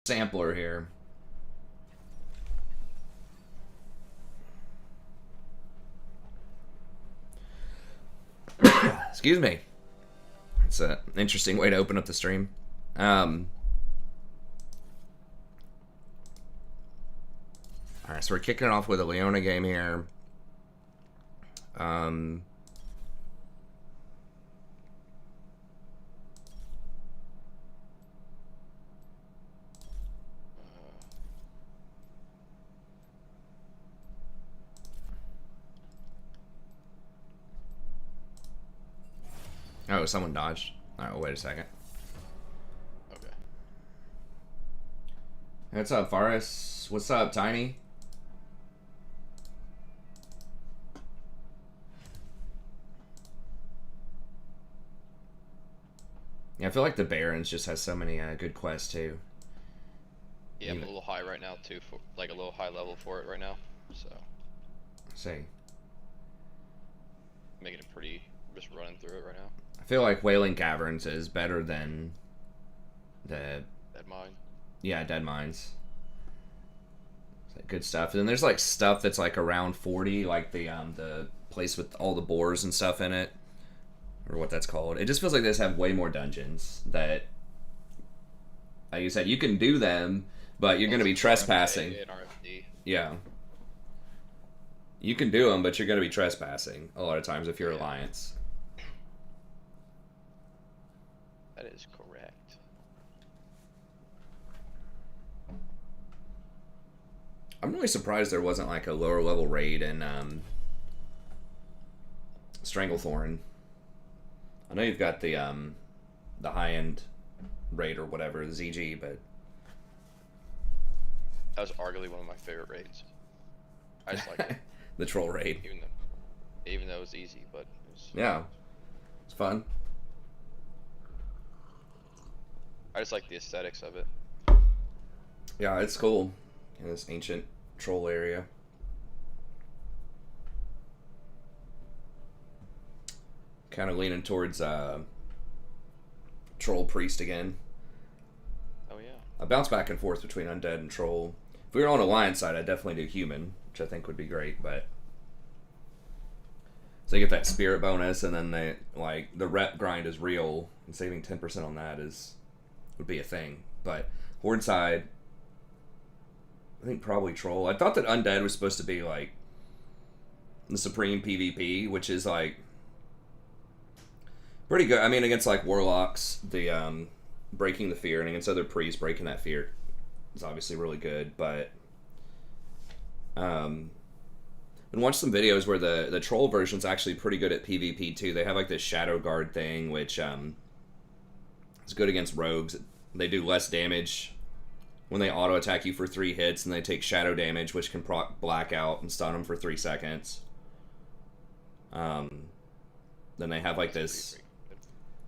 sampler here. Excuse me. It's an interesting way to open up the stream. Alright, so we're kicking it off with a Leona game here. Oh, someone dodged. Alright, well, wait a second. Okay. What's up, Faris? What's up, Tiny? Yeah, I feel like the Barons just has so many good quests, too. Yeah, I'm a little high right now, too. For, like, a little high level for it right now, so. See. Making it pretty, just running through it right now. I feel like Wailing Caverns is better than the... Dead Mine. Yeah, Dead Mines. It's like good stuff. And then there's like stuff that's like around 40, like the place with all the boars and stuff in it. Or what that's called. It just feels like they just have way more dungeons that, like you said, you can do them, but you're going to be trespassing. RFD. Yeah. You can do them, but you're going to be trespassing a lot of times if you're Alliance. That is correct. I'm really surprised there wasn't like a lower level raid in Stranglethorn. I know you've got the high end raid or whatever, the ZG, but That was arguably one of my favorite raids. I just like it. The troll raid. Even though it was easy, but it was, Yeah, it's fun. I just like the aesthetics of it. Yeah, it's cool in this ancient troll area. Kind of leaning towards troll priest again. Oh yeah. I bounce back and forth between undead and troll. If we were on Alliance side, I'd definitely do human, which I think would be great, but so you get that spirit bonus, and then they like the rep grind is real, and saving 10% on that would be a thing. But horde side, I think probably troll. I thought that undead was supposed to be like the supreme PvP, which is like pretty good. I mean, against like warlocks, the breaking the fear, and against other priests, breaking that fear is obviously really good. But and watch some videos where the troll version's actually pretty good at PvP too. They have like this shadow guard thing, which is good against rogues. They do less damage when they auto attack you for 3 hits, and they take shadow damage, which can proc blackout and stun them for 3 seconds. Then they have like this.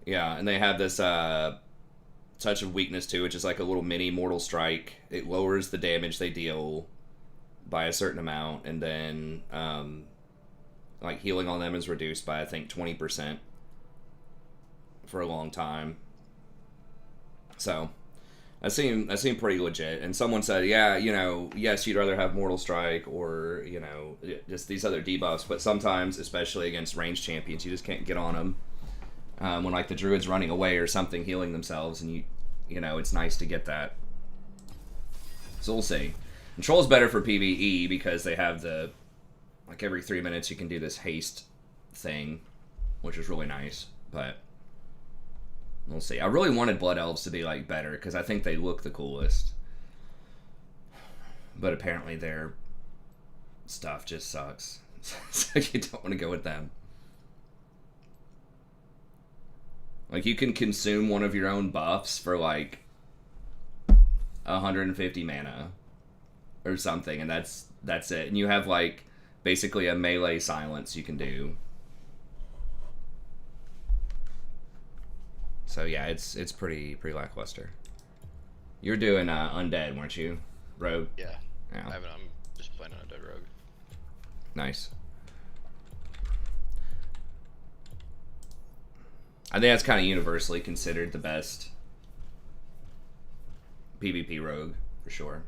Yeah, and they have this touch of weakness too, which is like a little mini mortal strike. It lowers the damage they deal by a certain amount, and then like healing on them is reduced by I think 20% for a long time. So that seemed pretty legit. And someone said, yeah, you know, yes, you'd rather have mortal strike or, you know, just these other debuffs, but sometimes, especially against ranged champions, you just can't get on them. When like the druid's running away or something, healing themselves, and you know, it's nice to get that. So we'll see. And Troll's better for PvE because they have the, like every 3 minutes you can do this haste thing, which is really nice, but we'll see. I really wanted Blood Elves to be like better because I think they look the coolest, but apparently their stuff just sucks, so you don't want to go with them. Like, you can consume one of your own buffs for, like, 150 mana or something, and that's it. And you have, like, basically a melee silence you can do. So, yeah, it's pretty lackluster. You're doing Undead, weren't you, Rogue? Yeah. Yeah. I'm just playing Undead Rogue. Nice. I think that's kind of universally considered the best PvP rogue for sure.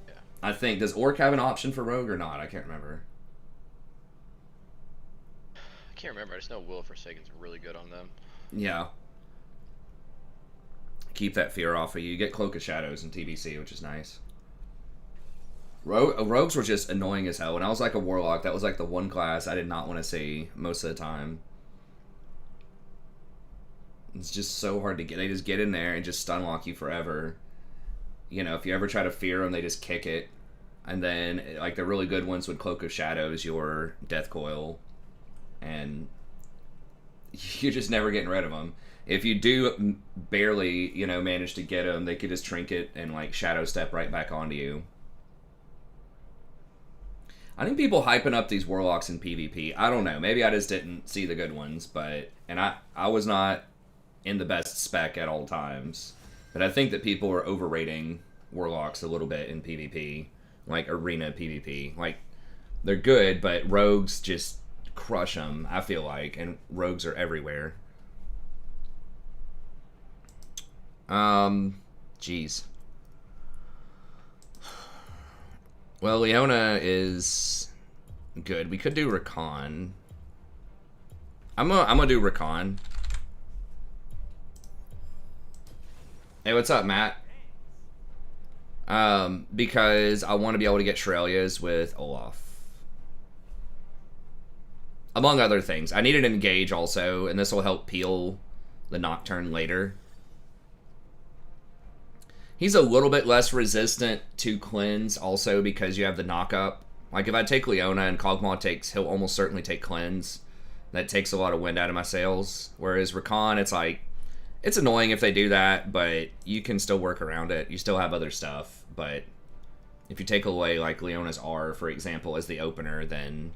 Yeah. I think, does Orc have an option for rogue or not? I can't remember. I can't remember. I just know Will of Forsaken's really good on them. Yeah. Keep that fear off of you. You get Cloak of Shadows in TBC, which is nice. Rogues were just annoying as hell. When I was like a Warlock, that was like the one class I did not want to see most of the time. It's just so hard to get. They just get in there and just stun lock you forever. You know, if you ever try to fear them, they just kick it. And then, like, the really good ones would Cloak of Shadows your Death Coil. And you're just never getting rid of them. If you do barely, you know, manage to get them, they could just trinket and, like, Shadow Step right back onto you. I think people hyping up these Warlocks in PvP. I don't know. Maybe I just didn't see the good ones, but... And I was not in the best spec at all times. But I think that people are overrating Warlocks a little bit in PvP. Like, arena PvP. Like, they're good, but rogues just crush them, I feel like. And rogues are everywhere. Jeez. Well, Leona is good. We could do Rakan. I'm gonna do Rakan. Hey, what's up, Matt? Because I want to be able to get Shrelias with Olaf. Among other things. I need an engage also, and this will help peel the Nocturne later. He's a little bit less resistant to cleanse also because you have the knock-up. Like, if I take Leona and Kog'Maw takes, he'll almost certainly take cleanse. That takes a lot of wind out of my sails. Whereas Rakan, it's like, it's annoying if they do that, but you can still work around it. You still have other stuff, but if you take away, like, Leona's R, for example, as the opener, then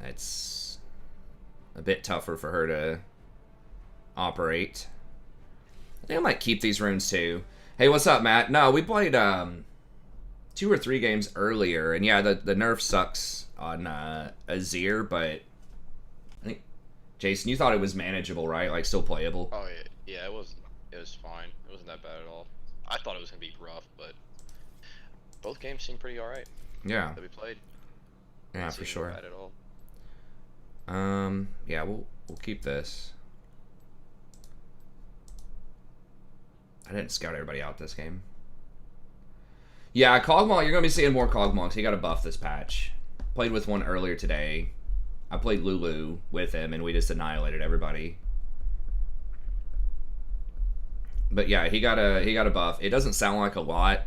it's a bit tougher for her to operate. I think I might keep these runes too. Hey, what's up, Matt? No, we played 2 or 3 games earlier, and yeah, the nerf sucks on Azir, but I think, Jason, you thought it was manageable, right? Like, still playable? Oh, yeah, it was fine. It wasn't that bad at all. I thought it was going to be rough, but both games seemed pretty alright. Yeah. That we played. Yeah, for sure. Bad at all. Yeah, we'll keep this. I didn't scout everybody out this game. Yeah, Kog'Maw, you're going to be seeing more Kog'Maw because he got a buff this patch. Played with one earlier today. I played Lulu with him, and we just annihilated everybody. But yeah, he got a buff. It doesn't sound like a lot.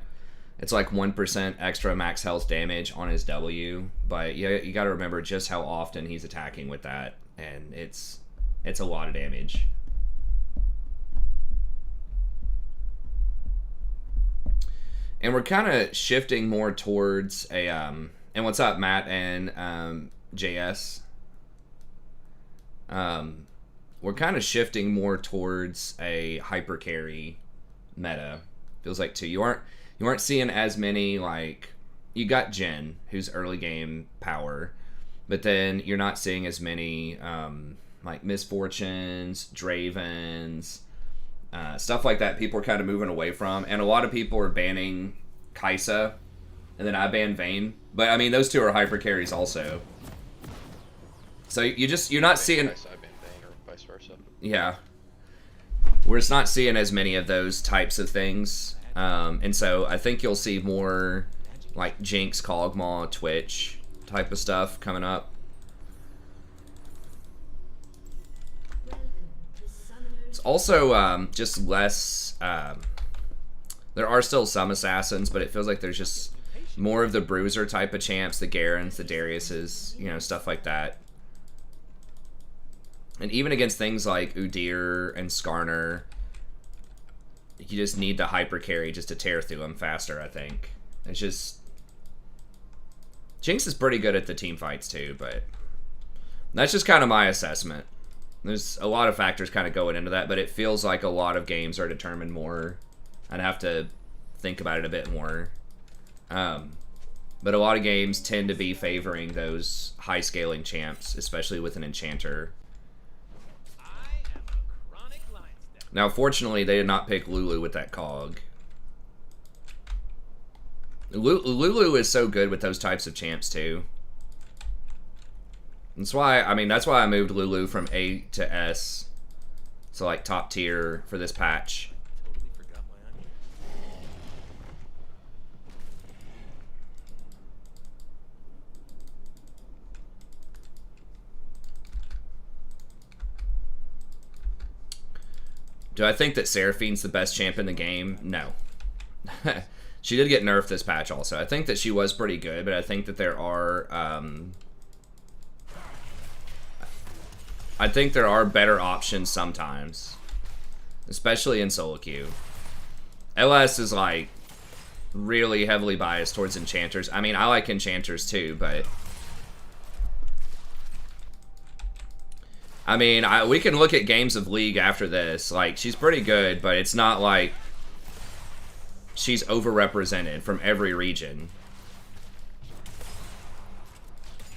It's like 1% extra max health damage on his W. But yeah, you got to remember just how often he's attacking with that, and it's a lot of damage. And we're kind of shifting more towards a, and what's up, Matt and JS? We're kind of shifting more towards a hyper carry meta. Feels like too. You aren't seeing as many, like, you got Jhin, who's early game power, but then you're not seeing as many like Misfortunes, Dravens, stuff like that. People are kind of moving away from, and a lot of people are banning Kai'Sa, and then I ban Vayne. But I mean, those two are hyper carries also. So you're not seeing. Kai'Sa, I ban Vayne, or vice versa. Yeah, we're just not seeing as many of those types of things, and so I think you'll see more like Jinx, Kog'Maw, Twitch type of stuff coming up. It's also just less. There are still some assassins, but it feels like there's just more of the bruiser type of champs, the Garens, the Dariuses, you know, stuff like that. And even against things like Udyr and Skarner, you just need the hyper carry just to tear through them faster, I think. It's just... Jinx is pretty good at the team fights too, but that's just kind of my assessment. There's a lot of factors kind of going into that, but it feels like a lot of games are determined more. I'd have to think about it a bit more. But a lot of games tend to be favoring those high-scaling champs, especially with an Enchanter. Now, fortunately, they did not pick Lulu with that cog. Lulu is so good with those types of champs, too. That's why, I mean, that's why I moved Lulu from A to S. So, like, top tier for this patch. Totally forgot my onion. Do I think that Seraphine's the best champ in the game? No. She did get nerfed this patch also. I think that she was pretty good, but I think that there are... I think there are better options sometimes. Especially in solo queue. LS is like really heavily biased towards enchanters. I mean, I like enchanters too, but I mean, we can look at games of League after this. Like, she's pretty good, but it's not like she's overrepresented from every region.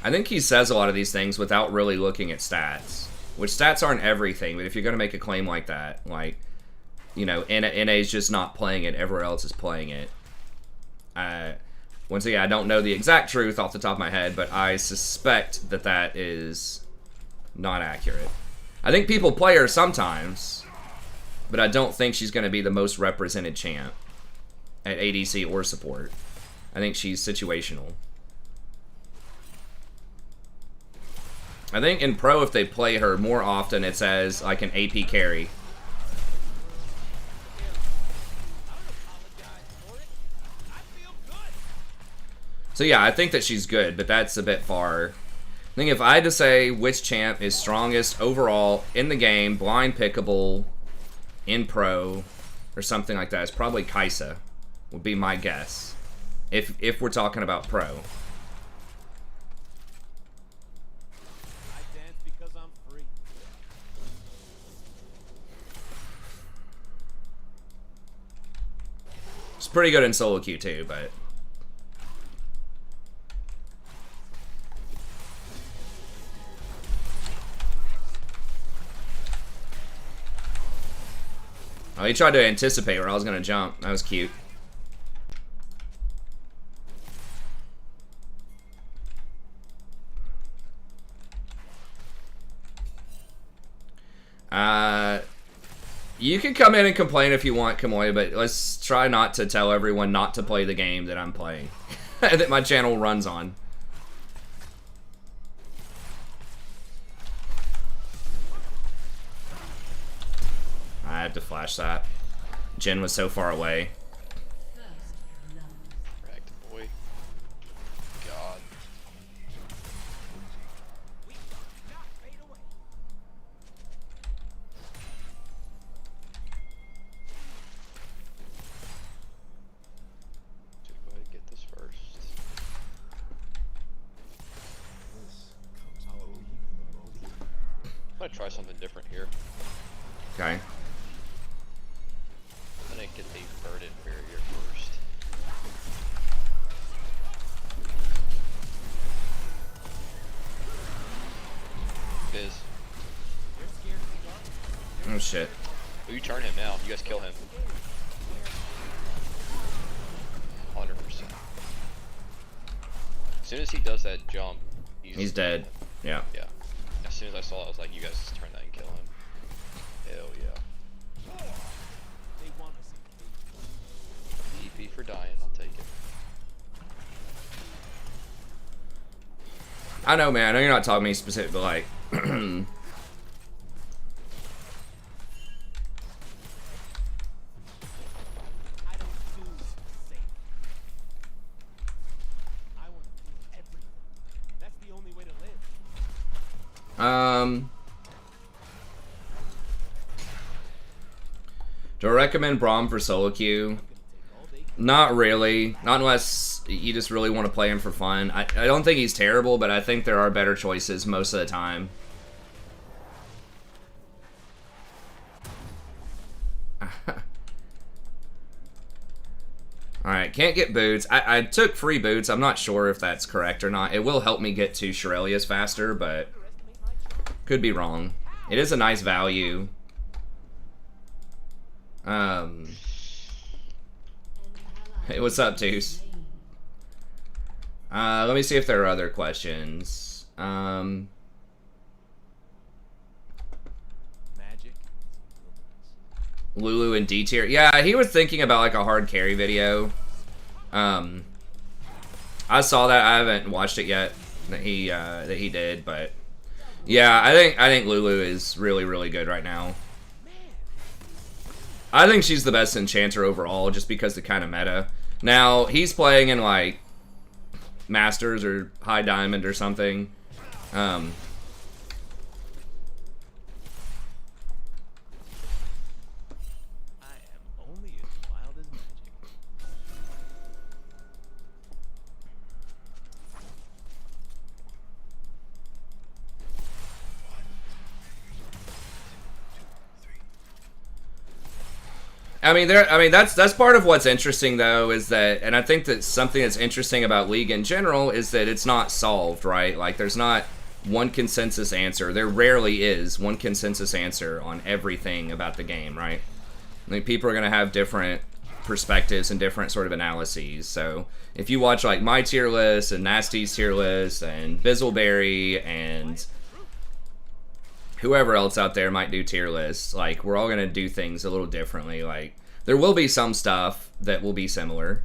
I think he says a lot of these things without really looking at stats. Which stats aren't everything, but if you're going to make a claim like that, like, you know, NA's just not playing it, everywhere else is playing it. Once again, I don't know the exact truth off the top of my head, but I suspect that that is not accurate. I think people play her sometimes, but I don't think she's going to be the most represented champ at ADC or support. I think she's situational. I think in Pro, if they play her more often, it's as like an AP carry. So yeah, I think that she's good, but that's a bit far. I think if I had to say which champ is strongest overall in the game, blind pickable, in Pro, or something like that, it's probably Kai'Sa, would be my guess. If we're talking about Pro. It's pretty good in solo queue too, but oh, he tried to anticipate where I was gonna jump. That was cute. You can come in and complain if you want, Kamoy, but let's try not to tell everyone not to play the game that I'm playing. That my channel runs on. I had to flash that. Jin was so far away. Cracked boy. God. Should go ahead and get this first. I'm gonna try something different here. Okay. I'm gonna get the burden barrier first. Biz. Oh shit. Oh, you turn him now. You guys kill him. 100%. As soon as he does that jump, He's dead. Yeah. Yeah. As soon as I saw it, I was like, you guys just turn that and kill him. Hell yeah. EP for dying, I'll take it. I know, man. I know you're not talking to me specific, but like... Do I recommend Braum for solo queue? Not really. Not unless you just really want to play him for fun. I don't think he's terrible, but I think there are better choices most of the time. Alright, can't get boots. I took free boots. I'm not sure if that's correct or not. It will help me get to Shirelia's faster, but could be wrong. It is a nice value. Hey, what's up, Toos? Let me see if there are other questions. Lulu and D tier. Yeah, he was thinking about like a hard carry video. I saw that. I haven't watched it yet. That he did, but yeah, I think Lulu is really, really good right now. I think she's the best enchanter overall, just because the kind of meta. Now he's playing in like Masters or High Diamond or something. I mean, that's part of what's interesting though, is that, and I think that something that's interesting about League in general is that it's not solved, right? Like, there's not one consensus answer. There rarely is one consensus answer on everything about the game, right? Like, people are gonna have different perspectives and different sort of analyses. So if you watch like my tier list and Nasty's tier list and Bizzleberry and whoever else out there might do tier lists, like, we're all going to do things a little differently. Like, there will be some stuff that will be similar,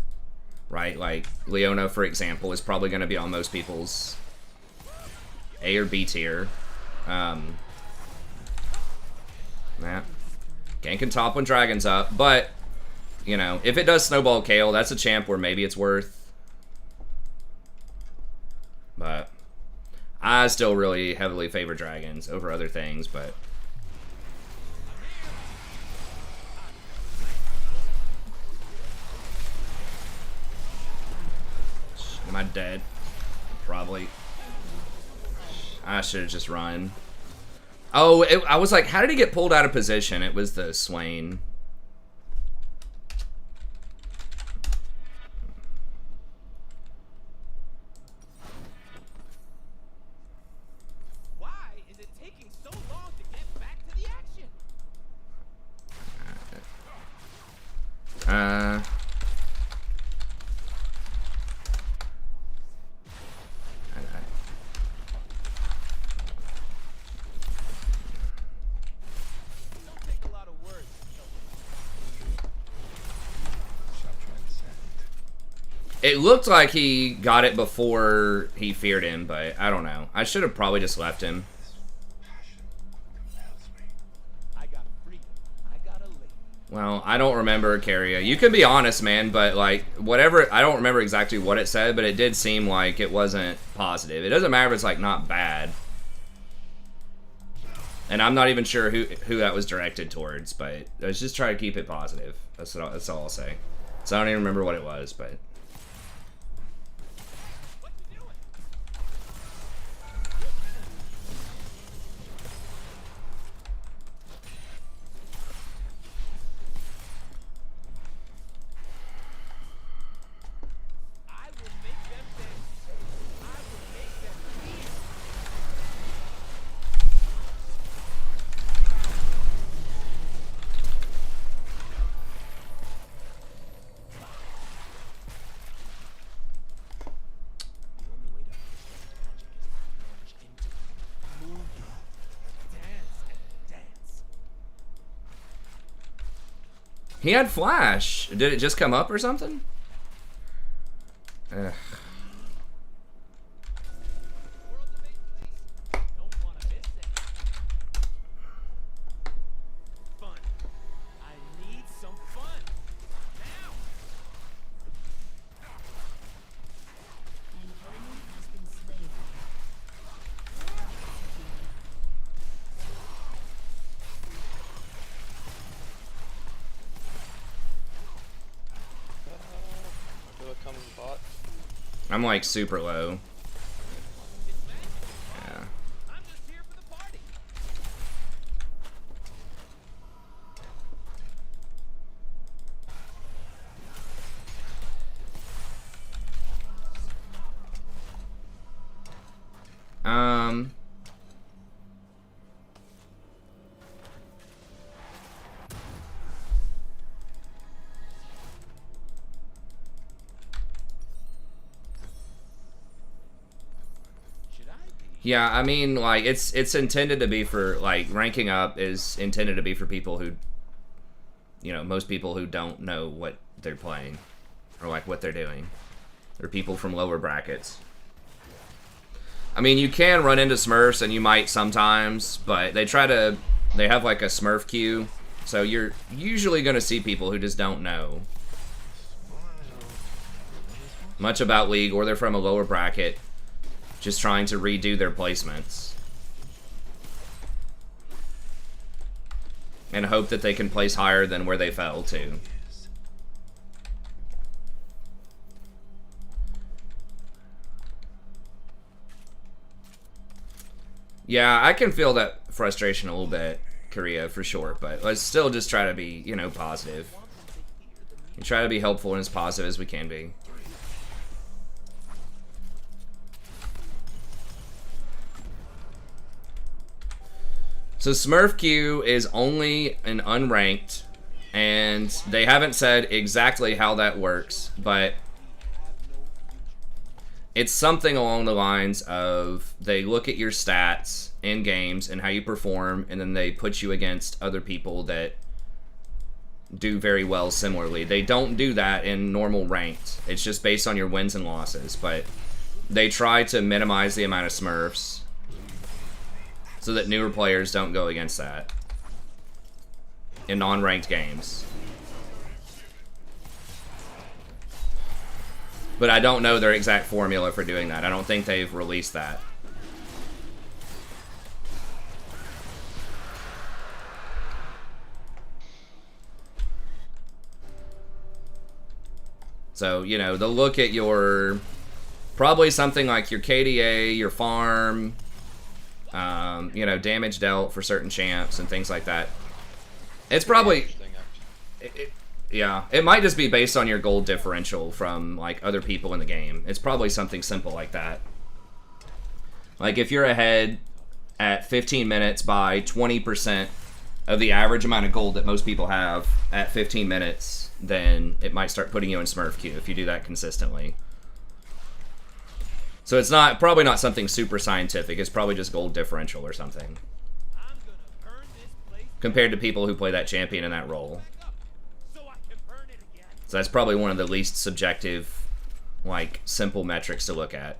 right? Like, Leona, for example, is probably going to be on most people's A or B tier. Yeah. Ganking top when Dragon's up, but, you know, if it does snowball Kale, that's a champ where maybe it's worth. But I still really heavily favor dragons over other things, but am I dead? Probably. I should have just run. Oh, I was like, how did he get pulled out of position? It was the Swain. It looked like he got it before he feared him, but I don't know. I should have probably just left him. Well, I don't remember, Carria. You can be honest, man, but like, whatever, I don't remember exactly what it said, but it did seem like it wasn't positive. It doesn't matter if it's like not bad. And I'm not even sure who that was directed towards, but let's just try to keep it positive. That's all I'll say. So I don't even remember what it was, but he had flash. Did it just come up or something? Ugh. I'm like super low. Yeah. Yeah, I mean, like it's intended to be for like ranking up is intended to be for people who, most people who don't know what they're playing or like what they're doing, or people from lower brackets. I mean, you can run into Smurfs, and you might sometimes, but they have like a Smurf queue, so you're usually going to see people who just don't know much about League, or they're from a lower bracket, just trying to redo their placements and hope that they can place higher than where they fell to. Yeah, I can feel that frustration a little bit, Korea, for sure, but let's still just try to be, positive. We try to be helpful and as positive as we can be. So Smurf Q is only an unranked, and they haven't said exactly how that works, but it's something along the lines of they look at your stats in games and how you perform, and then they put you against other people that do very well similarly. They don't do that in normal ranked. It's just based on your wins and losses, but they try to minimize the amount of Smurfs so that newer players don't go against that in non-ranked games. But I don't know their exact formula for doing that. I don't think they've released that. So, they'll look at your, probably something like your KDA, your farm, damage dealt for certain champs and things like that. It's probably, it might just be based on your gold differential from like other people in the game. It's probably something simple like that. Like if you're ahead at 15 minutes by 20% of the average amount of gold that most people have at 15 minutes, then it might start putting you in Smurf queue if you do that consistently. So it's probably not something super scientific. It's probably just gold differential or something, compared to people who play that champion in that role. So that's probably one of the least subjective, like, simple metrics to look at.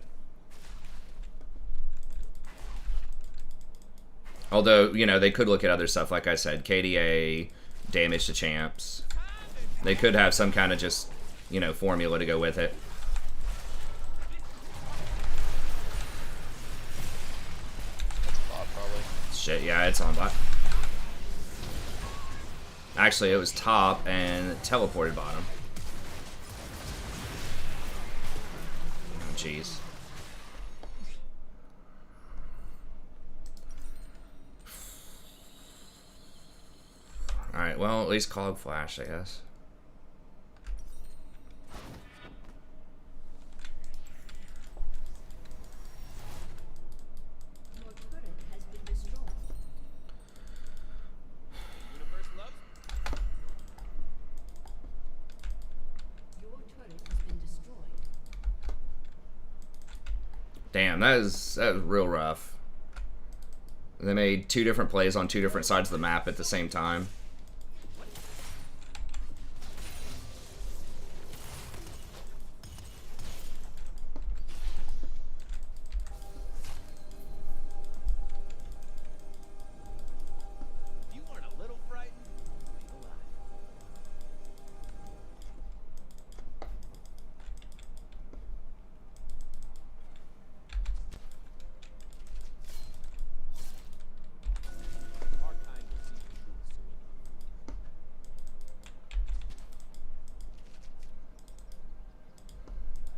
Although, they could look at other stuff, like I said, KDA, damage to champs. They could have some kind of just, formula to go with it. Shit, yeah, it's on bot. Actually, it was top and teleported bottom. Oh, jeez. Alright, well, at least Cog Flash, I guess. Damn, that was real rough. They made two different plays on two different sides of the map at the same time.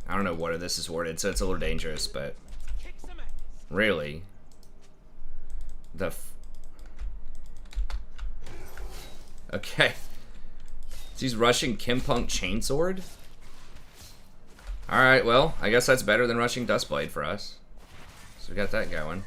I don't know what this is worded, so it's a little dangerous, but really, okay, so he's rushing Kimpunk Chainsword. All right, well, I guess that's better than rushing Dustblade for us. So we got that going.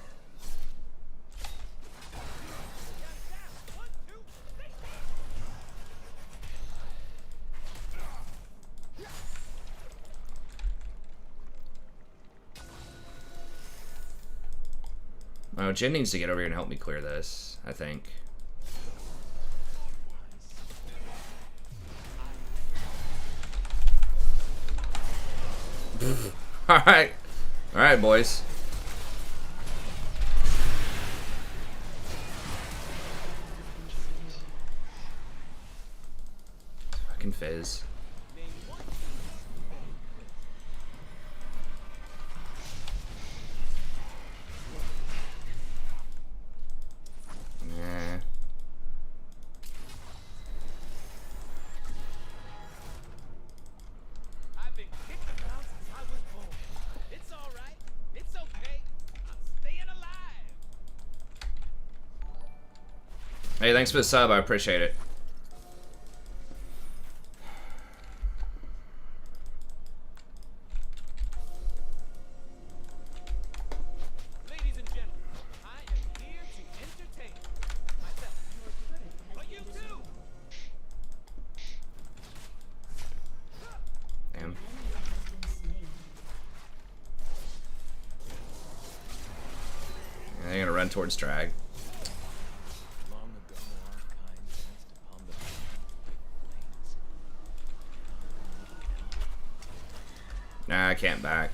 Oh, Jin needs to get over here and help me clear this, I think. Alright. Alright, boys. Fucking Fizz. Nah. I've been kicked around since I was born. It's all right. It's okay. I'm staying alive. Hey, thanks for the sub. I appreciate it. Ladies and gentlemen, I am here to entertain myself. But you too. Damn. Yeah, they're gonna run towards drag. Long ago, our kind danced upon the plains. Nah, I can't back.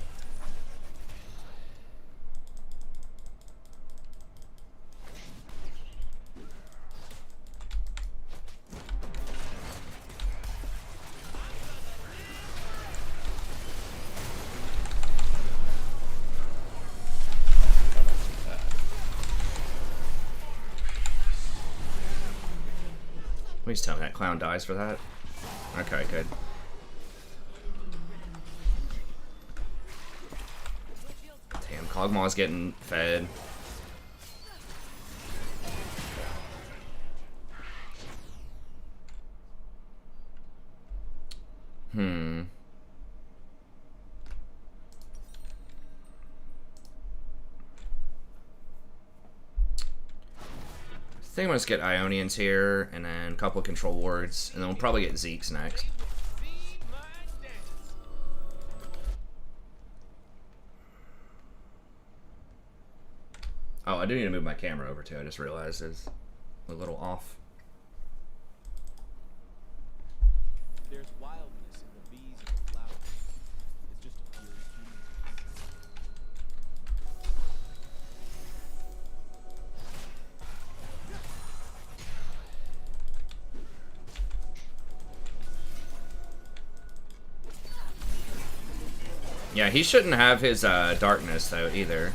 Please tell me that clown dies for that. Okay, good. Damn, Kog'Maw's getting fed. I think I'm gonna just get Ionians here, and then a couple of control wards, and then we'll probably get Zeke's next. See my dance. Oh, I do need to move my camera over too. I just realized it's a little off. There's wildness in the bees and the flowers. It's just a pure human. Yeah, he shouldn't have his darkness though either.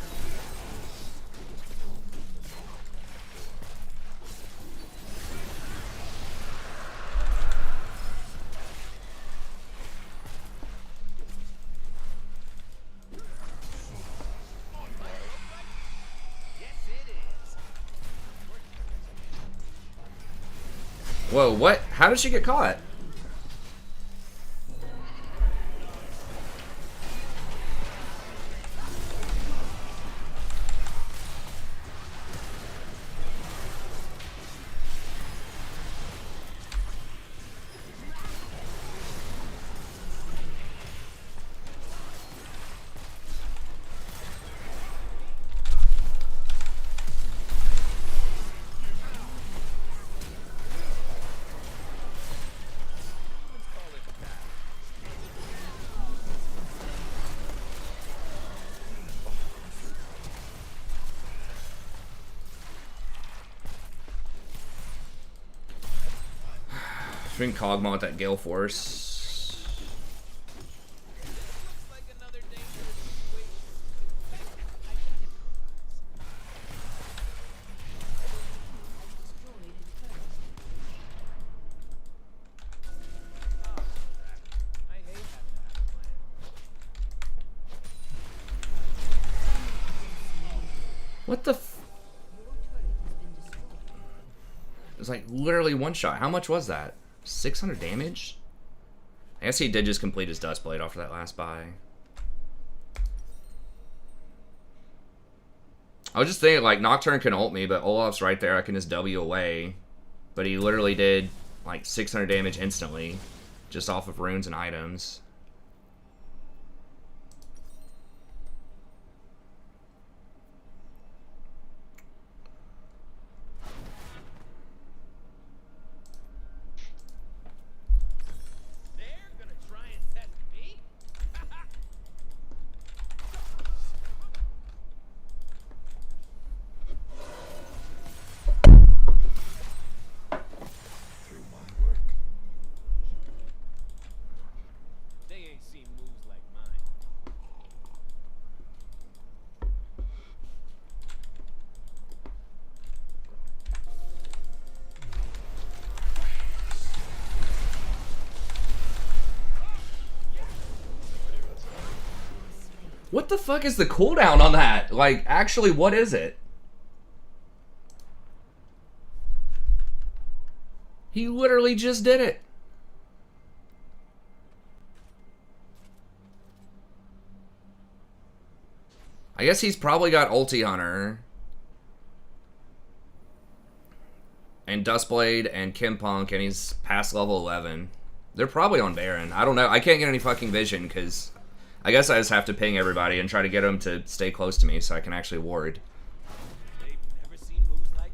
Whoa, what? How did she get caught? Bring Kog'Maw with that Gale Force. Like another dangerous situation. I hate having to have a plan. What the f- It was like literally one shot. How much was that? 600 damage? I guess he did just complete his Dustblade after that last buy. I was just thinking, like, Nocturne can ult me, but Olaf's right there. I can just W away. But he literally did, like, 600 damage instantly. Just off of runes and items. What the fuck is the cooldown on that? Like, actually, what is it? He literally just did it. I guess he's probably got Ulti Hunter. And Dustblade and Kimpunk, and he's past level 11. They're probably on Baron. I don't know. I can't get any fucking vision, because I guess I just have to ping everybody and try to get them to stay close to me so I can actually ward. They've never seen moves like.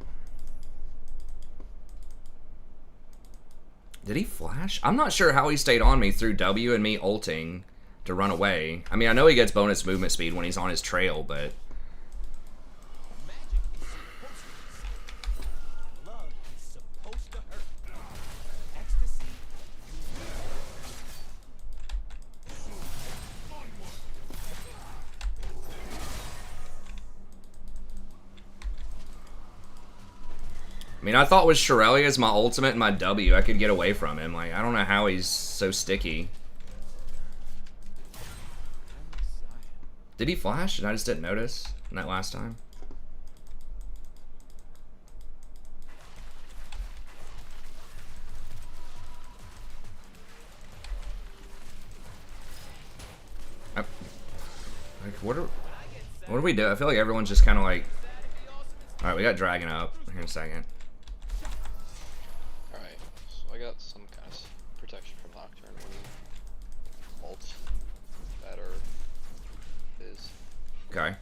Did he flash? I'm not sure how he stayed on me through W and me ulting to run away. I mean, I know he gets bonus movement speed when he's on his trail, but... Magic is supposed to love is supposed to hurt. Ecstasy. I mean, I thought with Shirelia's my ultimate and my W, I could get away from him. Like, I don't know how he's so sticky. Did he flash and I just didn't notice in that last time? Like, what do we do? I feel like everyone's just kind of like... Alright, we got Dragon up here in a second. Alright, so I got some kind of protection from Nocturne when he ults that or is. Okay.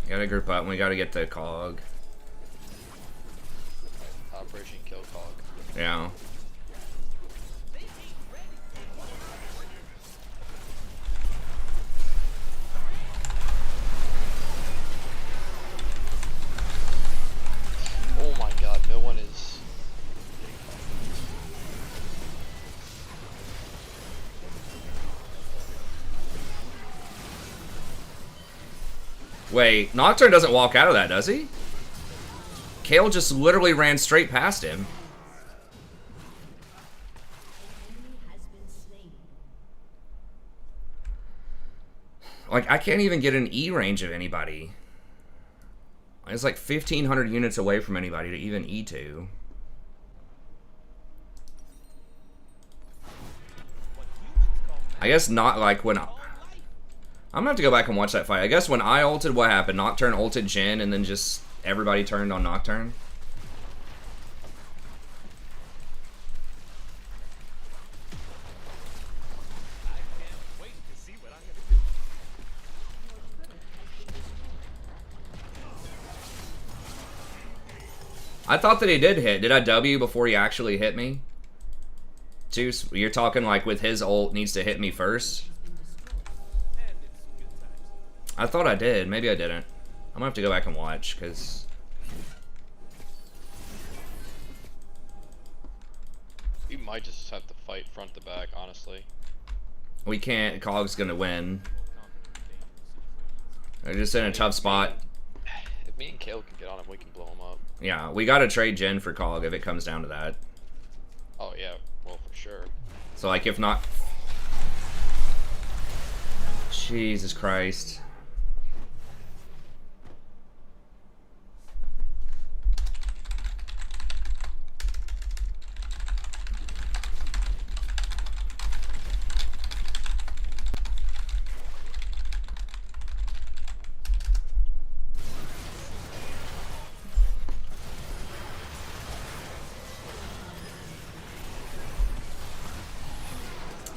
We gotta group up and we gotta get the cog. Operation Kill Cog. Yeah. Oh my god, no one is. Wait, Nocturne doesn't walk out of that, does he? Kale just literally ran straight past him. Like, I can't even get an E range of anybody. It's like 1,500 units away from anybody to even E2. I guess not like when... I'm gonna have to go back and watch that fight. I guess when I ulted, what happened? Nocturne ulted Jhin, and then just everybody turned on Nocturne. I thought that he did hit. Did I W before he actually hit me? Juice, you're talking like with his ult needs to hit me first? I thought I did. Maybe I didn't. I'm gonna have to go back and watch, because... We might just have to fight front to back, honestly. We can't. Cog's gonna win. They're just in a tough spot. If me and Kale can get on him, we can blow him up. Yeah, we gotta trade Jhin for Cog if it comes down to that. Oh yeah, well for sure. So like, if not... Jesus Christ.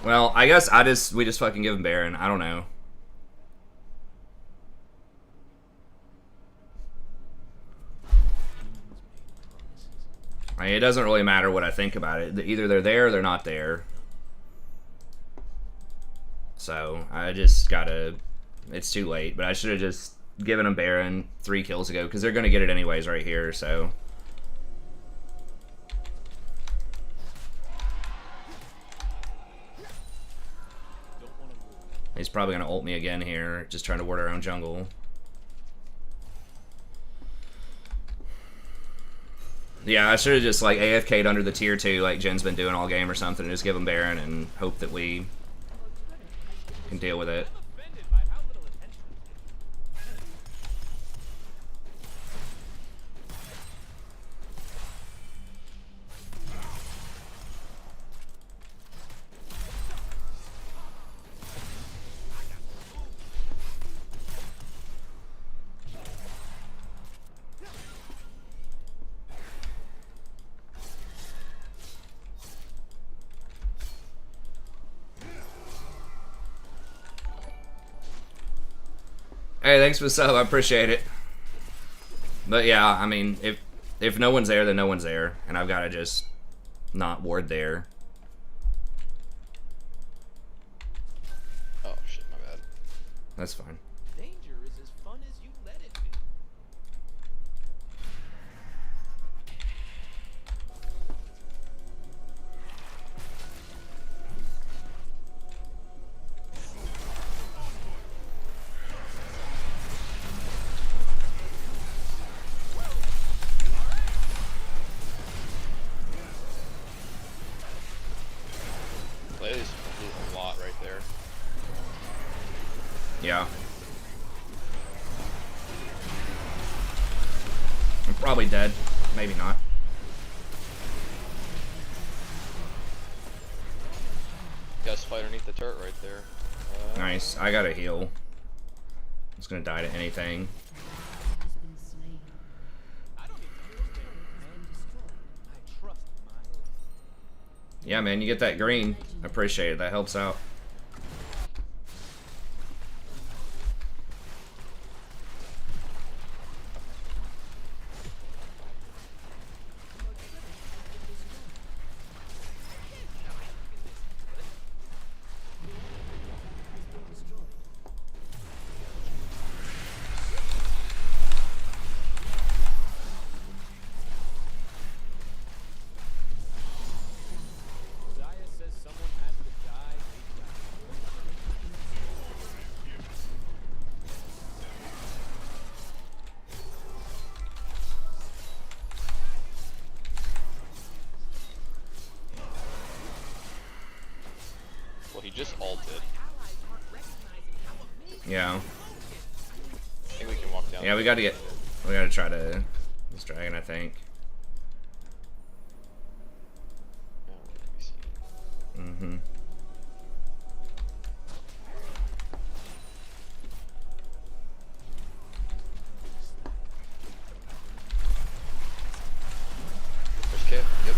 Well, I guess we just fucking give him Baron. I don't know. I mean, it doesn't really matter what I think about it. Either they're there or they're not there. So, I just gotta... It's too late, but I should have just given him Baron 3 kills ago, because they're gonna get it anyways right here, so... He's probably going to ult me again here, just trying to ward our own jungle. Yeah, I should have just like AFK'd under the tier 2 like Jen's been doing all game or something, and just give him Baron and hope that we can deal with it. I'm offended by how little attention. Hey, thanks for the sub. I appreciate it. But yeah, I mean, if no one's there, then no one's there, and I've got to just not ward there. Oh shit, my bad. That's fine. Danger is as fun as you let it be. There's a lot right there. Yeah. I'm probably dead. Maybe not. Got a spider underneath the turret right there. Nice. I got a heal. I'm just gonna die to anything. I don't even understand and destroy. I trust my own. Yeah, man, you get that green. I appreciate it. That helps out. Zaya says someone has to die. Well, he just ulted. Yeah. I think we can walk down. Yeah, we gotta try to this dragon, I think. Let me see. Mm-hmm. First kit. Yep.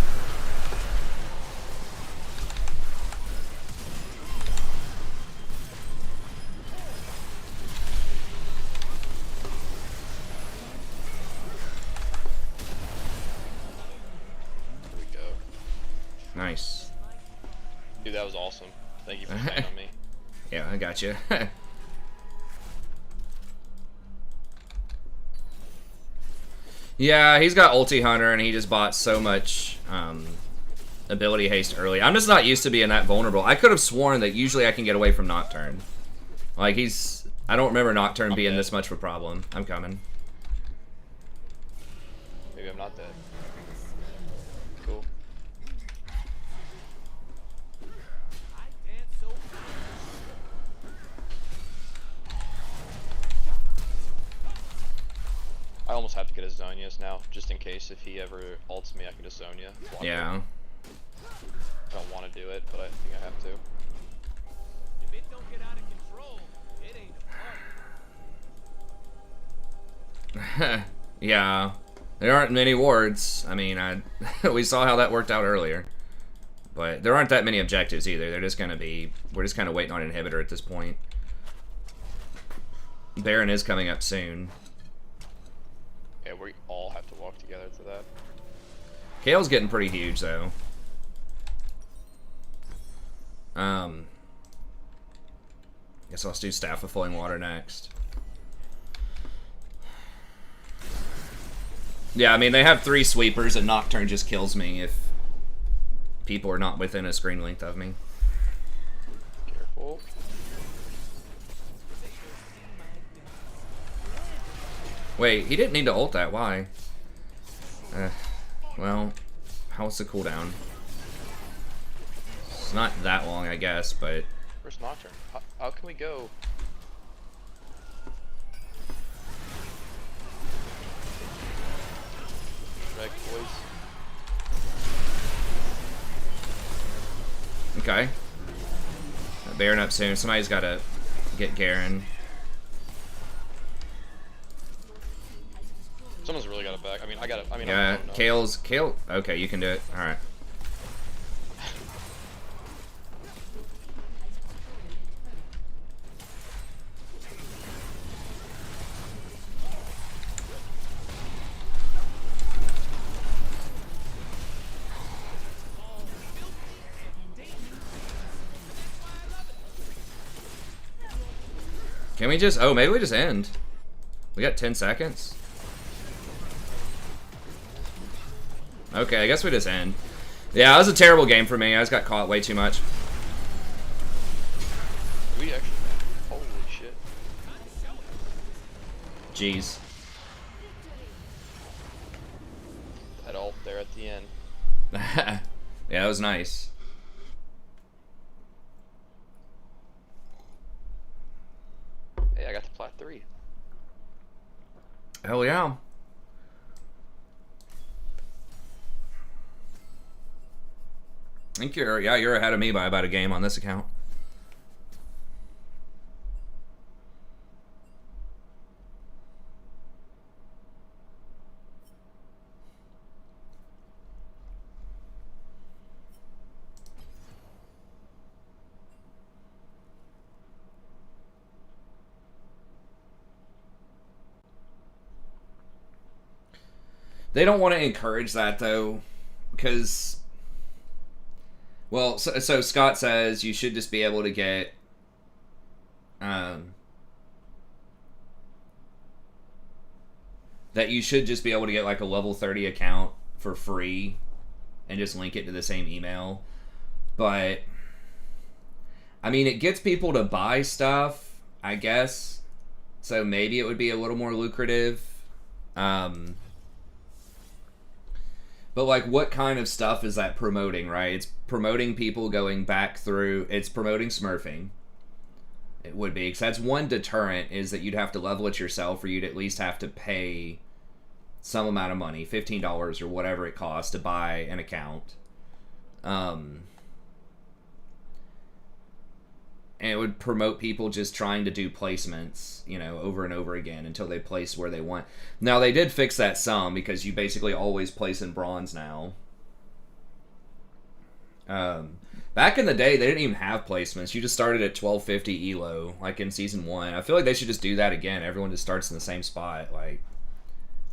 Here we go. Nice. Dude, that was awesome. Thank you for staying on me. Yeah, I got you. Yeah, he's got ulti hunter, and he just bought so much ability haste early. I'm just not used to being that vulnerable. I could have sworn that usually I can get away from Nocturne. Like, I don't remember Nocturne being this much of a problem. I'm coming. Maybe I'm not dead. Cool. I dance so I almost have to get a Zonia's now, just in case if he ever ults me, I can just Zonia. Block Yeah. him. I don't want to do it, but I think I have to. if it don't get out of control, it ain't a party. Yeah. There aren't many wards. I mean, we saw how that worked out earlier. But there aren't that many objectives either. They're just gonna be... We're just kind of waiting on an inhibitor at this point. Baron is coming up soon. Yeah, we all have to walk together to that. Kale's getting pretty huge, though. Guess I'll do Staff of Flowing Water next. Yeah, I mean, they have 3 sweepers, and Nocturne just kills me if people are not within a screen length of me. Careful. Wait, he didn't need to ult that. Why? Well, how's the cooldown? It's not that long, I guess, but... Where's Nocturne? How can we go? Drag boys. Okay. Bearing up soon. Somebody's gotta get Garen. Someone's really got it back. I mean, I got it. I mean, Yeah, I don't know. Kale. Okay, you can do it. All right. Can we just... Oh, maybe we just end. We got 10 seconds. Okay, I guess we just end. Yeah, it was a terrible game for me. I just got caught way too much. We actually... Holy shit. Jeez. That ult there at the end. Yeah, that was nice. Hey, I got the plat 3. Hell yeah. I think you're ahead of me by about a game on this account. They don't want to encourage that though, because, well, so Scott says you should just be able to get, that you should just be able to get like a level 30 account for free and just link it to the same email. But, I mean, it gets people to buy stuff, I guess, so maybe it would be a little more lucrative. But, like, what kind of stuff is that promoting, right? It's promoting people going back through... It's promoting smurfing. It would be. Because that's one deterrent, is that you'd have to level it yourself, or you'd at least have to pay some amount of money, $15 or whatever it costs to buy an account. And it would promote people just trying to do placements, you know, over and over again until they place where they want. Now, they did fix that some, because you basically always place in bronze now. Back in the day, they didn't even have placements. You just started at 1250 elo, like in Season 1. I feel like they should just do that again. Everyone just starts in the same spot. Like,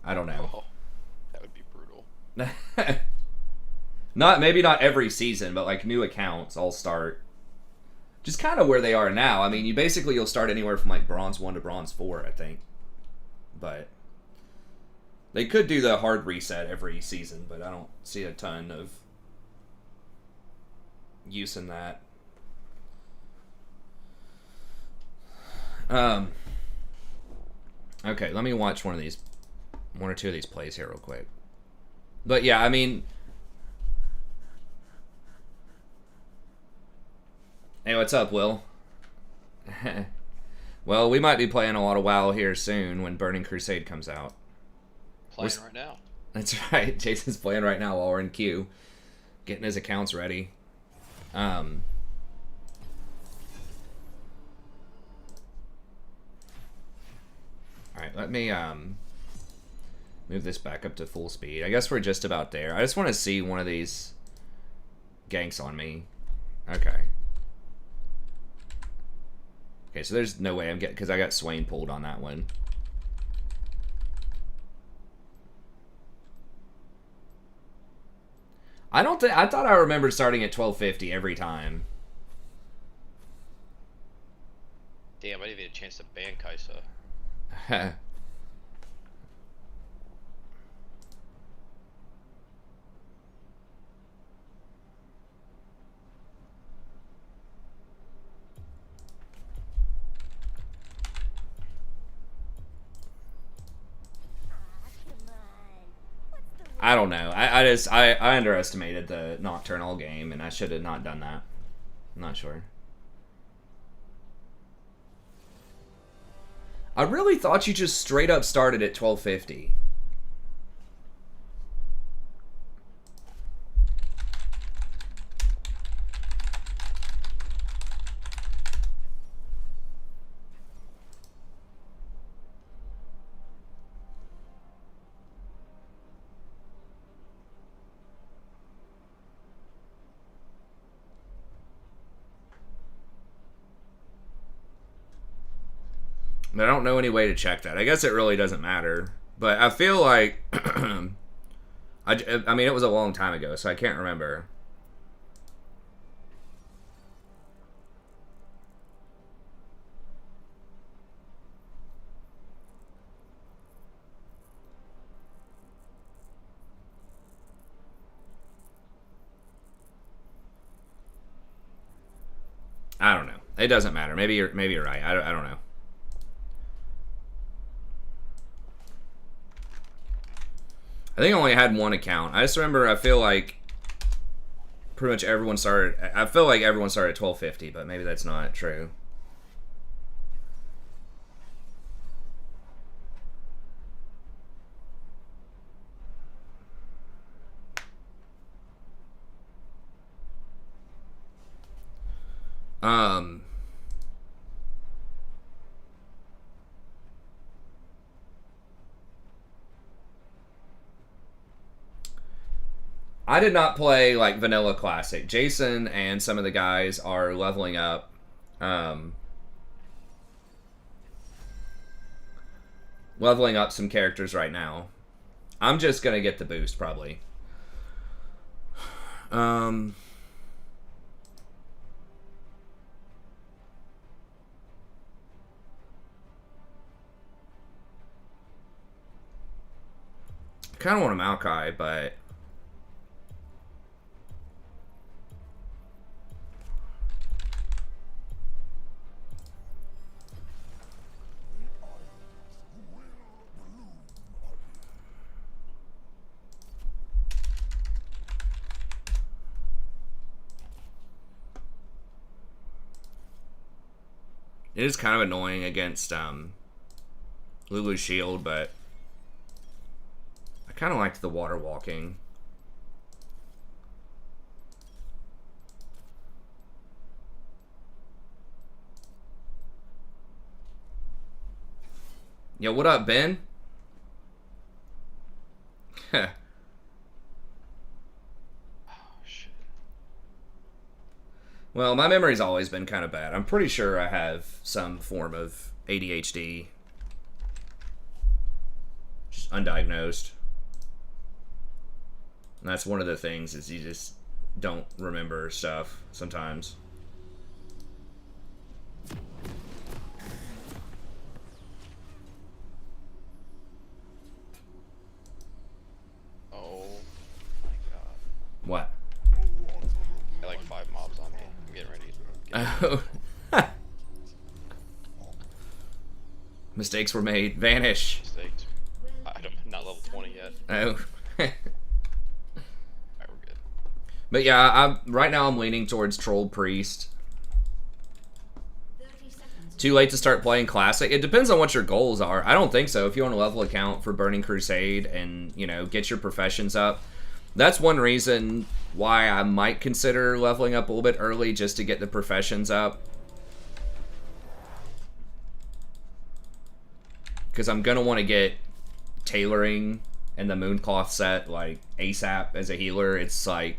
I don't know. Oh, that would be brutal. Maybe not every season, but like new accounts all start just kind of where they are now. I mean, you'll start anywhere from like bronze 1 to bronze 4, I think. But they could do the hard reset every season, but I don't see a ton of use in that. Okay, let me watch one or two of these plays here real quick. But yeah, I mean, hey, what's up, Will? Well, we might be playing a lot of WoW here soon when Burning Crusade comes out. Playing right now. That's right. Jason's playing right now while we're in queue, getting his accounts ready. All right, let me move this back up to full speed. I guess we're just about there. I just want to see one of these ganks on me. Okay. Okay, so there's no way I'm getting, because I got Swain pulled on that one. I thought I remembered starting at 1250 every time. Damn, I didn't even get a chance to ban Kaisa. I don't know. I underestimated the Nocturnal game, and I should have not done that. I'm not sure. I really thought you just straight up started at 1250. But I don't know any way to check that. I guess it really doesn't matter. But I feel like... I mean, it was a long time ago, so I can't remember. I don't know. It doesn't matter. Maybe you're right. I don't know. I think I only had one account. I just remember I feel like pretty much everyone started... I feel like everyone started at 1250, but maybe that's not true. I did not play like Vanilla Classic. Jason and some of the guys are leveling up. Leveling up some characters right now. I'm just gonna get the boost probably. Kind of want a Maokai, but it is kind of annoying against Lulu's shield, but I kind of liked the water walking. Yo, what up, Ben? Oh, shit. Well, my memory's always been kind of bad. I'm pretty sure I have some form of ADHD. Just undiagnosed. And that's one of the things, is you just don't remember stuff sometimes. Oh my god. What? I got like 5 mobs on me. I'm getting ready. Oh. Mistakes were made. Vanish. Mistakes. I'm not level 20 yet. Oh. Alright, we're good. But yeah, right now I'm leaning towards Troll Priest. Too late to start playing Classic? It depends on what your goals are. I don't think so. If you want to level account for Burning Crusade and, you know, get your professions up, that's one reason why I might consider leveling up a little bit early, just to get the professions up. Because I'm going to want to get tailoring and the Mooncloth set, like, ASAP as a healer. It's like,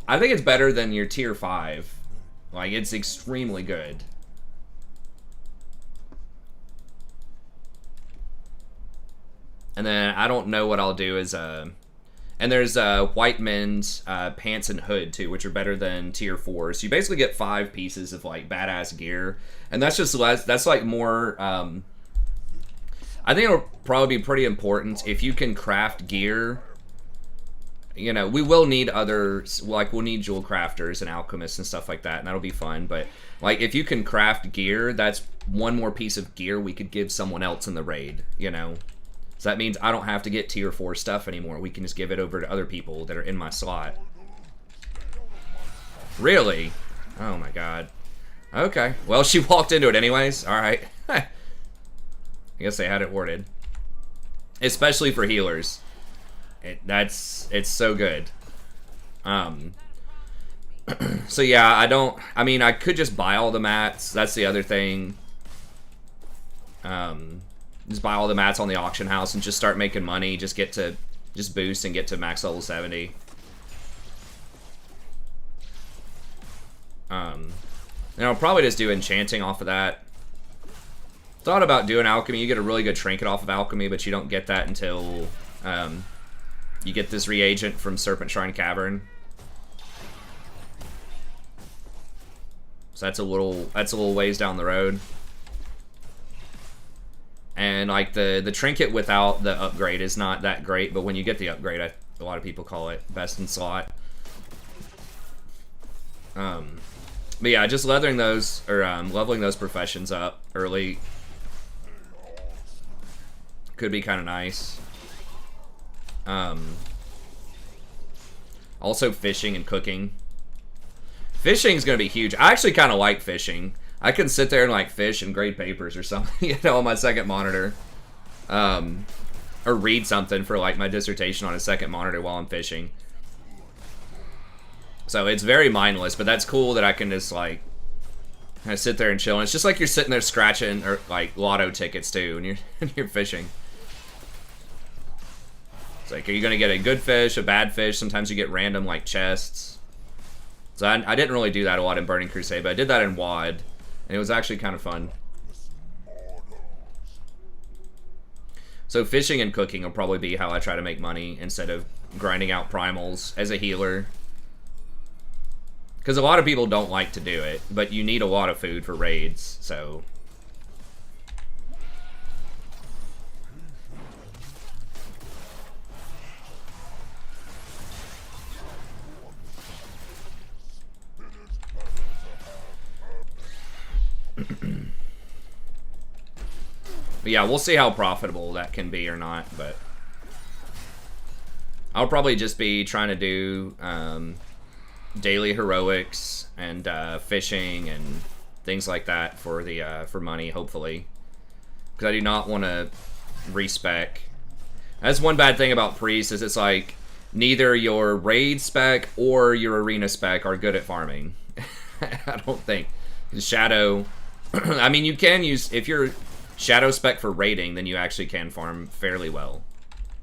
I think it's better than your tier 5. Like, it's extremely good. And then I don't know what I'll do is, and there's White Men's Pants and Hood too, which are better than tier 4. So you basically get 5 pieces of like badass gear, and that's just less. That's like more. I think it'll probably be pretty important if you can craft gear. You know, we will need others, like we'll need jewel crafters and alchemists and stuff like that, and that'll be fun. But like if you can craft gear, that's one more piece of gear we could give someone else in the raid. You know. So that means I don't have to get tier 4 stuff anymore. We can just give it over to other people that are in my slot. Really? Oh my god. Okay. Well, she walked into it anyways. Alright. I guess they had it worded. Especially for healers. It's so good. So yeah, I mean, I could just buy all the mats. That's the other thing. Just buy all the mats on the auction house and just start making money. Just boost and get to max level 70. And I'll probably just do enchanting off of that. Thought about doing alchemy. You get a really good trinket off of alchemy, but you don't get that until you get this reagent from Serpent Shrine Cavern. So that's a little ways down the road. And like the trinket without the upgrade is not that great, but when you get the upgrade, a lot of people call it best in slot. But yeah, just leveling those professions up early could be kind of nice. Also fishing and cooking. Fishing is going to be huge. I actually kind of like fishing. I can sit there and like fish and grade papers or something, you know, on my second monitor. Or read something for like my dissertation on a second monitor while I'm fishing. So it's very mindless, but that's cool that I can just like kind of sit there and chill. And it's just like you're sitting there scratching or like lotto tickets too when you're fishing. It's like, are you gonna get a good fish, a bad fish? Sometimes you get random like chests. So I didn't really do that a lot in Burning Crusade, but I did that in WoD. And it was actually kind of fun. So fishing and cooking will probably be how I try to make money instead of grinding out primals as a healer. Because a lot of people don't like to do it, but you need a lot of food for raids, so... But yeah, we'll see how profitable that can be or not, but... I'll probably just be trying to do daily heroics and fishing and things like that for the for money, hopefully. Because I do not want to respec. That's one bad thing about Priest, is it's like neither your raid spec or your arena spec are good at farming. I don't think. Shadow... I mean, you can use... If you're Shadow spec for raiding, then you actually can farm fairly well.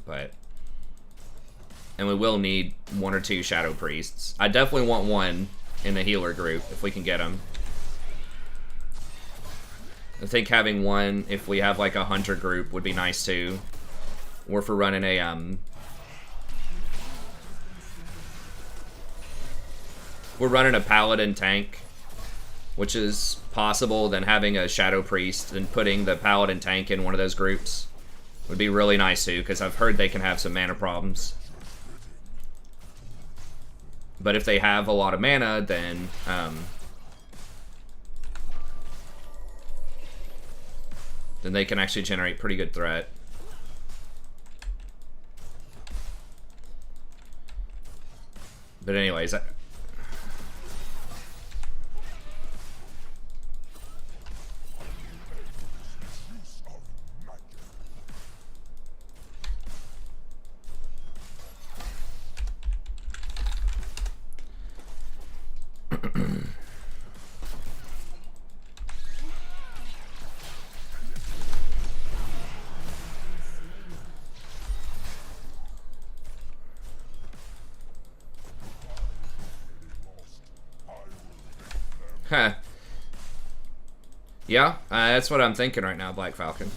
But... And we will need 1 or 2 Shadow Priests. I definitely want 1 in the healer group, if we can get them. I think having 1, if we have like a Hunter group, would be nice too. Or if we're running a... We're running a Paladin tank, which is possible, then having a Shadow Priest and putting the Paladin tank in one of those groups would be really nice too, because I've heard they can have some mana problems. But if they have a lot of mana, then they can actually generate pretty good threat. But anyways, huh. Yeah, that's what I'm thinking right now, Black Falcon.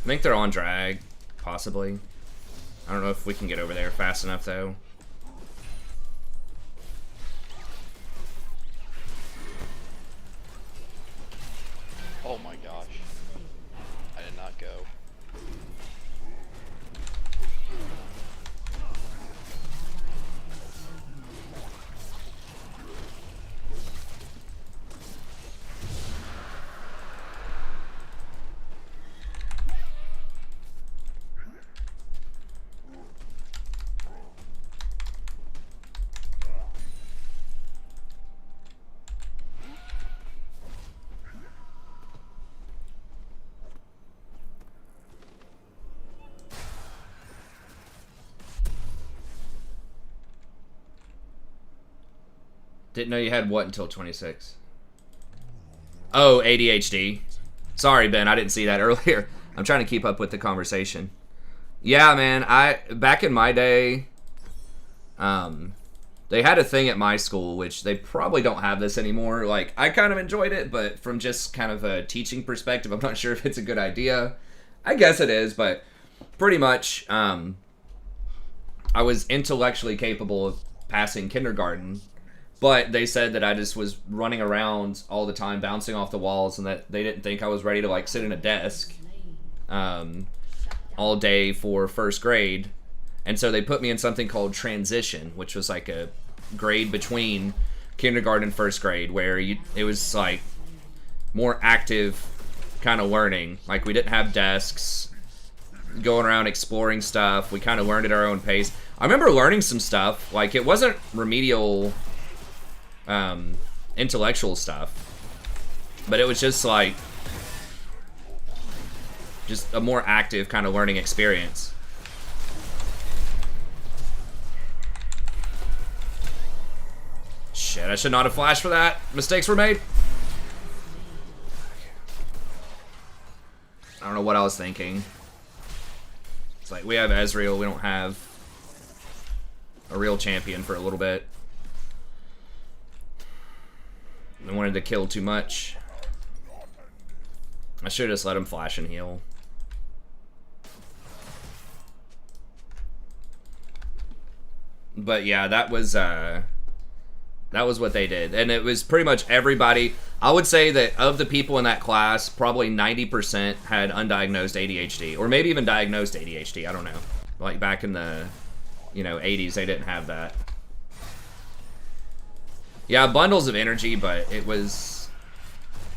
I think they're on drag, possibly. I don't know if we can get over there fast enough, though. go. Didn't know you had what until 26. Oh, ADHD. Sorry, Ben, I didn't see that earlier. I'm trying to keep up with the conversation. Yeah, man, back in my day, they had a thing at my school, which they probably don't have this anymore. Like, I kind of enjoyed it, but from just kind of a teaching perspective, I'm not sure if it's a good idea. I guess it is, but pretty much, I was intellectually capable of passing kindergarten. But they said that I just was running around all the time, bouncing off the walls, and that they didn't think I was ready to, like, sit in a desk all day for first grade. And so they put me in something called transition, which was like a grade between kindergarten and first grade, where it was, like, more active kind of learning. Like, we didn't have desks, going around exploring stuff. We kind of learned at our own pace. I remember learning some stuff. Like, it wasn't remedial intellectual stuff, but it was just like a more active kind of learning experience. Shit, I should not have flashed for that. Mistakes were made. I don't know what I was thinking. It's like, we have Ezreal, we don't have a real champion for a little bit. I wanted to kill too much. I should have just let him flash and heal. But yeah, that was what they did. And it was pretty much everybody. I would say that of the people in that class, probably 90% had undiagnosed ADHD. Or maybe even diagnosed ADHD, I don't know. Like back in the, 80s, they didn't have that. Yeah, bundles of energy, but it was...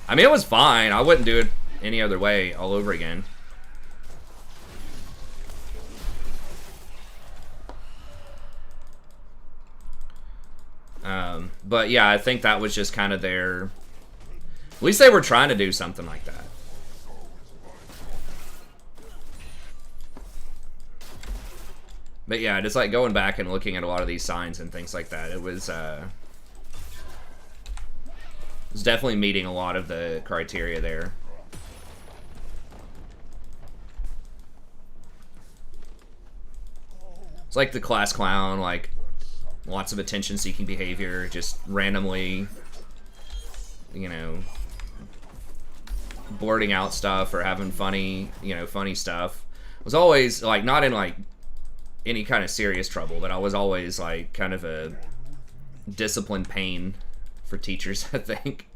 I mean, it was fine. I wouldn't do it any other way all over again. But yeah, I think that was just kind of their... At least they were trying to do something like that. But yeah, just like going back and looking at a lot of these signs and things like that, it was definitely meeting a lot of the criteria there. It's like the class clown, like lots of attention-seeking behavior, just randomly, blurting out stuff or having funny stuff. Was always like not in like any kind of serious trouble, but I was always like kind of a discipline pain for teachers, I think.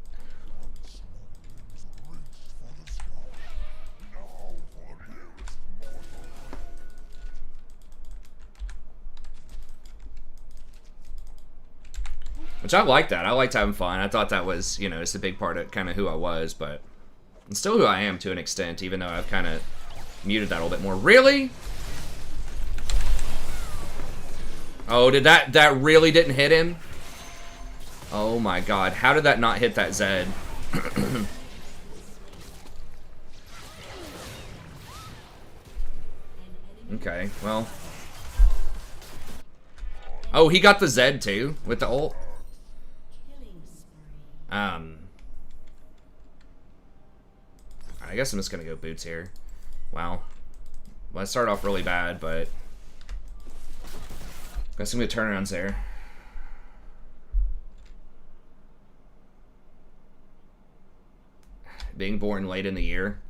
Which I liked that. I liked having fun. I thought that was, it's a big part of kind of who I was, but it's still who I am to an extent, even though I've kind of muted that a little bit more. Really? Oh, did that really didn't hit him? Oh my god. How did that not hit that Zed? Okay, well. Oh, he got the Zed too with the ult? I guess I'm just gonna go boots here. Wow. Well, I start off really bad, but got some good turnarounds there. Being born late in the year.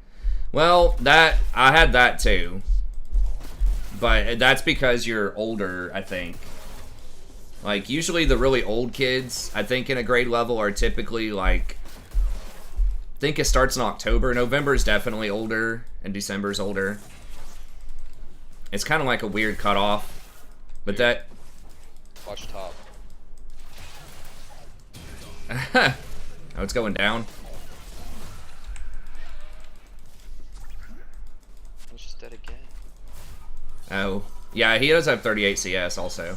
Well, I had that too. But that's because you're older, I think. Like, usually the really old kids, I think, in a grade level are typically, like, think it starts in October. November is definitely older, and December's older. It's kind of like a weird cutoff, but that. Watch top. Oh, it's going down. It's just dead again. Oh, yeah, he does have 38 CS also.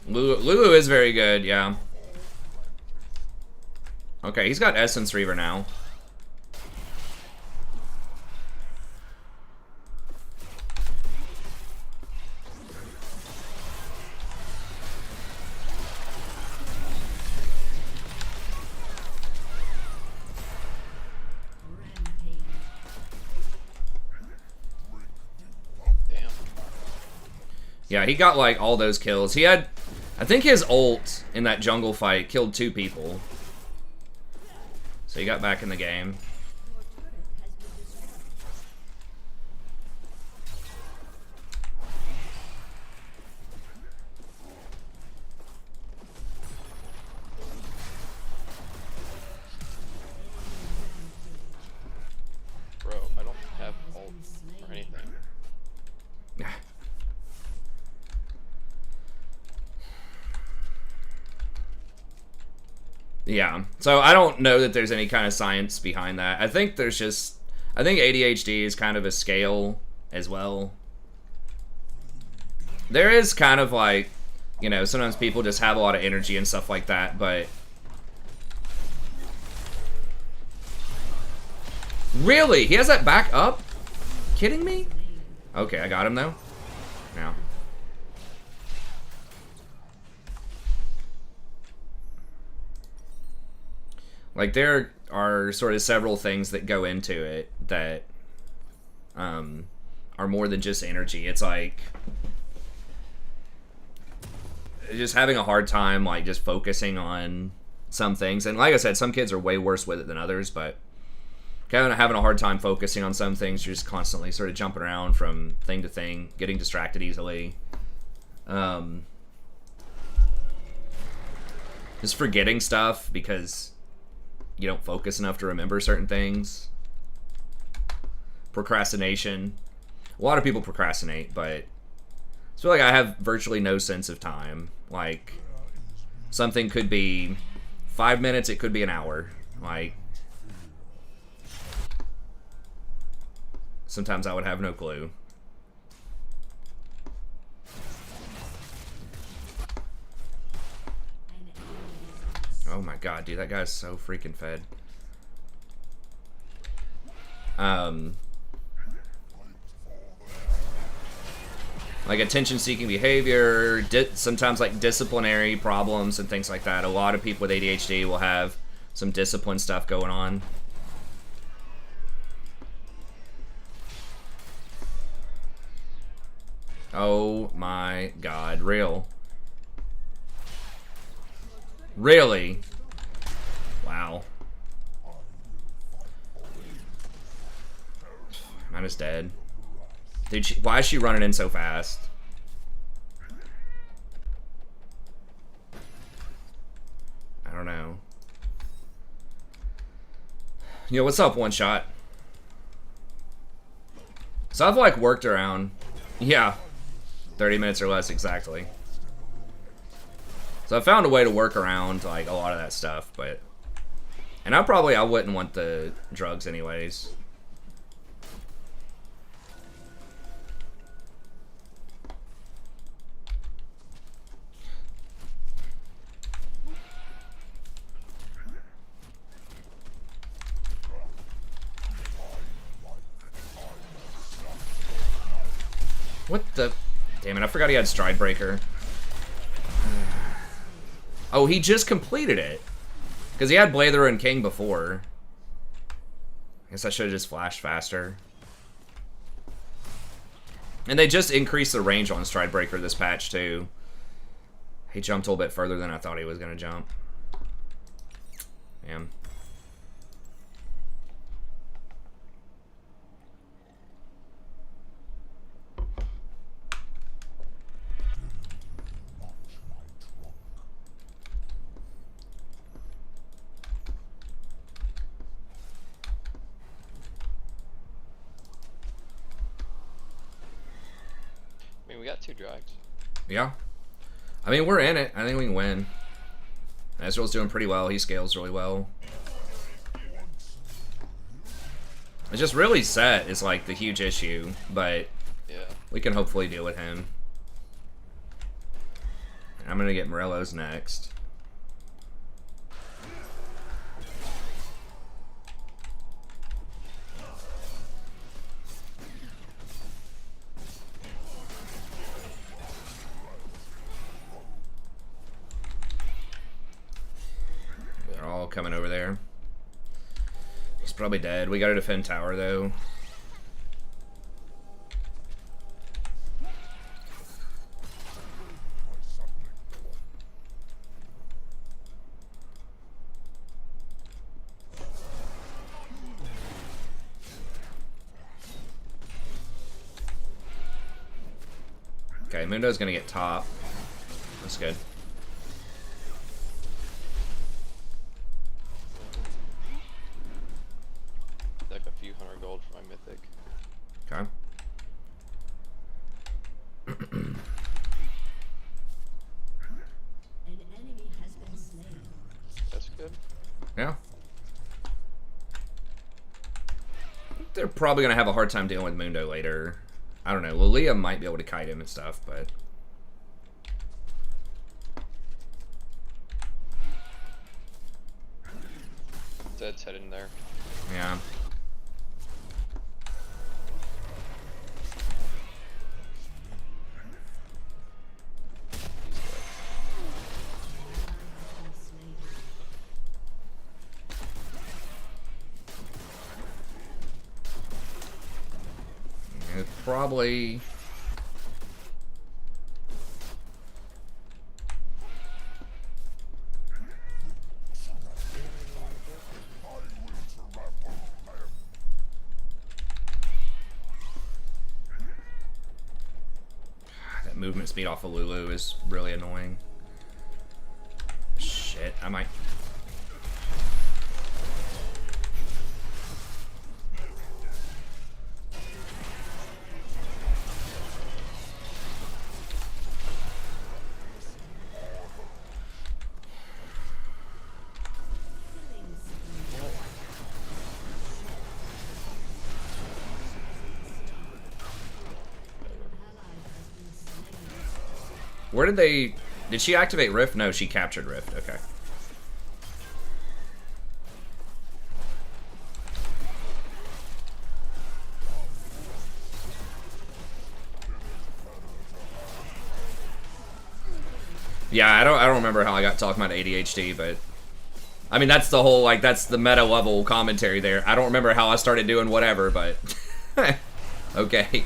Lulu is very good, yeah. Okay, he's got Essence Reaver now. Damn. Yeah, he got like all those kills. He had, I think his ult in that jungle fight killed 2 people. So he got back in the game. Bro, I don't have ult or anything. Yeah, so I don't know that there's any kind of science behind that. I think there's just, I think ADHD is kind of a scale as well. There is kind of like, you know, sometimes people just have a lot of energy and stuff like that, but... Really? He has that back up? Kidding me? Okay, I got him though. Now. Like, there are sort of several things that go into it that are more than just energy. It's like just having a hard time, like, just focusing on some things. And like I said, some kids are way worse with it than others, but kind of having a hard time focusing on some things. You're just constantly sort of jumping around from thing to thing, getting distracted easily. Just forgetting stuff because you don't focus enough to remember certain things. Procrastination. A lot of people procrastinate, but I feel like I have virtually no sense of time. Like, something could be 5 minutes, it could be an hour. Like, sometimes I would have no clue. Oh my god, dude, that guy's so freaking fed. Like attention-seeking behavior, sometimes like disciplinary problems and things like that. A lot of people with ADHD will have some discipline stuff going on. Oh my god, real. Really? Wow. Mine is dead. Dude, why is she running in so fast? I don't know. Yo, what's up, One Shot? So I've like worked around, yeah, 30 minutes or less exactly. So I found a way to work around like a lot of that stuff, but and I wouldn't want the drugs anyways. What the? Damn it, I forgot he had Stride Breaker. Oh, he just completed it. Because he had Blather and King before. I guess I should have just flashed faster. And they just increased the range on Stridebreaker this patch, too. He jumped a little bit further than I thought he was going to jump. Damn. I mean, we got 2 drags. Yeah. I mean, we're in it. I think we can win. Ezreal's doing pretty well. He scales really well. It's just really set is like the huge issue, but Yeah. we can hopefully deal with him. I'm gonna get Morello's next. They're all coming over there. He's probably dead. We gotta defend tower though. Okay, Mundo's gonna get top. That's good. Like a few hundred gold for my mythic. Okay. An enemy has been slain. That's good. Yeah. I think they're probably gonna have a hard time dealing with Mundo later. I don't know. Lilia might be able to kite him and stuff, but Zed's headed in there. yeah. It's probably that movement speed off of Lulu is really annoying. Shit, I might. Where did they... Did she activate Rift? No, she captured Rift. Okay. Yeah, I don't remember how I got talking about ADHD, but I mean that's the whole that's the meta level commentary there. I don't remember how I started doing whatever, but okay.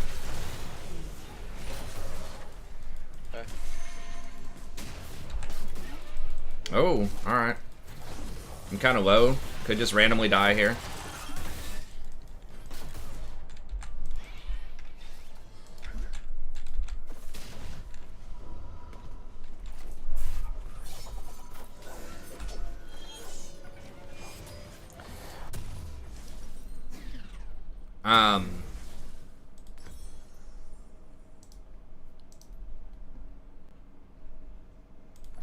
Oh, alright. I'm kind of low. Could just randomly die here.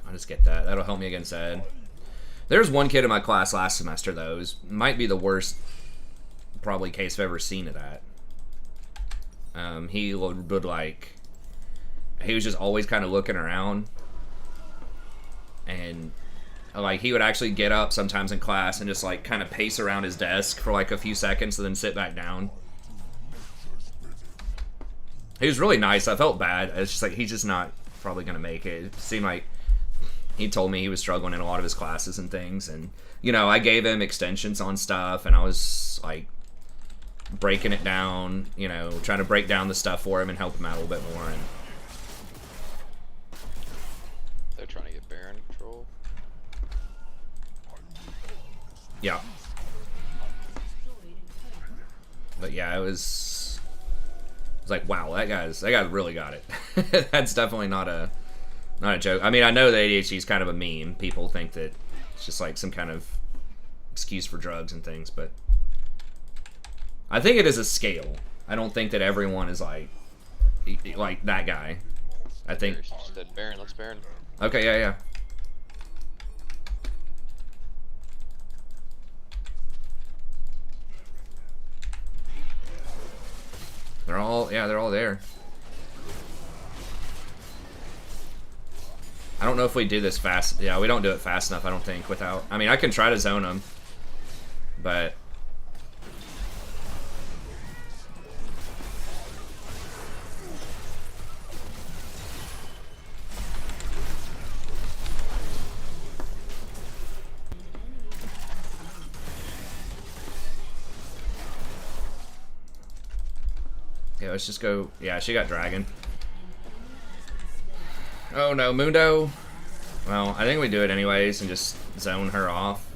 I'll just get that. That'll help me against Ed. There's one kid in my class last semester, though. It might be the worst, probably, case I've ever seen of that. He would, he was just always kind of looking around. And, he would actually get up sometimes in class and just, kind of pace around his desk for, a few seconds and then sit back down. He was really nice. I felt bad. It's just, he's just not probably going to make it. It seemed like he told me he was struggling in a lot of his classes and things, and you know, I gave him extensions on stuff, and I was like breaking it down, you know, trying to break down the stuff for him and help him out a little bit more. And They're trying to get Baron control. yeah, but yeah, it was like, wow, that guy really got it. That's definitely not a joke. I mean, I know that ADHD is kind of a meme. People think that it's just like some kind of excuse for drugs and things, but I think it is a scale. I don't think that everyone is like that guy. I think. Dead Baron, let's Baron. Okay, yeah. They're all there. I don't know if we do this fast. Yeah, we don't do it fast enough, I don't think, without... I mean, I can try to zone them, but... Yeah, let's just go... Yeah, she got Dragon. Oh no, Mundo. Well, I think we do it anyways and just zone her off.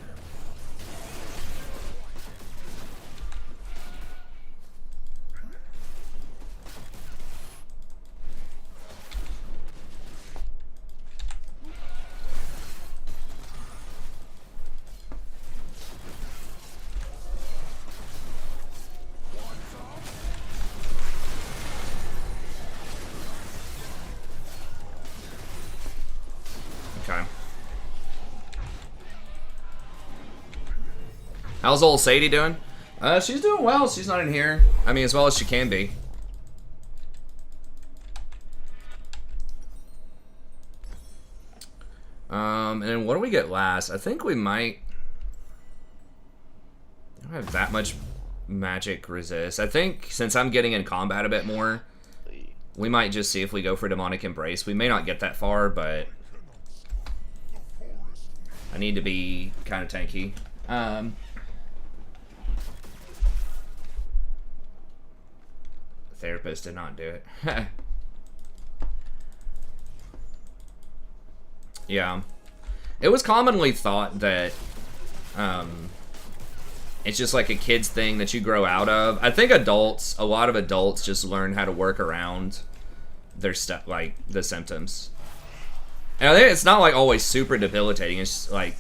Okay. How's old Sadie doing? She's doing well. She's not in here. I mean, as well as she can be. And then what do we get last? I think we might... I don't have that much magic resist. I think since I'm getting in combat a bit more, we might just see if we go for Demonic Embrace. We may not get that far, but... I need to be kind of tanky. Therapist did not do it. Yeah. It was commonly thought that it's just like a kid's thing that you grow out of. I think a lot of adults just learn how to work around their stuff, like the symptoms. And I think it's not like always super debilitating. It's just, like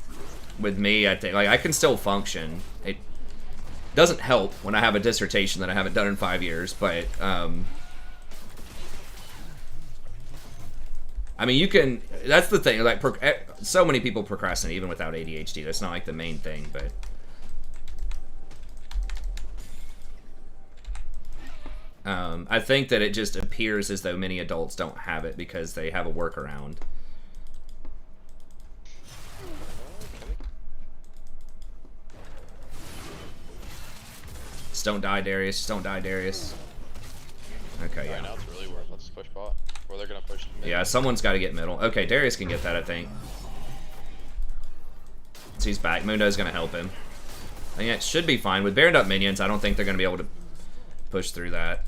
with me, I think like I can still function. It doesn't help when I have a dissertation that I haven't done in 5 years, but I mean, you can. That's the thing. Like, so many people procrastinate even without ADHD. That's not like the main thing, but I think that it just appears as though many adults don't have it because they have a workaround. Just don't die, Darius. Just don't die, Darius. Okay, yeah. Right now it's really worth. Let's push bot. Or they're gonna push mid. Yeah, someone's got to get middle. Okay, Darius can get that, I think. So he's back. Mundo's gonna help him. I think it should be fine. With Baroned up minions, I don't think they're gonna be able to push through that.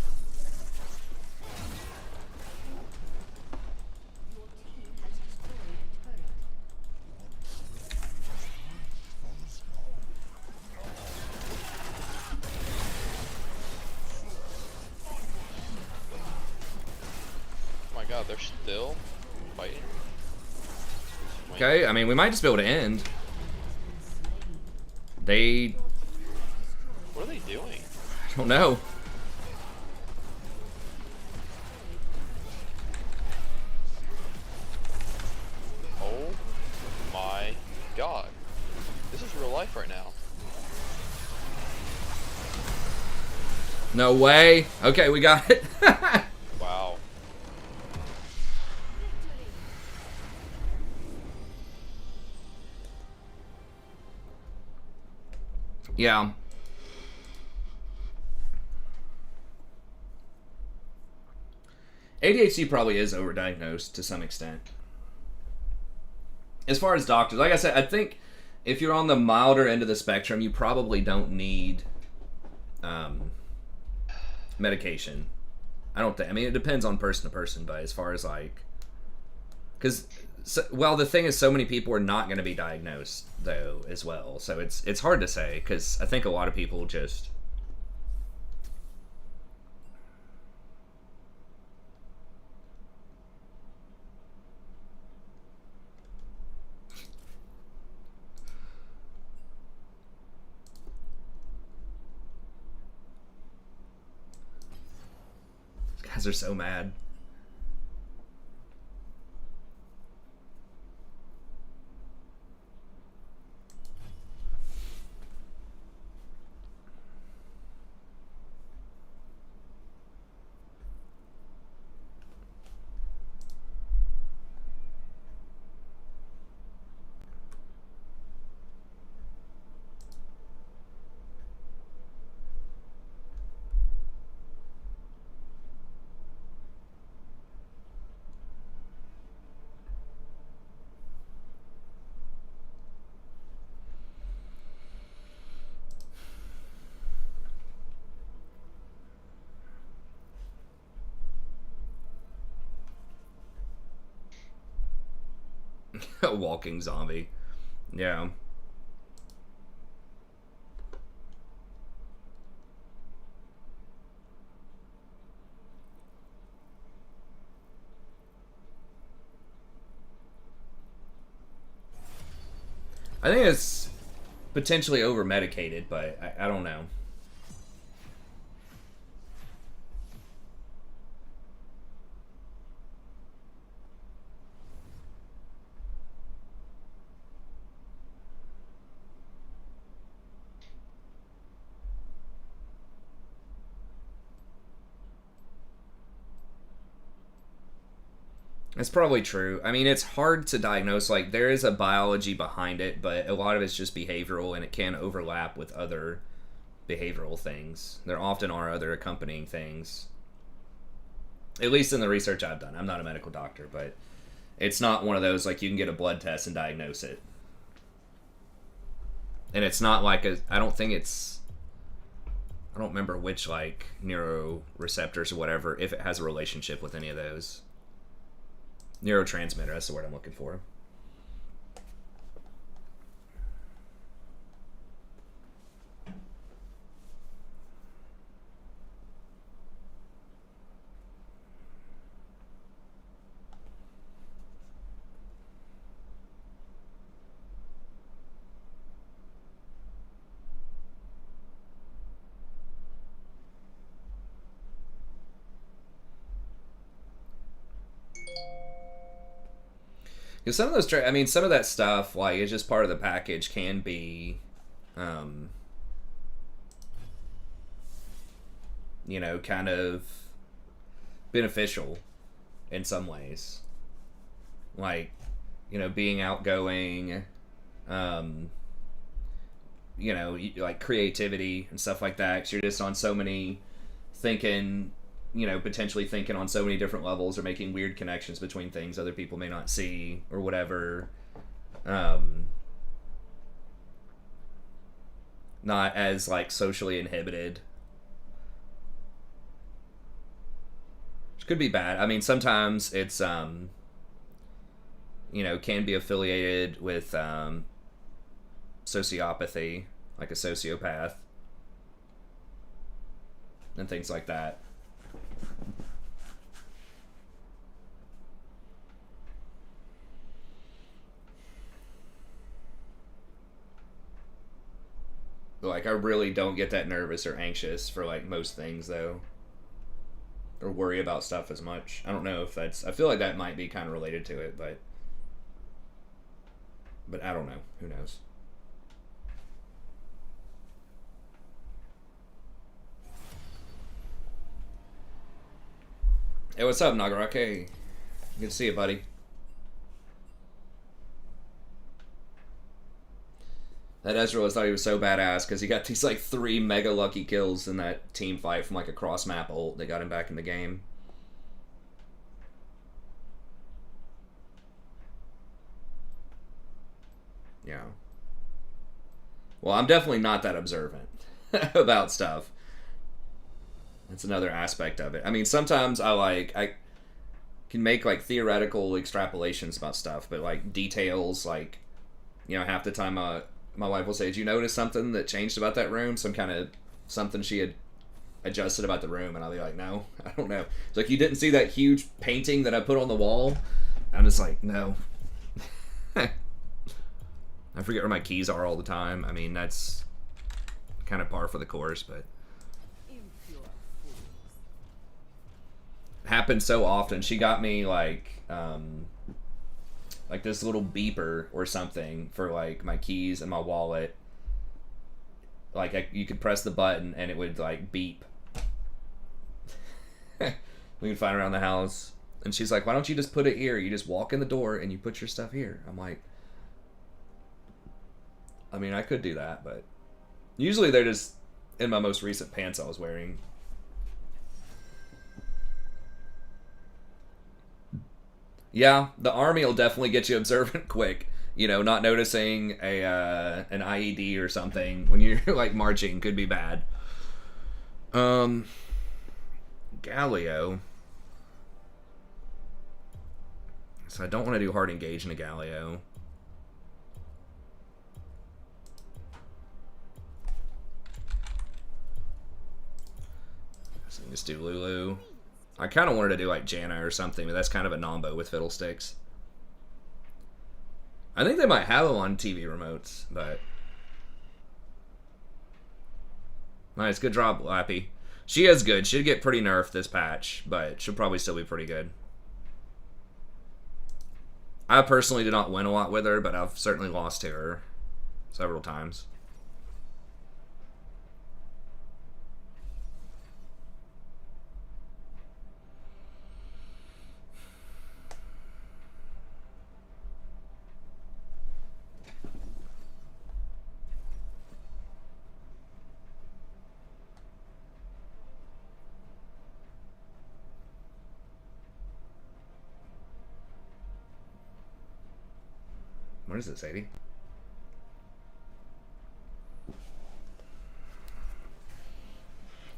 Oh my god, they're still fighting. Okay, I mean, we might just be able to end. They... What are they doing? I don't know. Oh my god. This is real life right now. No way. Okay, we got it. Wow. Yeah. ADHD probably is overdiagnosed to some extent. as far as doctors, like I said, I think if you're on the milder end of the spectrum, you probably don't need medication. I don't think. I mean, it depends on person to person, but as far as like, because well, the thing is, so many people are not going to be diagnosed though as well, so it's hard to say because I think a lot of people just. These guys are so mad. A walking zombie. Yeah. I think it's potentially over medicated, but I don't know. It's probably true. I mean, it's hard to diagnose. Like, there is a biology behind it, but a lot of it's just behavioral, and it can overlap with other behavioral things. There often are other accompanying things. At least in the research I've done. I'm not a medical doctor, but it's not one of those, like, you can get a blood test and diagnose it. And it's not like I don't think it's... I don't remember which, like, neuroreceptors or whatever, if it has a relationship with any of those. Neurotransmitter, that's the word I'm looking for. Because some of those, I mean, some of that stuff, like, is just part of the package, can be, you know, kind of beneficial in some ways. Like, you know, being outgoing, you know, like creativity and stuff like that. Because you're just on so many thinking, you know, potentially thinking on so many different levels or making weird connections between things other people may not see or whatever. Not as, like, socially inhibited. Which could be bad. I mean, sometimes it's, you know, can be affiliated with sociopathy, like a sociopath, and things like that. Like, I really don't get that nervous or anxious for, like, most things, though. Or worry about stuff as much. I don't know if that's... I feel like that might be kind of related to it, but... But I don't know. Who knows? Hey, what's up, Nagarake? Good to see you, buddy. That Ezreal, thought he was so badass because he got these, like, 3 mega lucky kills in that team fight from, like, a cross map ult that got him back in the game. Yeah. Well, I'm definitely not that observant about stuff. That's another aspect of it. I mean, sometimes I can make like theoretical extrapolations about stuff, but like details, like, you know, half the time my wife will say, "Did you notice something that changed about that room? Some kind of something she had adjusted about the room?" And I'll be like, "No, I don't know." It's like, "You didn't see that huge painting that I put on the wall?" I'm just like, "No." I forget where my keys are all the time. I mean, that's kind of par for the course, but happens so often. She got me like this little beeper or something for like my keys and my wallet. Like you could press the button and it would like beep. We could find around the house, and she's like, "Why don't you just put it here? You just walk in the door and you put your stuff here." I'm like, I mean, I could do that, but usually they're just in my most recent pants I was wearing. Yeah, the army will definitely get you observant quick. You know, not noticing an IED or something when you're like marching could be bad. Galio. So I don't want to do hard engage in a Galio. So just do Lulu. I kind of wanted to do like Janna or something, but that's kind of a nombo with fiddlesticks. I think they might have them on TV remotes, but nice, good drop, Lappy. She is good. She'd get pretty nerfed this patch, but she'll probably still be pretty good. I personally did not win a lot with her, but I've certainly lost to her several times. What is it, Sadie?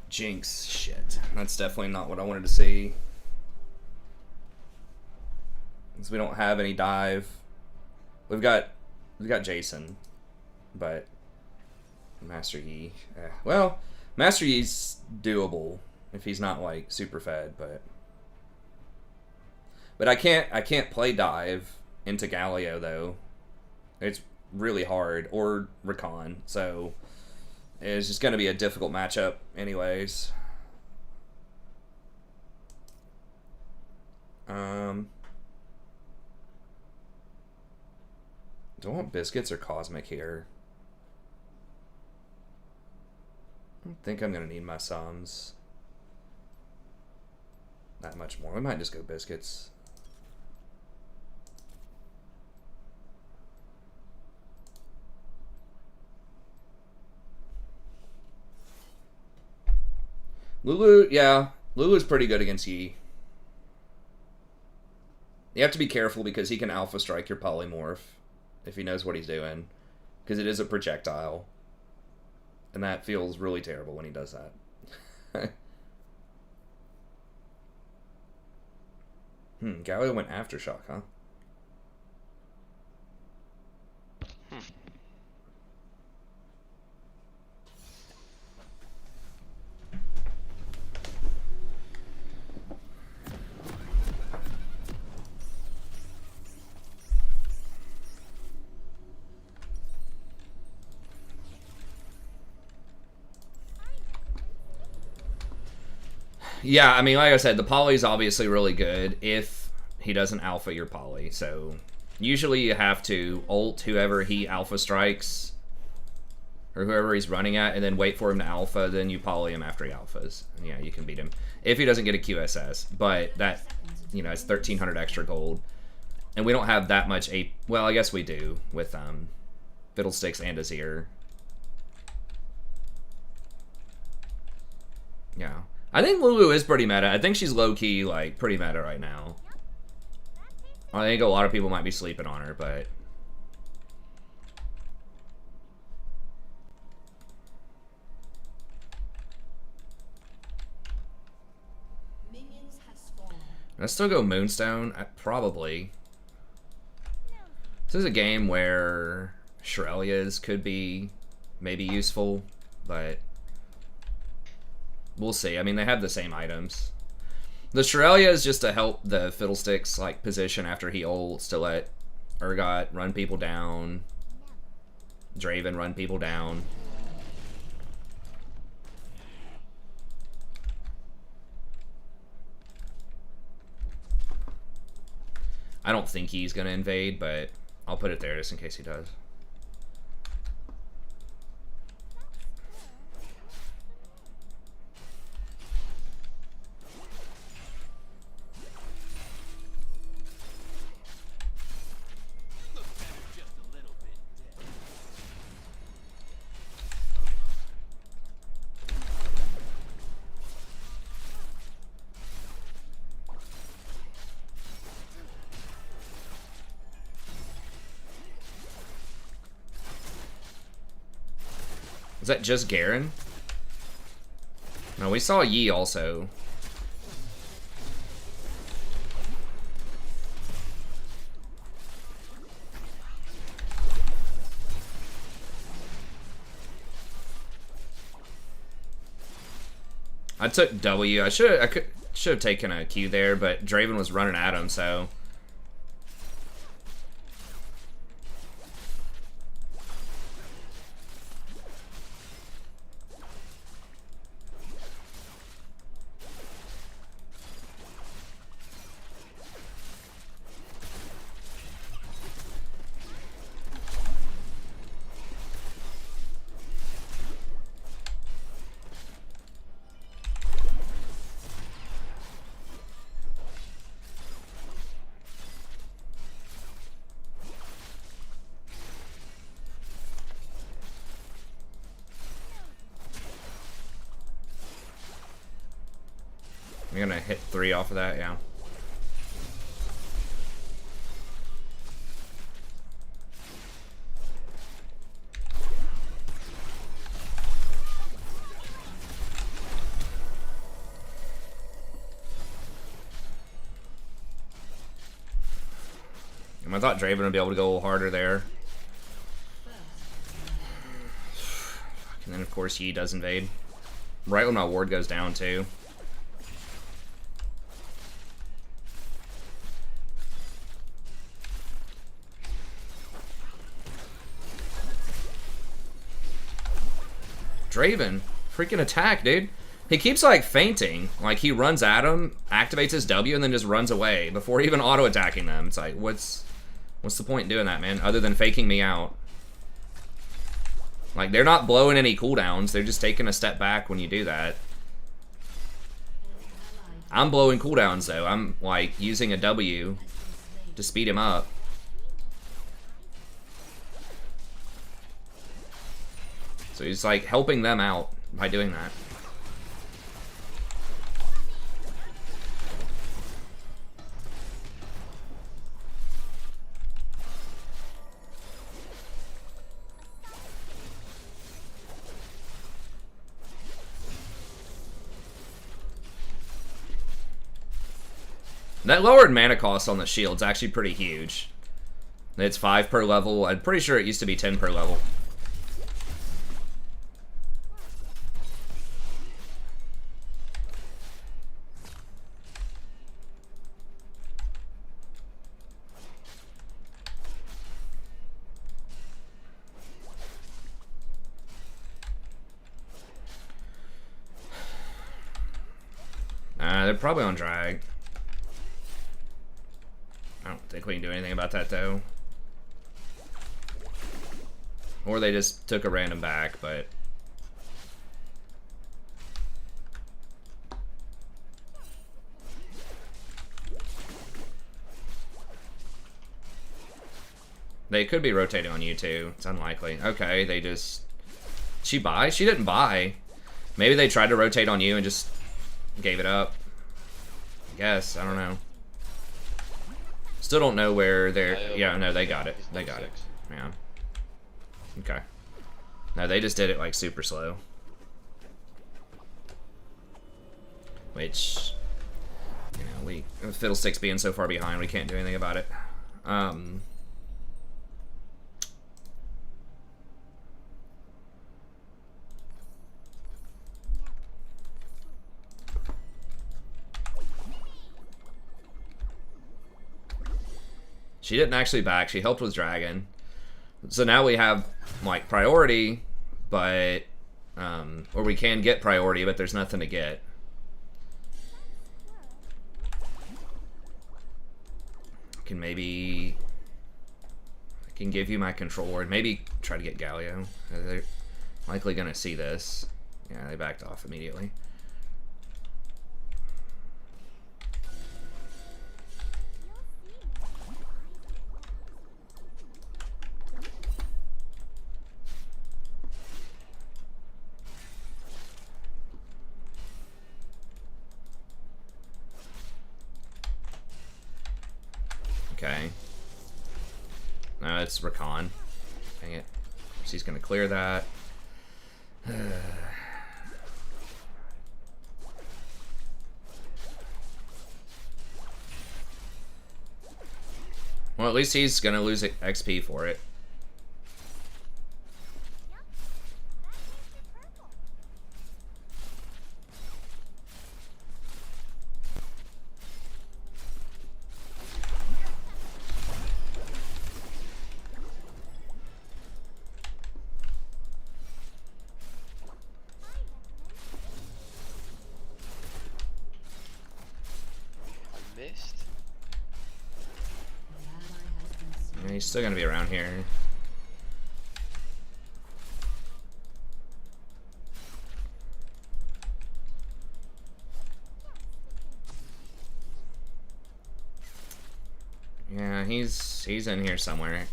Jinx. Shit. That's definitely not what I wanted to see. Because we don't have any dive. We've got Jason, but Master Yi. Well, Master Yi's doable if he's not like super fed, but I can't play dive into Galio though. It's really hard, or Recon, so it's just going to be a difficult matchup anyways. Do I want Biscuits or Cosmic here? I don't think I'm going to need my sums that much more. We might just go Biscuits. Lulu, yeah. Lulu's pretty good against Yi. You have to be careful because he can alpha strike your polymorph if he knows what he's doing. Because it is a projectile. And that feels really terrible when he does that. Galio went Aftershock, huh? Yeah, I mean, like I said, the poly's obviously really good if he doesn't alpha your poly. So usually you have to ult whoever he alpha strikes, or whoever he's running at, and then wait for him to alpha, then you poly him after he alphas. And yeah, you can beat him. If he doesn't get a QSS. But that, you know, it's 1,300 extra gold. And we don't have that much well, I guess we do with Fiddlesticks and Azir. Yeah. I think Lulu is pretty meta. I think she's low-key, like, pretty meta right now. I think a lot of people might be sleeping on her, but Let's still go Moonstone. Probably. This is a game where Shirelias could be maybe useful, but we'll see. I mean, they have the same items. The Shirelia is just to help the Fiddlesticks like position after he ults to let Urgot run people down, Draven run people down. I don't think he's gonna invade, but I'll put it there just in case he does. Is that just Garen? No, we saw Yi also. I took W. I should have taken a Q there, but Draven was running at him, so. I'm gonna hit 3 off of that, yeah. I thought Draven would be able to go a little harder there. And then of course Yi does invade. Right when my ward goes down too. Draven, freaking attack, dude. He keeps like fainting. Like he runs at him, activates his W, and then just runs away before even auto-attacking them. It's like, what's the point in doing that, man? Other than faking me out. Like, they're not blowing any cooldowns. They're just taking a step back when you do that. I'm blowing cooldowns, though. I'm, like, using a W to speed him up. So he's, like, helping them out by doing that. That lowered mana cost on the shield's actually pretty huge. It's 5 per level. I'm pretty sure it used to be 10 per level. They're probably on drag. I don't think we can do anything about that, though. Or they just took a random back, but... They could be rotating on you, too. It's unlikely. Okay, they just... She buy? She didn't buy. Maybe they tried to rotate on you and just gave it up. I guess. I don't know. Still don't know where they're... Yeah, no, they got it. They got it. Yeah. Okay. No, they just did it, like, super slow. Which... You know, Fiddlesticks being so far behind, we can't do anything about it. She didn't actually back. She helped with Dragon. So now we have, like, priority, but... or we can get priority, but there's nothing to get. I can maybe... I can give you my control word. Maybe try to get Galio. They're likely going to see this. Yeah, they backed off immediately. Okay. No, it's Rakan. Dang it. She's gonna clear that. Well, at least he's gonna lose XP for it. He's still gonna be around here. Yeah, he's in here somewhere.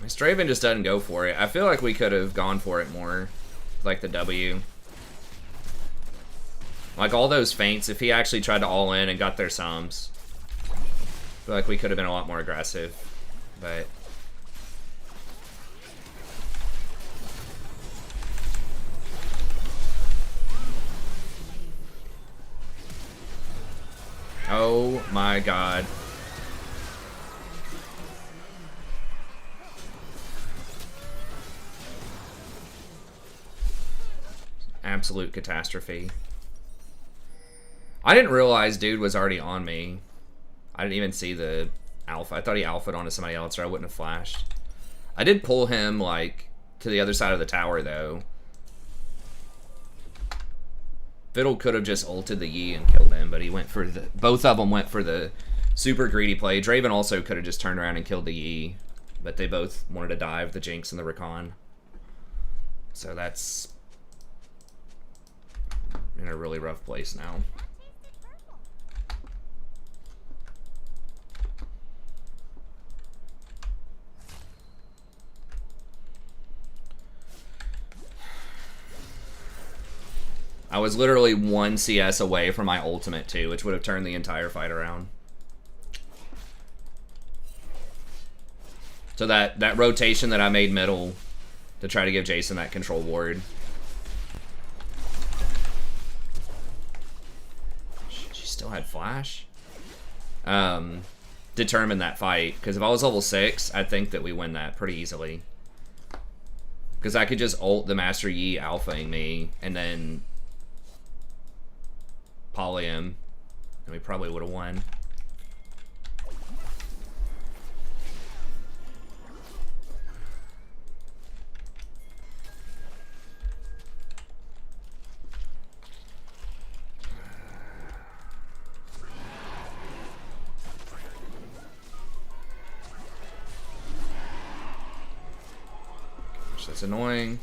Straven just doesn't go for it. I feel like we could have gone for it more. Like the W. Like all those feints, if he actually tried to all in and got their sums. I feel like we could have been a lot more aggressive. But... oh my god. Absolute catastrophe. I didn't realize dude was already on me. I didn't even see the alpha. I thought he alpha'd onto somebody else or I wouldn't have flashed. I did pull him, like, to the other side of the tower, though. Fiddle could have just ulted the Yi and killed him, but he went for the... both of them went for the super greedy play. Draven also could have just turned around and killed the Yi, but they both wanted to dive the Jinx and the Rakan. So that's... in a really rough place now. I was literally 1 CS away from my ultimate too, which would have turned the entire fight around. So that rotation that I made middle to try to give Jason that control ward. Still had flash. Determined that fight, because if I was level 6, I think that we win that pretty easily. Because I could just ult the Master Yi alphaing me, and then poly him, and we probably would have won. That's annoying.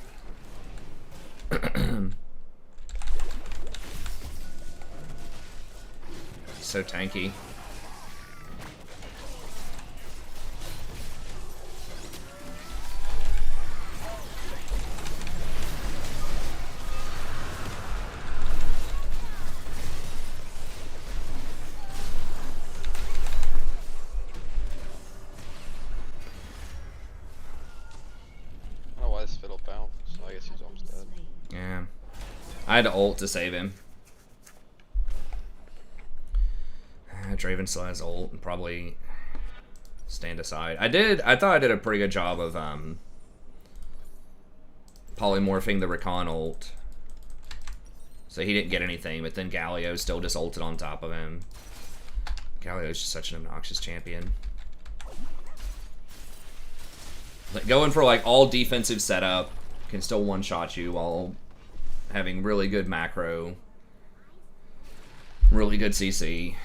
So tanky. I had to ult to save him. Draven still has ult and probably stand aside. I thought I did a pretty good job of polymorphing the Recon ult. So he didn't get anything, but then Galio still just ulted on top of him. Galio's just such an obnoxious champion. Like, going for like all defensive setup can still one-shot you while having really good macro, really good CC.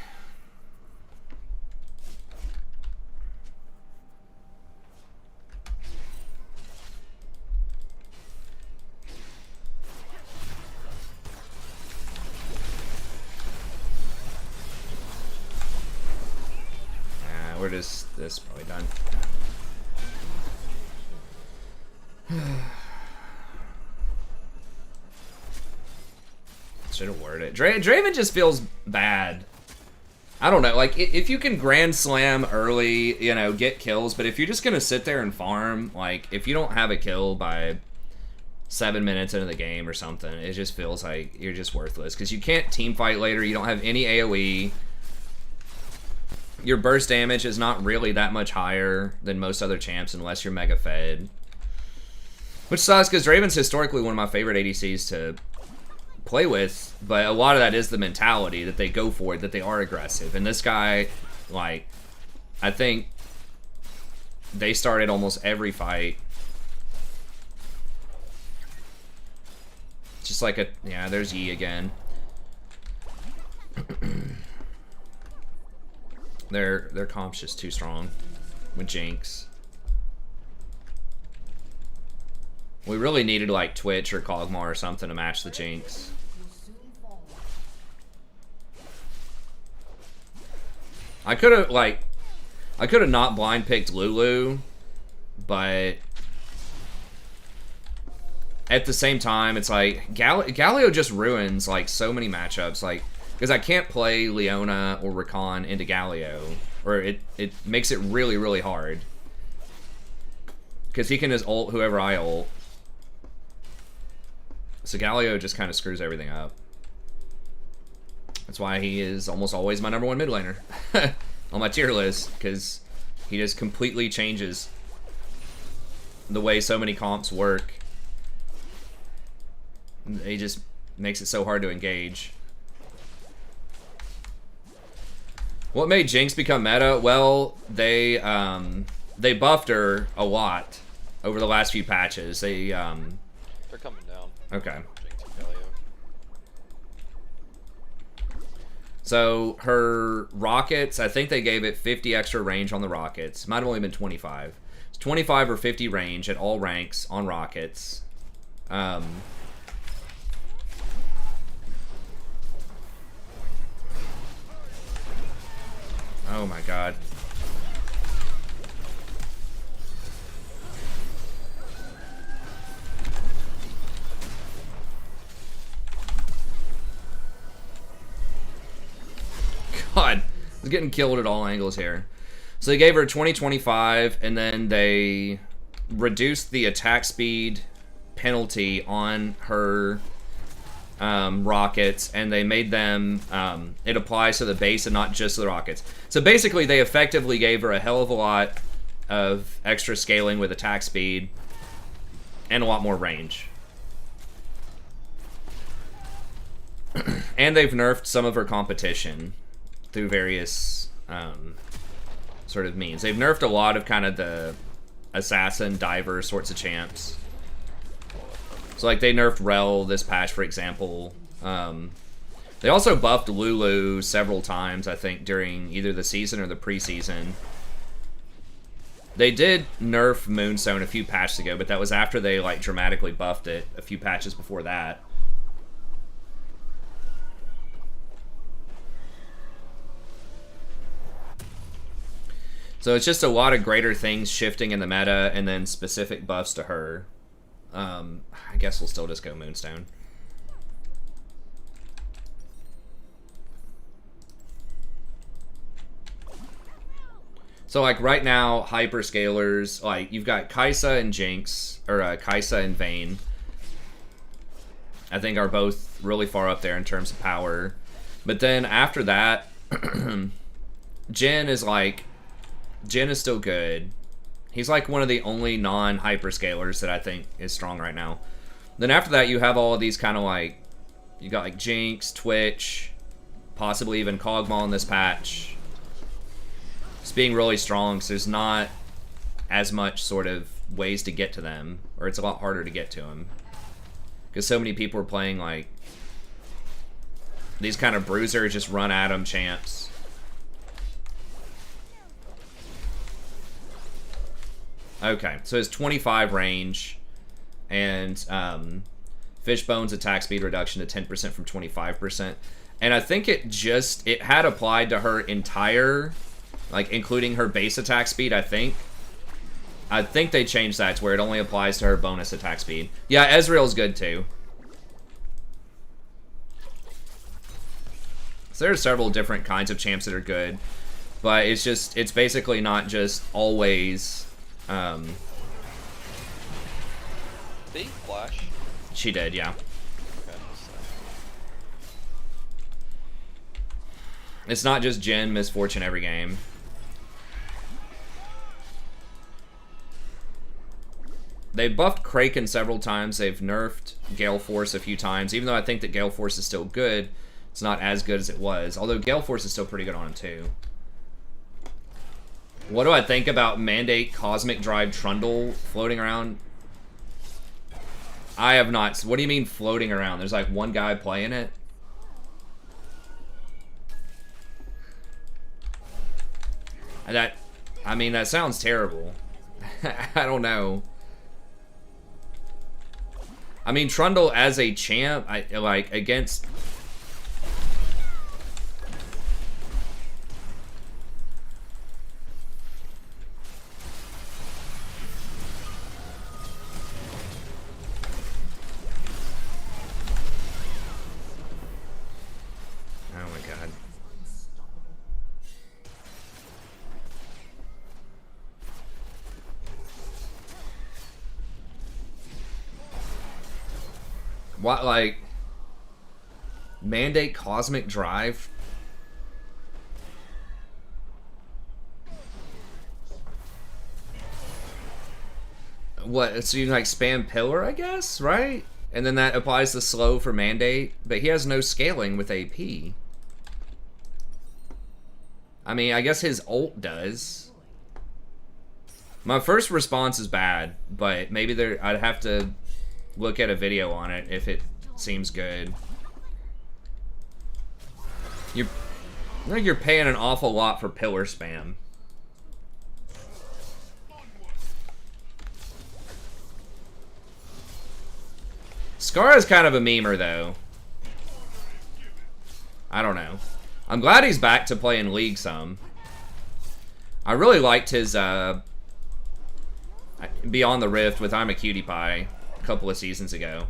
We're just this probably done. Should have worded it. Draven just feels bad. I don't know. Like, if you can Grand Slam early, you know, get kills, but if you're just gonna sit there and farm, like, if you don't have a kill by 7 minutes into the game or something, it just feels like you're just worthless. Because you can't team fight later. You don't have any AoE. Your burst damage is not really that much higher than most other champs unless you're mega fed. Which sucks because Draven's historically one of my favorite ADCs to play with, but a lot of that is the mentality that they go for it, that they are aggressive. And this guy, like, I think they started almost every fight. Just like a, yeah, there's Yi again. Their comp's just too strong with Jinx. We really needed like Twitch or Kog'Maw or something to match the Jinx. I could have not blind picked Lulu, but at the same time, it's like Galio just ruins like so many matchups, like. Because I can't play Leona or Rakan into Galio. Or it makes it really, really hard. Because he can just ult whoever I ult. So Galio just kind of screws everything up. That's why he is almost always my #1 mid laner. On my tier list. Because he just completely changes the way so many comps work. He just makes it so hard to engage. What made Jinx become meta? Well, they buffed her a lot over the last few patches. They're coming down. Okay. Jinx and Galio. So her rockets, I think they gave it 50 extra range on the rockets. Might have only been 25. It's 25 or 50 range at all ranks on rockets. Oh my god. God, I was getting killed at all angles here. So they gave her 20-25, and then they reduced the attack speed penalty on her rockets, and they made them, it applies to the base and not just the rockets. So basically, they effectively gave her a hell of a lot of extra scaling with attack speed and a lot more range. And they've nerfed some of her competition through various sort of means. They've nerfed a lot of kind of the assassin, diver sorts of champs. So like they nerfed Rel this patch, for example. They also buffed Lulu several times, I think, during either the season or the preseason. They did nerf Moonstone a few patches ago, but that was after they like dramatically buffed it a few patches before that. So it's just a lot of greater things shifting in the meta, and then specific buffs to her. I guess we'll still just go Moonstone. So like right now, hyperscalers, like you've got Kai'Sa and Jinx, or Kai'Sa and Vayne. I think are both really far up there in terms of power. But then after that, Jin is still good. He's like one of the only non-hyperscalers that I think is strong right now. Then after that, you have all of these kind of like, you got like Jinx, Twitch, possibly even Kog'Maw in this patch. It's being really strong, so there's not as much sort of ways to get to them, or it's a lot harder to get to them. Because so many people are playing like these kind of bruiser, just run at them champs. Okay, so it's 25 range, and Fishbone's attack speed reduction to 10% from 25%. And I think it had applied to her entire, like including her base attack speed, I think. I think they changed that to where it only applies to her bonus attack speed. Yeah, Ezreal's good too. So there's several different kinds of champs that are good. But it's basically not just always... Did he flash? She did, yeah. Okay, It's not just Jhin misfortune every game. They buffed Kraken several times. They've nerfed Gale Force a few times. Even though I think that Gale Force is still good, it's not as good as it was. Although Gale Force is still pretty good on him too. What do I think about Mandate Cosmic Drive Trundle floating around? I have not. What do you mean floating around? There's like one guy playing it? I mean, that sounds terrible. I don't know. I mean, Trundle as a champ, like against... Oh my god. What, like, Mandate Cosmic Drive? What, so you like spam Pillar, I guess, right? And then that applies the slow for Mandate, but he has no scaling with AP. I mean, I guess his ult does. My first response is bad, but maybe I'd have to look at a video on it if it seems good. I think you're paying an awful lot for pillar spam. Scar is kind of a memer though. I don't know. I'm glad he's back to playing League some. I really liked his Beyond the Rift with I'm a Cutie Pie a couple of seasons ago.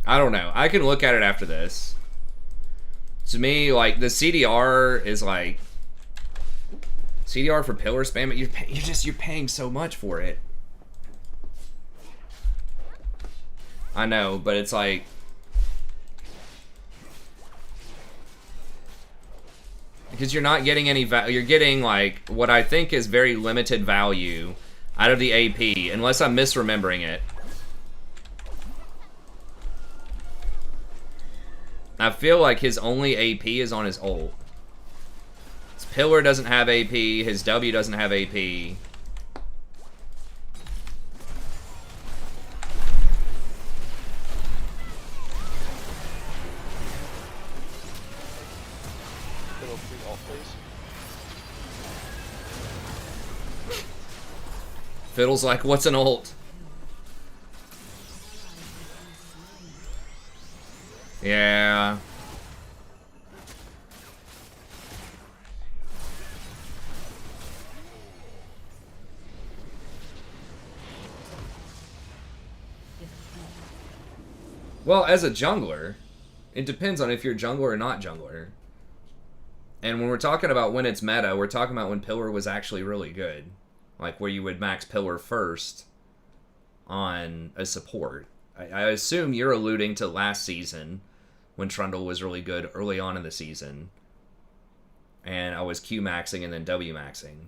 I don't know. I can look at it after this. To me, like, the CDR is like... CDR for pillar spam, you're paying so much for it. I know, but it's like... Because you're not getting any value. You're getting, like, what I think is very limited value out of the AP, unless I'm misremembering it. I feel like his only AP is on his ult. His pillar doesn't have AP, his W doesn't have AP. Little free ult, please. Fiddle's like, what's an ult? Yeah. Well, as a jungler, it depends on if you're jungler or not jungler. And when we're talking about when it's meta, we're talking about when Pillar was actually really good. Like where you would max Pillar first on a support. I assume you're alluding to last season when Trundle was really good early on in the season. And I was Q maxing and then W maxing.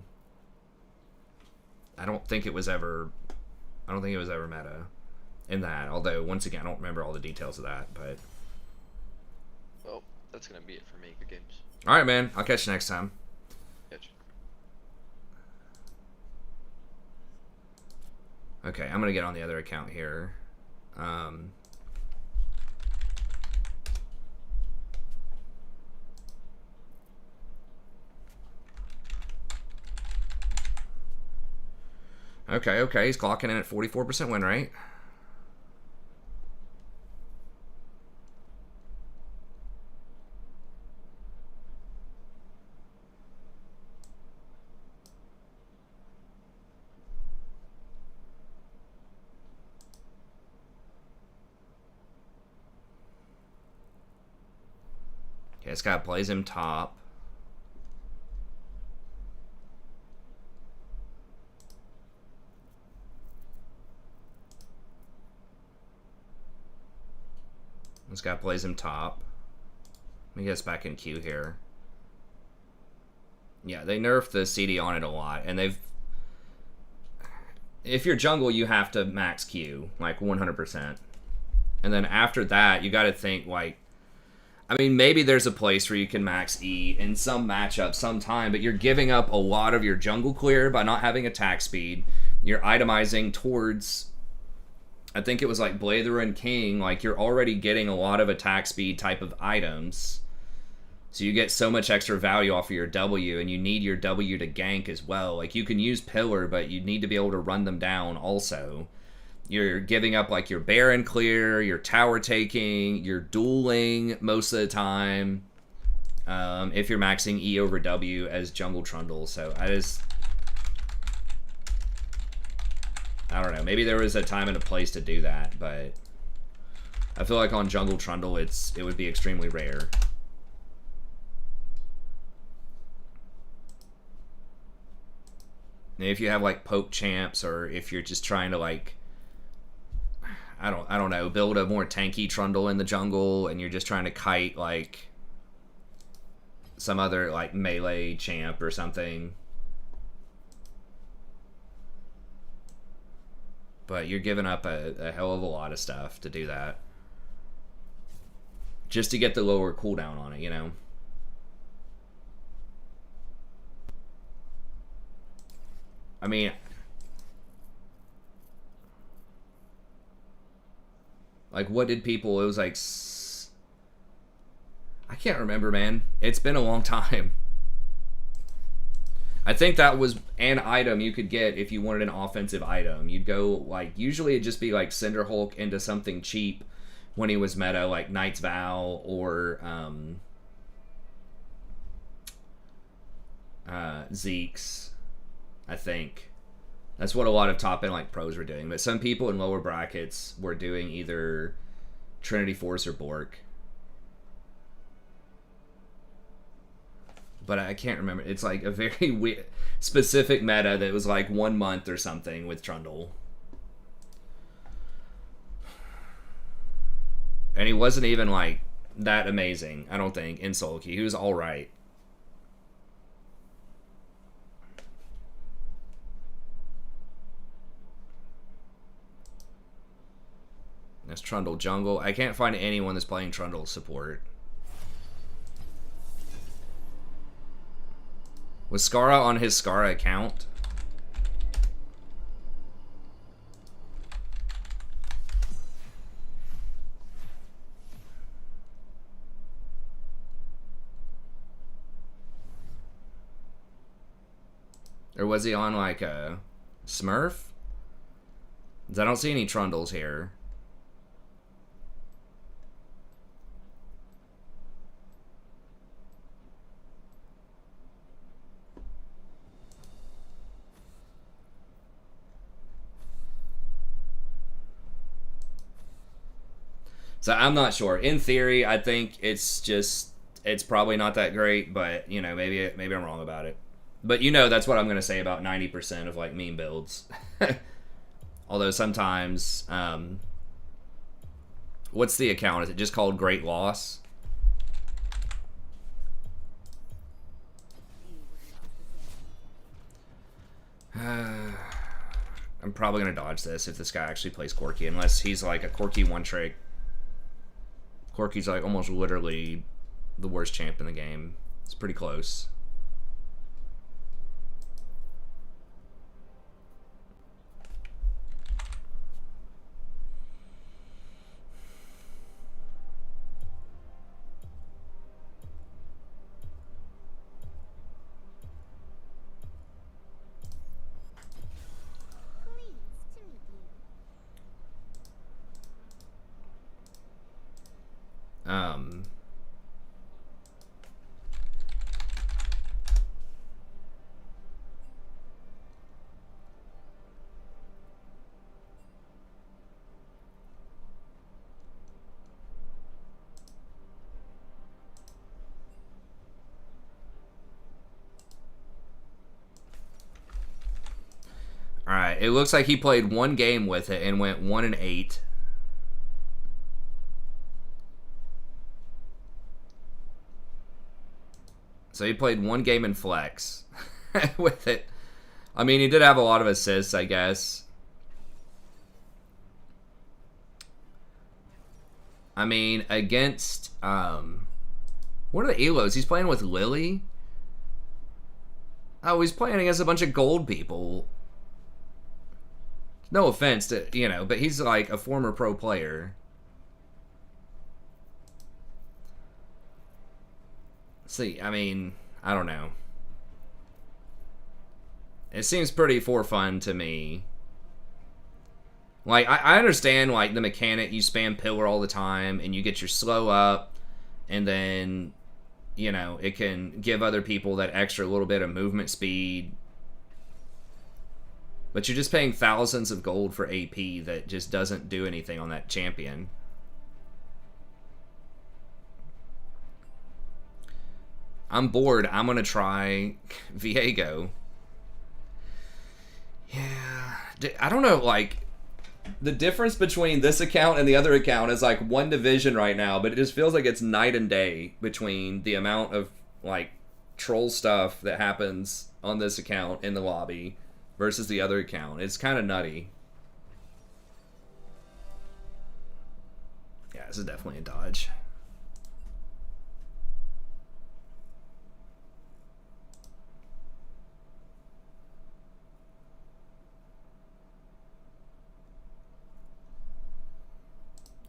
I don't think it was ever meta in that. Although once again, I don't remember all the details of that, but Well, that's gonna be it for me. Good games. all right, man. I'll catch you next time. Catch. Okay, I'm gonna get on the other account here. Okay, he's clocking in at 44% win rate. Okay, this guy plays him top. This guy plays him top. Let me get us back in queue here. Yeah, they nerfed the CD on it a lot, and they've... If you're jungle, you have to max Q, like 100%. And then after that, you gotta think, like... I mean, maybe there's a place where you can max E in some matchup sometime, but you're giving up a lot of your jungle clear by not having attack speed. You're itemizing towards... I think it was like Blather and King, like you're already getting a lot of attack speed type of items. So you get so much extra value off of your W, and you need your W to gank as well. Like you can use Pillar, but you need to be able to run them down also. You're giving up like your Baron clear, your tower taking, you're dueling most of the time. If you're maxing E over W as jungle Trundle. So I don't know. Maybe there was a time and a place to do that, but I feel like on jungle Trundle, it would be extremely rare. And if you have like poke champs, or if you're just trying to like, I don't know, build a more tanky Trundle in the jungle, and you're just trying to kite like some other like melee champ or something. But you're giving up a hell of a lot of stuff to do that. Just to get the lower cooldown on it, you know? I mean... Like, what did people... It was like... I can't remember, man. It's been a long time. I think that was an item you could get if you wanted an offensive item. You'd go, like, usually it'd just be, like, Cinder Hulk into something cheap when he was meta, like Knight's Vow or Zeke's, I think. That's what a lot of top-end, like, pros were doing. But some people in lower brackets were doing either Trinity Force or Bork. But I can't remember. It's like a very weird, specific meta that was like 1 month or something with Trundle. And he wasn't even like that amazing, I don't think, in Sulky. He was alright. That's Trundle jungle. I can't find anyone that's playing Trundle support. Was Skara on his Skara account? Or was he on like a Smurf? 'Cause I don't see any Trundles here. So I'm not sure. In theory, I think it's probably not that great, but you know, maybe I'm wrong about it. But you know, that's what I'm gonna say about 90% of like meme builds. Although sometimes, what's the account? Is it just called Great Loss? I'm probably gonna dodge this if this guy actually plays Corki, unless he's like a Corki one trick. Corki's like almost literally the worst champ in the game. It's pretty close. Alright, it looks like he played one game with it and went 1-8. So he played one game in flex with it. I mean, he did have a lot of assists, I guess. I mean, against, what are the elos? He's playing with Lily? Oh, he's playing against a bunch of gold people. No offense to, you know, but he's like a former pro player. See, I mean, I don't know. It seems pretty for fun to me. Like, I understand, like, the mechanic, you spam pillar all the time, and you get your slow up, and then, you know, it can give other people that extra little bit of movement speed. But you're just paying thousands of gold for AP that just doesn't do anything on that champion. I'm bored. I'm going to try Viego. Yeah. I don't know, like, the difference between this account and the other account is like one division right now, but it just feels like it's night and day between the amount of, like, troll stuff that happens on this account in the lobby versus the other account. It's kind of nutty. Yeah, this is definitely a dodge.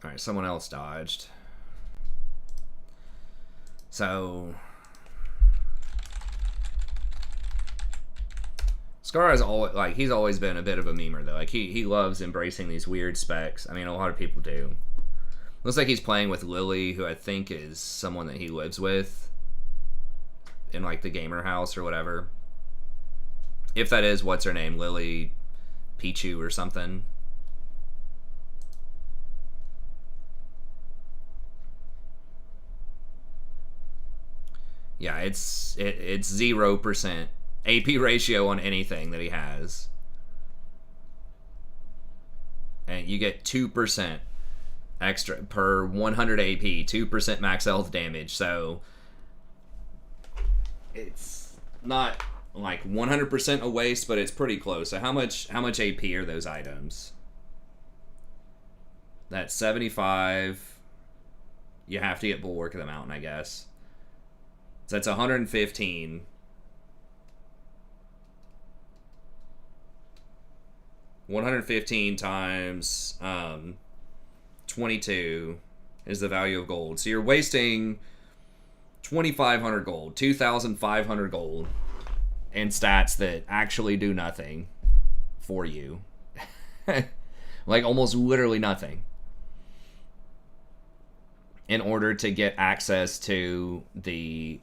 Alright, someone else dodged. So Scar is always, like, he's always been a bit of a memer though. Like he loves embracing these weird specs. I mean, a lot of people do. Looks like he's playing with Lily, who I think is someone that he lives with in like the gamer house or whatever. If that is, what's her name? Lily Pichu or something. Yeah, it's 0% AP ratio on anything that he has. And you get 2% extra per 100 AP, 2% max health damage. So it's not like 100% a waste, but it's pretty close. So how much AP are those items? That's 75. You have to get Bulwark of the Mountain, I guess. So that's 115. $115 times 22 is the value of gold. So you're wasting 2,500 gold, 2,500 gold in stats that actually do nothing for you. Like almost literally nothing. In order to get access to the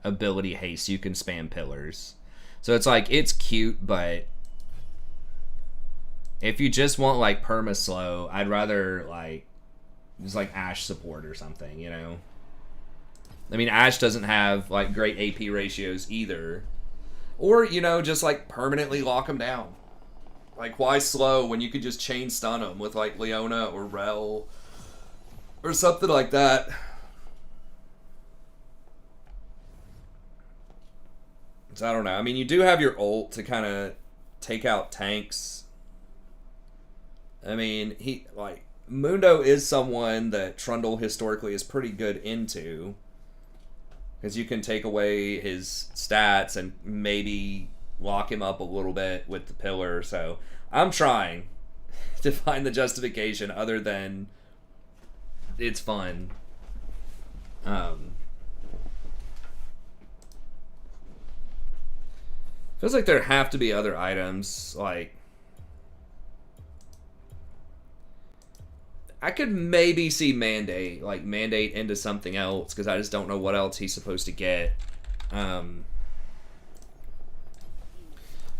ability haste, you can spam pillars. So it's like, it's cute, but if you just want like perma slow, I'd rather like It's like Ashe support or something, you know? I mean, Ashe doesn't have, like, great AP ratios either. Or, you know, just, like, permanently lock them down. Like, why slow when you could just chain stun them with, like, Leona or Rel or something like that? So I don't know. I mean, you do have your ult to kind of take out tanks. I mean, Mundo is someone that Trundle historically is pretty good into. Because you can take away his stats and maybe lock him up a little bit with the pillar. So I'm trying to find the justification other than it's fun. Feels like there have to be other items, like... I could maybe see Mandate, like Mandate into something else, because I just don't know what else he's supposed to get. But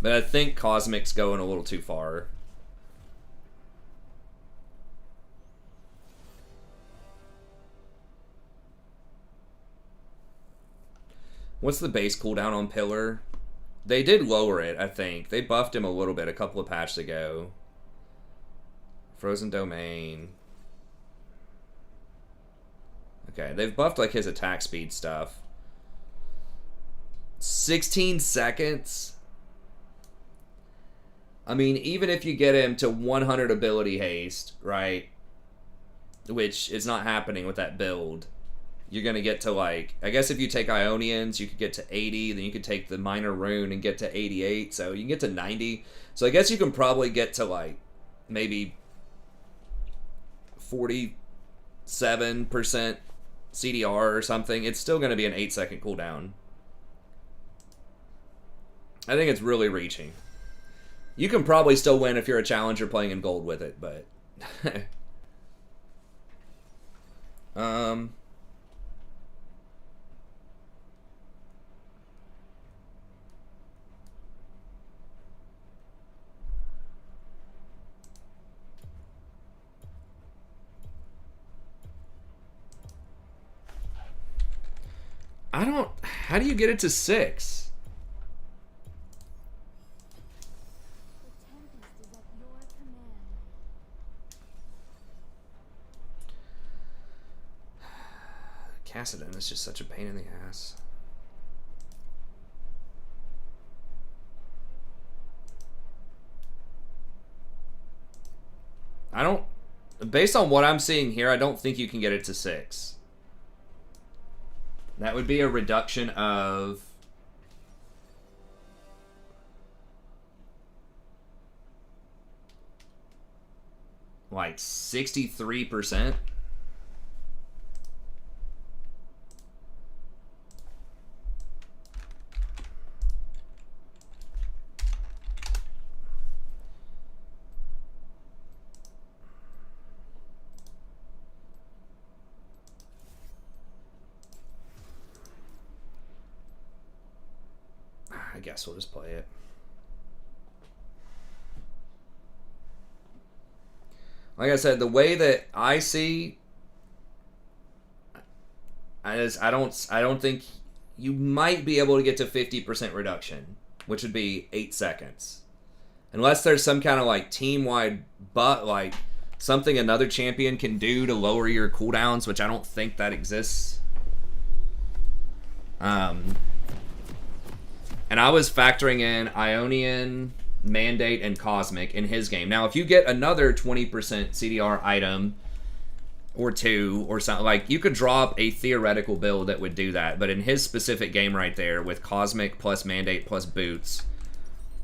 I think Cosmic's going a little too far. What's the base cooldown on Pillar? They did lower it, I think. They buffed him a little bit a couple of patches ago. Frozen Domain. Okay, they've buffed like his attack speed stuff. 16 seconds? I mean, even if you get him to 100 ability haste, right? Which is not happening with that build. You're going to get to like... I guess if you take Ionians, you could get to 80. Then you could take the Minor Rune and get to 88. So you can get to 90. So I guess you can probably get to like... maybe 47% CDR or something. It's still going to be an 8-second cooldown. I think it's really reaching. You can probably still win if you're a challenger playing in gold with it, but... I don't... How do you get it to 6? Cassidon is just such a pain in the ass. I don't... Based on what I'm seeing here, I don't think you can get it to 6. That would be a reduction of... like 63%. I guess we'll just play it. Like I said, the way that I see, I don't think you might be able to get to 50% reduction, which would be 8 seconds, unless there's some kind of like team-wide like something another champion can do to lower your cooldowns, which I don't think that exists. And I was factoring in Ionian, Mandate, and Cosmic in his game. Now, if you get another 20% CDR item or two or something, like, you could draw up a theoretical build that would do that. But in his specific game right there, with Cosmic plus Mandate plus Boots,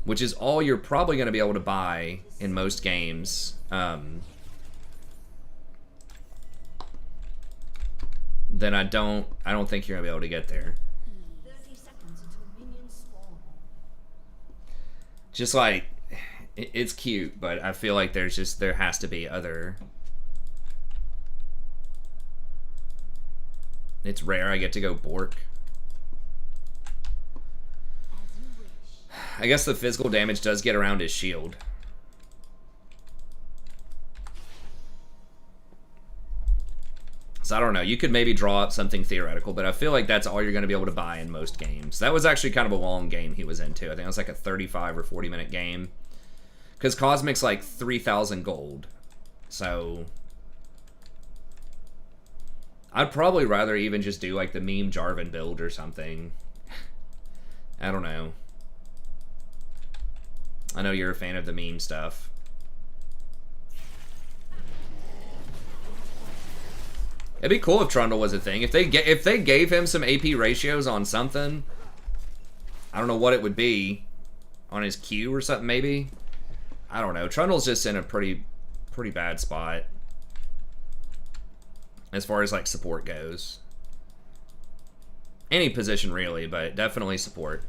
which is all you're probably going to be able to buy in most games, then I don't think you're going to be able to get there. Just like, it's cute, but I feel like there has to be other... It's rare I get to go Bork. I guess the physical damage does get around his shield. So I don't know. You could maybe draw up something theoretical, but I feel like that's all you're going to be able to buy in most games. That was actually kind of a long game he was into. I think it was like a 35 or 40-minute game. Because Cosmic's like 3,000 gold. So I'd probably rather even just do like the meme Jarvan build or something. I don't know. I know you're a fan of the meme stuff. It'd be cool if Trundle was a thing. If they gave him some AP ratios on something, I don't know what it would be, on his Q or something maybe. I don't know. Trundle's just in a pretty bad spot as far as like support goes. Any position really, but definitely support.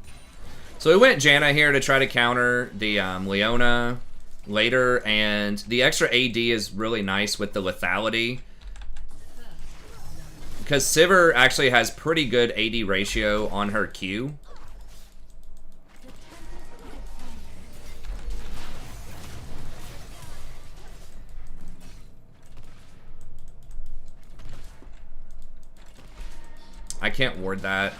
So we went Janna here to try to counter the Leona later, and the extra AD is really nice with the lethality. Because Sivir actually has pretty good AD ratio on her Q. I can't ward that.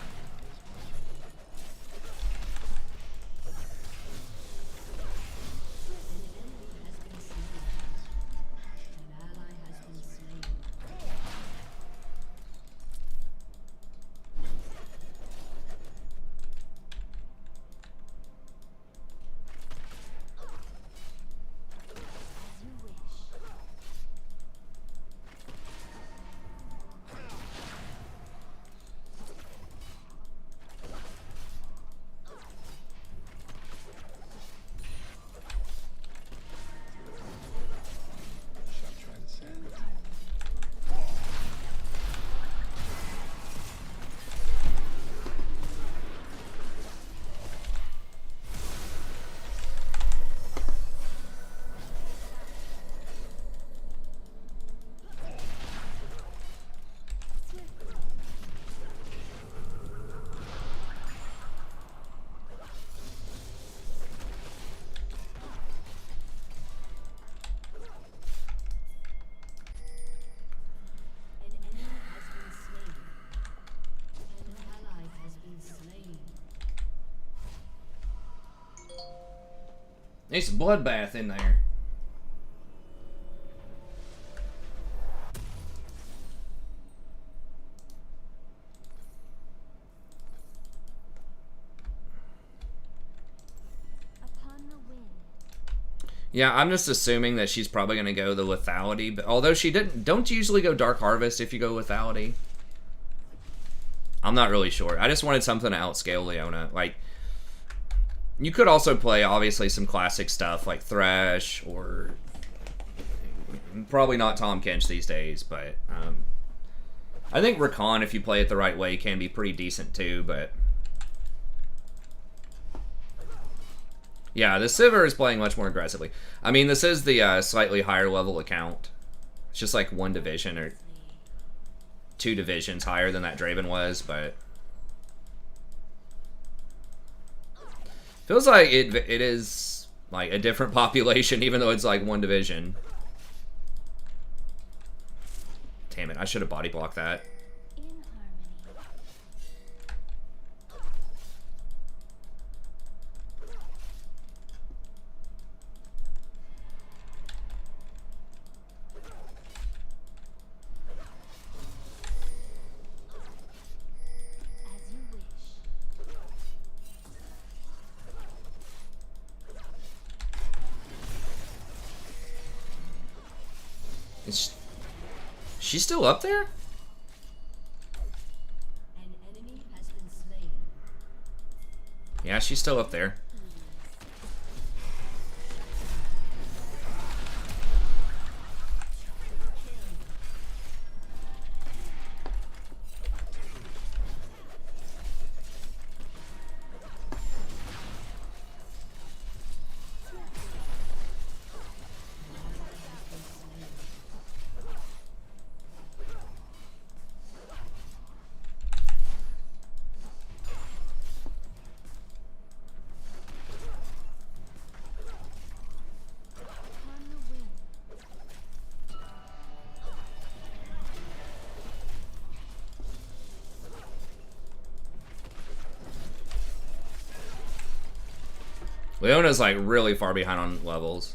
There's a bloodbath in there. Yeah, I'm just assuming that she's probably going to go the lethality, but although she don't usually go Dark Harvest if you go lethality. I'm not really sure. I just wanted something to outscale Leona. Like, you could also play, obviously, some classic stuff like Thresh, or probably not Tahm Kench these days, but I think Rakan, if you play it the right way, can be pretty decent too, but yeah, the Sivir is playing much more aggressively. I mean, this is the slightly higher level account. It's just like 1 division or 2 divisions higher than that Draven was, but feels like it is like a different population, even though it's like 1 division. Damn it, I should have body blocked that. Is she still up there? An enemy has been slain. Yeah, she's still up there. Leona's like really far behind on levels.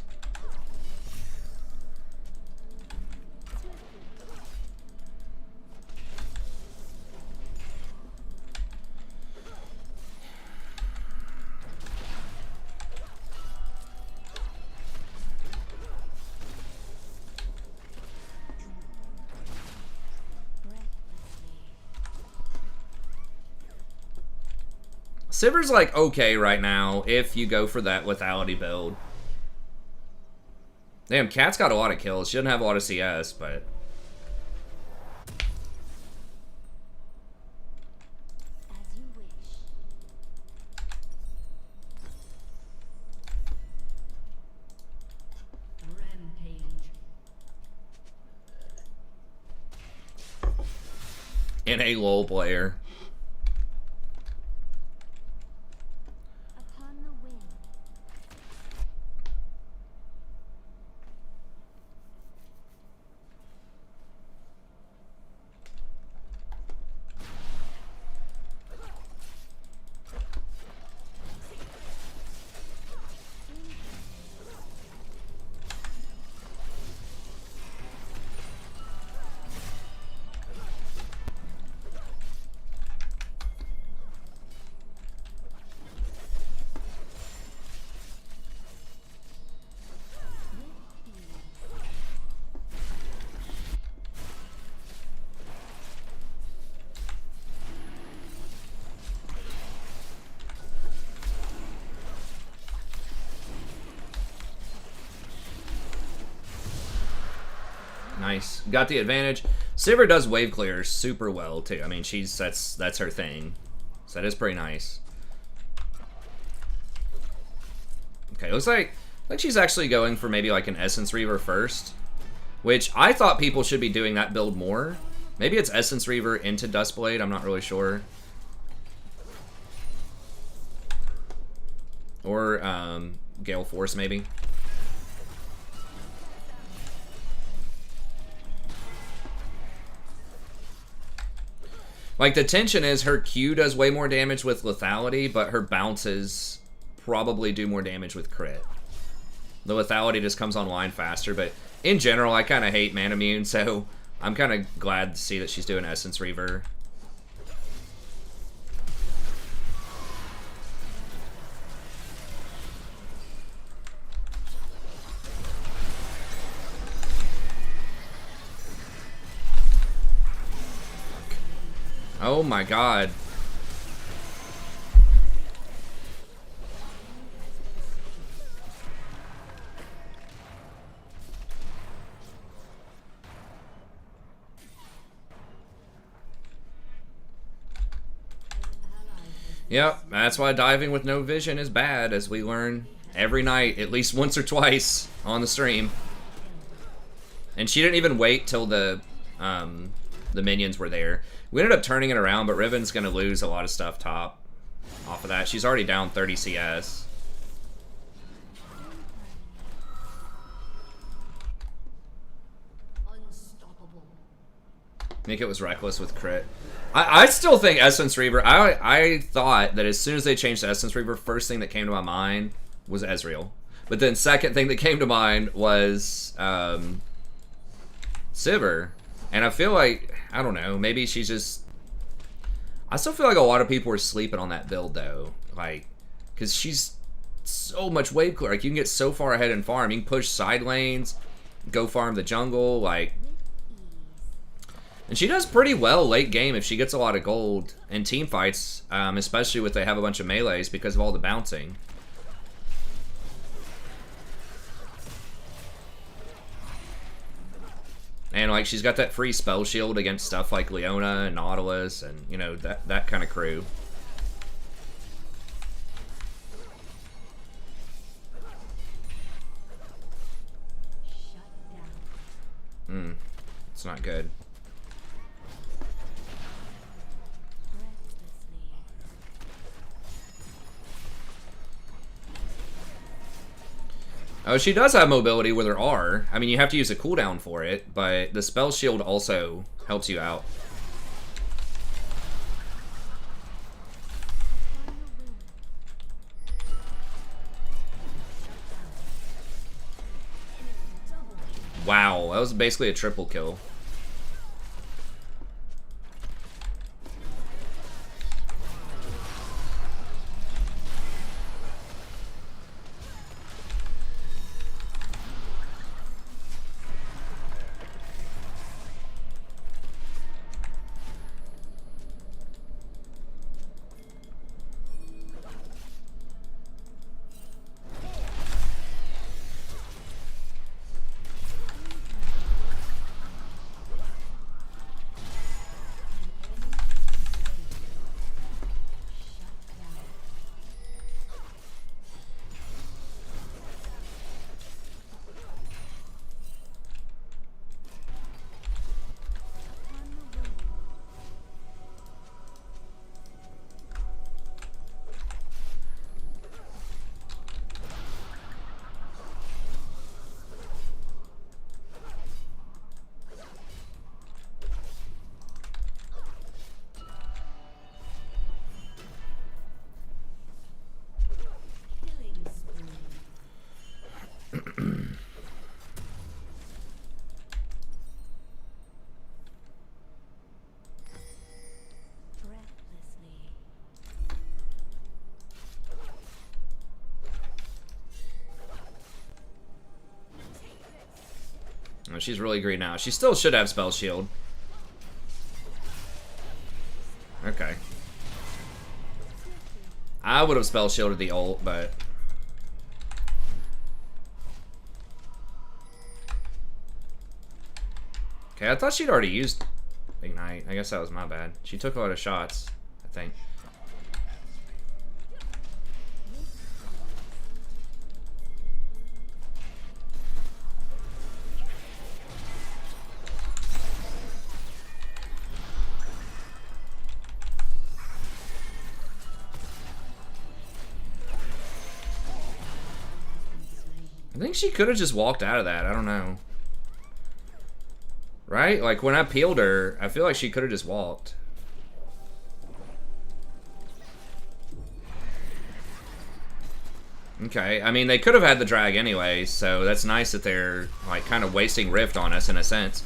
Sivir's like okay right now if you go for that lethality build. Damn, Cat's got a lot of kills. She doesn't have a lot of CS, but... As you wish. Rampage. In a LoL player. Upon the wind. Nice. Got the advantage. Sivir does wave clear super well too. I mean, that's her thing. So that is pretty nice. Okay, looks like she's actually going for maybe like an Essence Reaver first, which I thought people should be doing that build more. Maybe it's Essence Reaver into Duskblade. I'm not really sure. Or Gale Force maybe. Like, the tension is her Q does way more damage with lethality, but her bounces probably do more damage with crit. The lethality just comes online faster, but in general, I kind of hate Manamune, so I'm kind of glad to see that she's doing Essence Reaver. Oh my god. Yep, that's why diving with no vision is bad, as we learn every night, at least once or twice on the stream. And she didn't even wait till the minions were there. We ended up turning it around, but Riven's gonna lose a lot of stuff top off of that. She's already down 30 CS. Unstoppable. I think it was reckless with crit. I still think Essence Reaver. I thought that as soon as they changed to Essence Reaver, first thing that came to my mind was Ezreal. But then second thing that came to mind was Sivir. And I feel like, I don't know, maybe she's just... I still feel like a lot of people are sleeping on that build, though. Like, because she's so much wave clear. Like, you can get so far ahead in farm. You can push side lanes, go farm the jungle, like... And she does pretty well late game if she gets a lot of gold in team fights, especially if they have a bunch of melees because of all the bouncing. And like she's got that free spell shield against stuff like Leona and Nautilus and you know that kind of crew. It's not good. Oh, she does have mobility with her R. I mean, you have to use a cooldown for it, but the spell shield also helps you out. Wow, that was basically a triple kill. Killing spree. Breathlessly. Oh, she's really green now. She still should have spell shield. Okay. I would have spell shielded the ult, but okay, I thought she'd already used Ignite. I guess that was my bad. She took a lot of shots, I think. I think she could have just walked out of that. I don't know. Right? Like, when I peeled her, I feel like she could have just walked. Okay, I mean, they could have had the drag anyway, so that's nice that they're, like, kind of wasting Rift on us in a sense.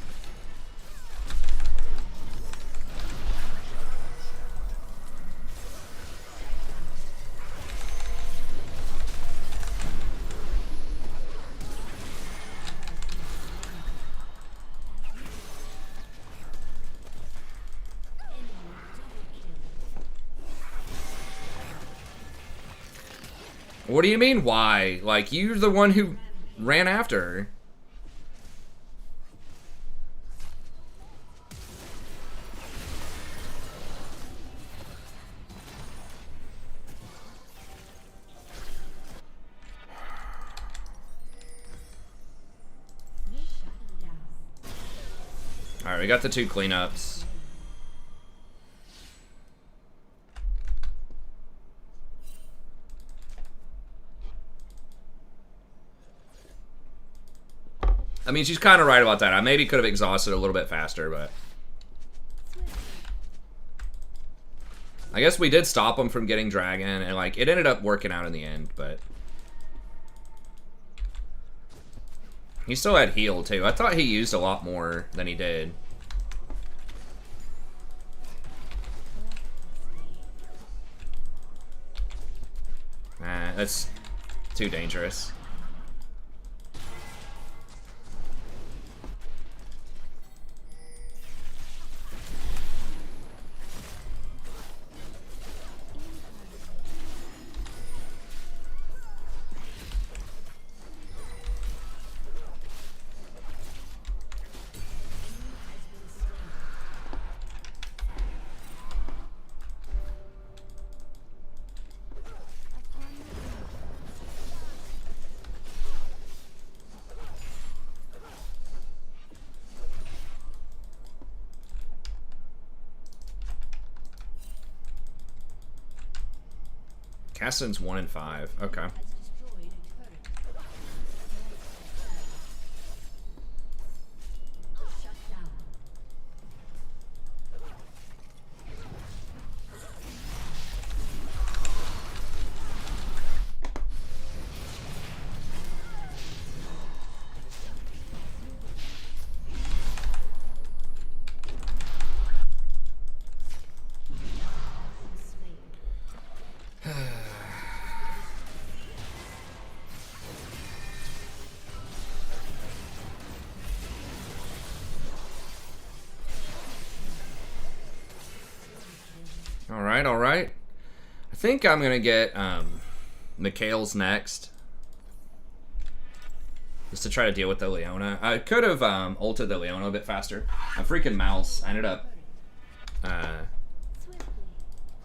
What do you mean, why? Like, you're the one who ran after her. Alright, we got the 2 cleanups. I mean, she's kind of right about that. I maybe could have exhausted a little bit faster, but I guess we did stop him from getting Dragon, and like it ended up working out in the end, but he still had heal too. I thought he used a lot more than he did. Nah, that's too dangerous. Caston's 1 and 5. Okay. Alright, alright. I think I'm gonna get Mikhail's next. Just to try to deal with the Leona. I could have ulted the Leona a bit faster. My freaking mouse. I ended up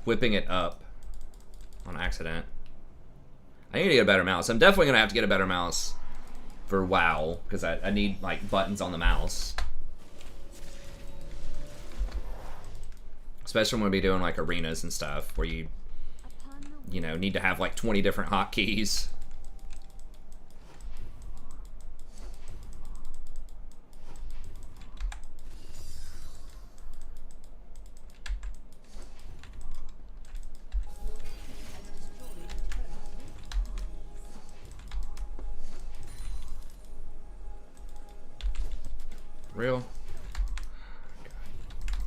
whipping it up on accident. I need to get a better mouse. I'm definitely gonna have to get a better mouse for WoW, because I need like buttons on the mouse. Especially when we'll be doing like arenas and stuff where you know, need to have like 20 different hotkeys. Real?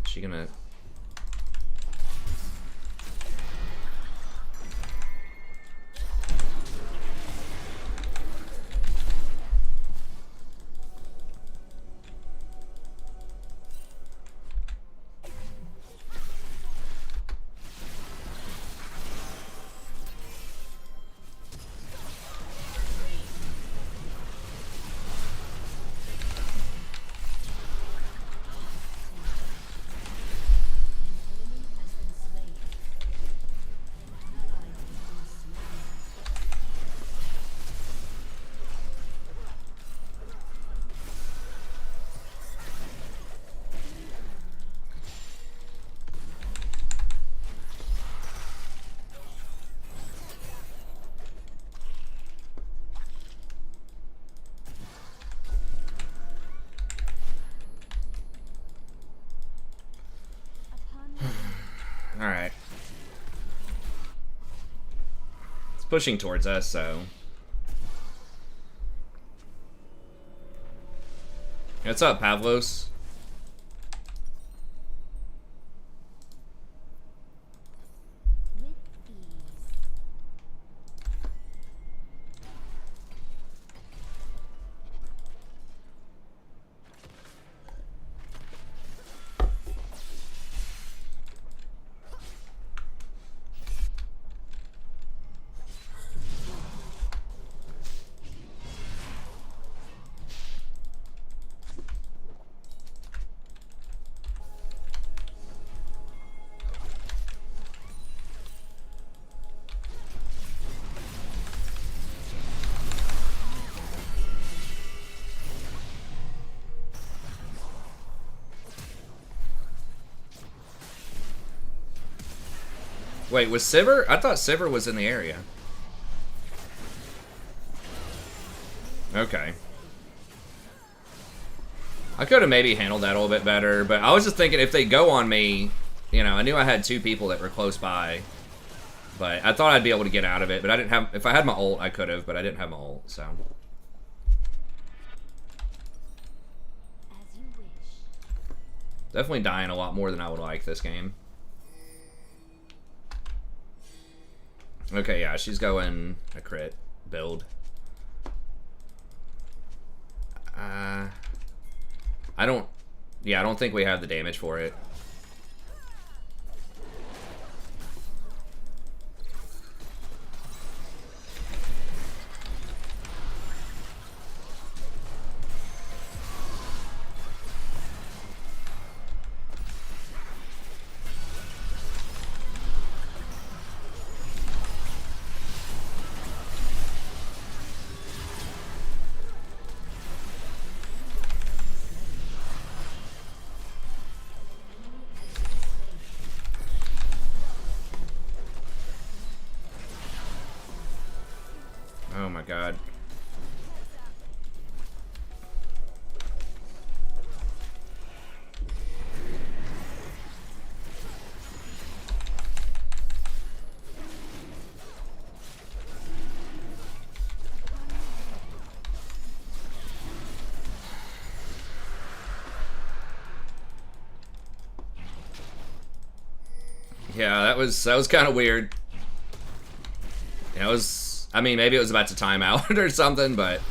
Is she gonna... Alright. It's pushing towards us, so... What's up, Pavlos? Wait, was Sivir? I thought Sivir was in the area. Okay. I could have maybe handled that a little bit better, but I was just thinking if they go on me, you know, I knew I had two people that were close by. But I thought I'd be able to get out of it, but I didn't have... If I had my ult, I could have, but I didn't have my ult, so... As you wish. Definitely dying a lot more than I would like this game. Okay, yeah, she's going a crit build. I don't... Yeah, I don't think we have the damage for it. Oh my god. Yeah, that was kind of weird. Yeah, it was... I mean, maybe it was about to time out or something, but...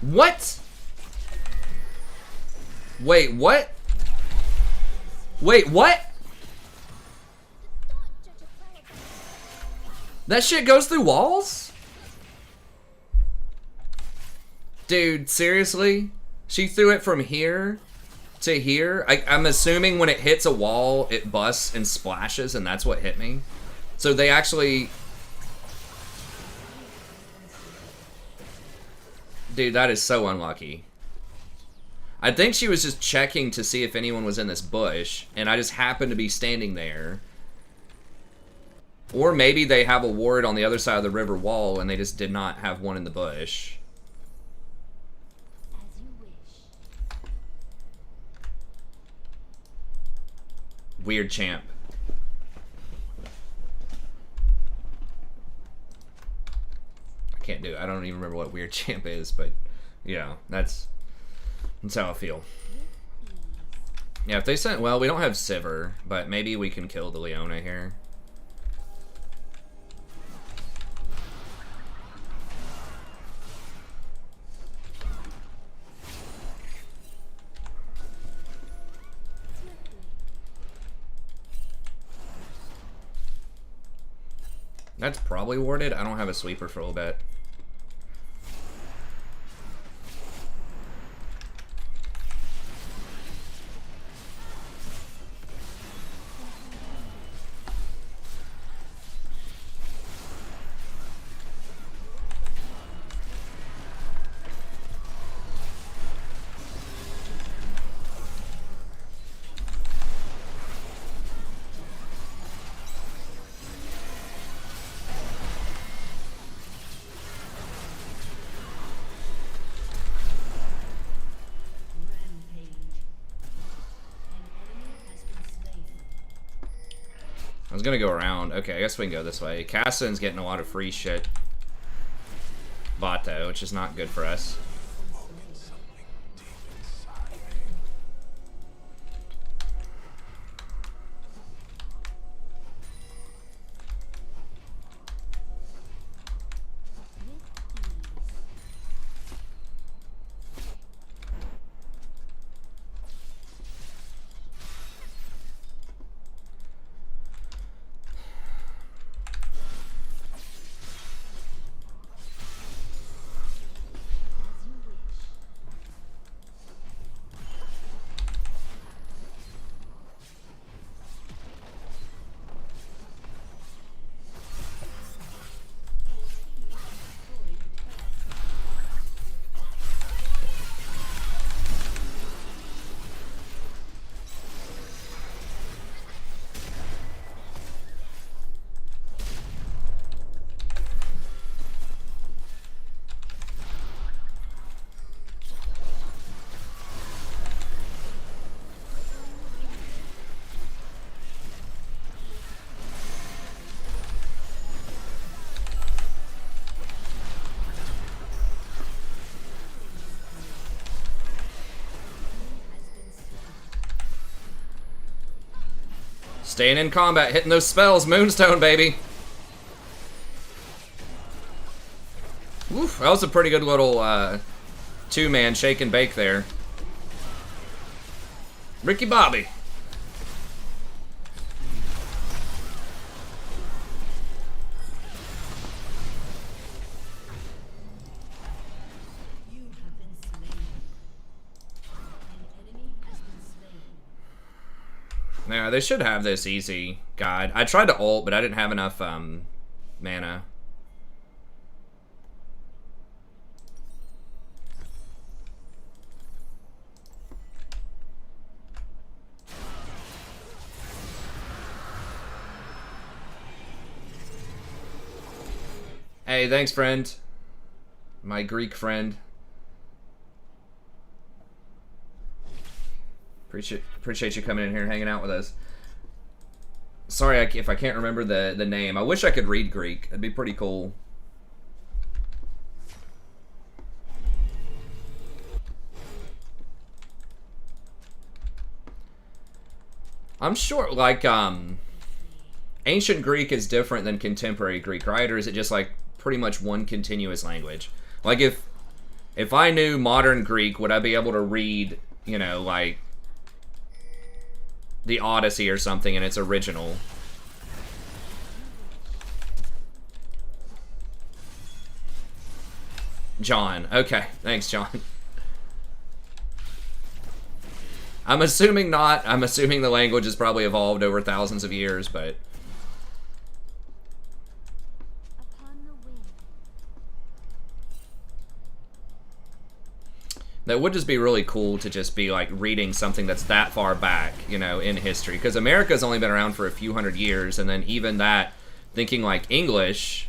What? Wait, what? Wait, what? That shit goes through walls? Dude, seriously? She threw it from here to here? I'm assuming when it hits a wall, it busts and splashes, and that's what hit me. So they actually... Dude, that is so unlucky. I think she was just checking to see if anyone was in this bush, and I just happened to be standing there. Or maybe they have a ward on the other side of the river wall, and they just did not have one in the bush. As you wish. Weird champ. I can't do it. I don't even remember what weird champ is, but yeah, that's how I feel. Yeah, if they sent, well, we don't have Sivir, but maybe we can kill the Leona here. That's probably warded. I don't have a sweeper for a little bit. I was gonna go around. Okay, I guess we can go this way. Cassin's getting a lot of free shit. Vato, which is not good for us. Staying in combat, hitting those spells, Moonstone, baby. Oof, that was a pretty good little two-man shake and bake there. Ricky Bobby. You have been slain. An enemy has been slain. Yeah, they should have this easy guide. I tried to ult, but I didn't have enough mana. Hey, thanks, friend. My Greek friend. Appreciate you coming in here and hanging out with us. Sorry if I can't remember the name. I wish I could read Greek. That'd be pretty cool. I'm sure, like, ancient Greek is different than contemporary Greek, right? Or is it just, like, pretty much one continuous language? Like, If I knew modern Greek, would I be able to read, you know, like the Odyssey or something in its original? John. Okay, thanks, John. I'm assuming not. I'm assuming the language has probably evolved over thousands of years, but... Upon the wing. That would just be really cool to just be, like, reading something that's that far back, you know, in history. Because America's only been around for a few hundred years, and then even that, thinking, like, English,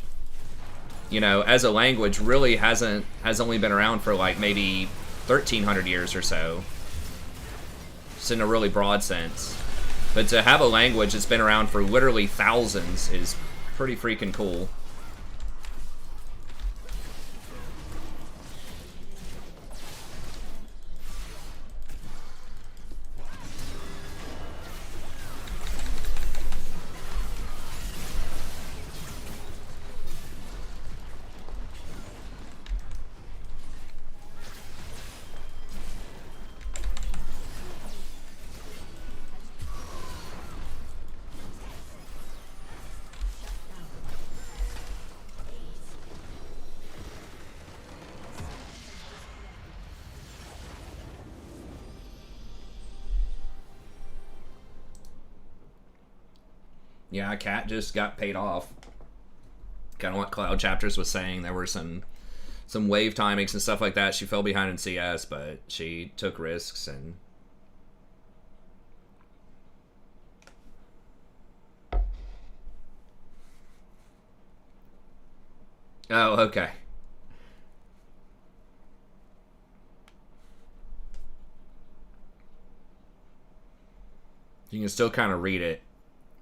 you know, as a language really has only been around for, like, maybe 1,300 years or so. Just in a really broad sense. But to have a language that's been around for literally thousands is pretty freaking cool. Yeah, Cat just got paid off. Kind of what Cloud Chapters was saying. There were some wave timings and stuff like that. She fell behind in CS, but she took risks and... Oh, okay. You can still kind of read it,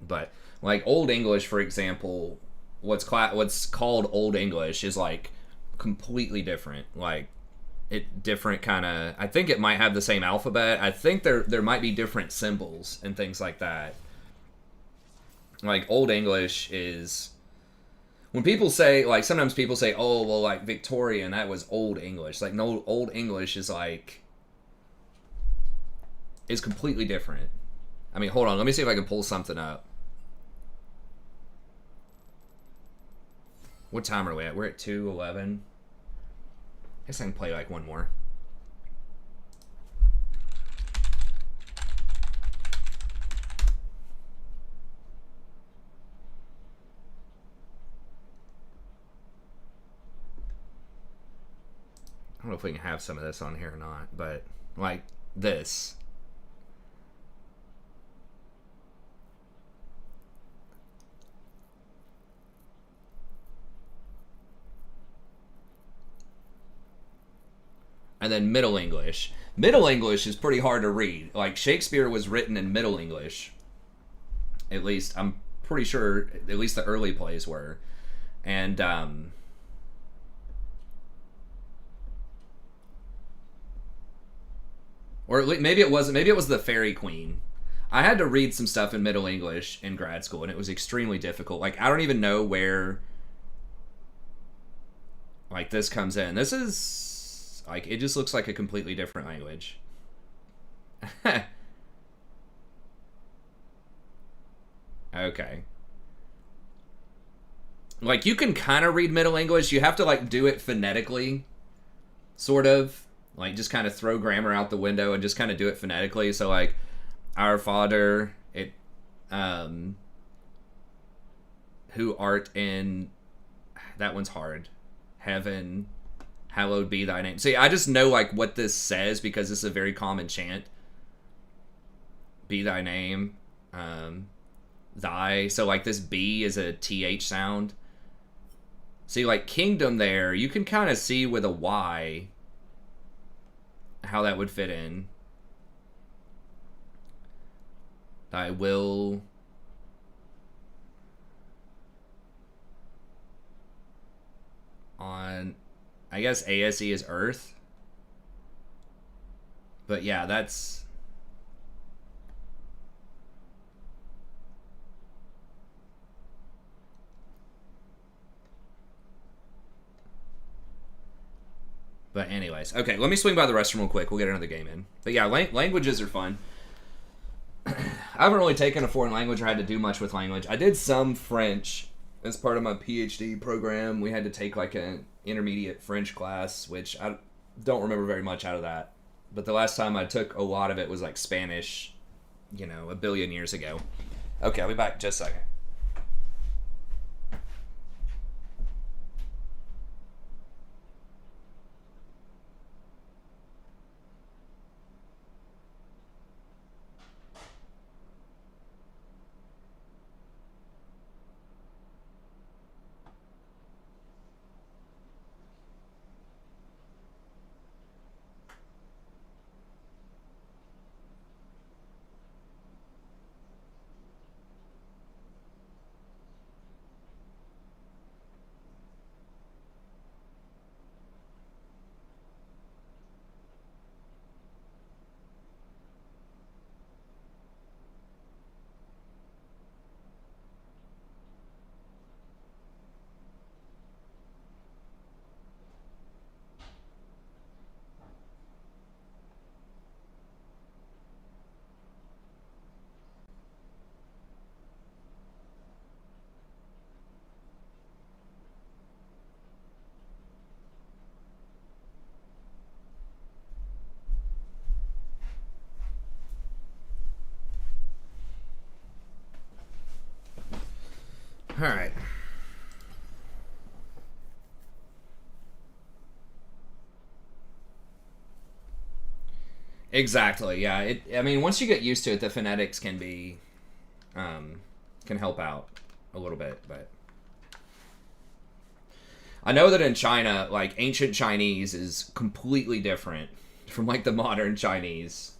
but... Like, Old English, for example, what's called Old English is, like, completely different. Like, different kind of... I think it might have the same alphabet. I think there might be different symbols and things like that. Like, Old English is... When people say, like, sometimes people say, oh, well, like, Victorian, that was Old English. Like, no, Old English is, like... is completely different. I mean, hold on. Let me see if I can pull something up. What time are we at? We're at 2:11. I guess I can play like one more. I don't know if we can have some of this on here or not, but like this. And then Middle English. Middle English is pretty hard to read. Like, Shakespeare was written in Middle English. At least, I'm pretty sure, at least the early plays were. And, or at least, maybe it was the Fairy Queen. I had to read some stuff in Middle English in grad school, and it was extremely difficult. Like, I don't even know where, like, this comes in. This is... Like, it just looks like a completely different language. Okay. Like, you can kind of read Middle English. You have to, like, do it phonetically. Sort of. Like, just kind of throw grammar out the window and just kind of do it phonetically. So, like, Our Father, who art in... That one's hard. Heaven... Hallowed be thy name. See, I just know, like, what this says because this is a very common chant. Be thy name. Thy. So, like, this B is a TH sound. See, like, kingdom there, you can kind of see with a Y how that would fit in. Thy will... On... I guess ASE is Earth. But yeah, that's... But anyways, okay, let me swing by the restroom real quick. We'll get another game in. But yeah, languages are fun. I haven't really taken a foreign language or had to do much with language. I did some French as part of my PhD program. We had to take like an intermediate French class, which I don't remember very much out of that. But the last time I took a lot of it was like Spanish, you know, a billion years ago. Okay, I'll be back in just a second. All right. Exactly. Yeah. I mean, once you get used to it, the phonetics can be, can help out a little bit. But I know that in China, like ancient Chinese is completely different from like the modern Chinese.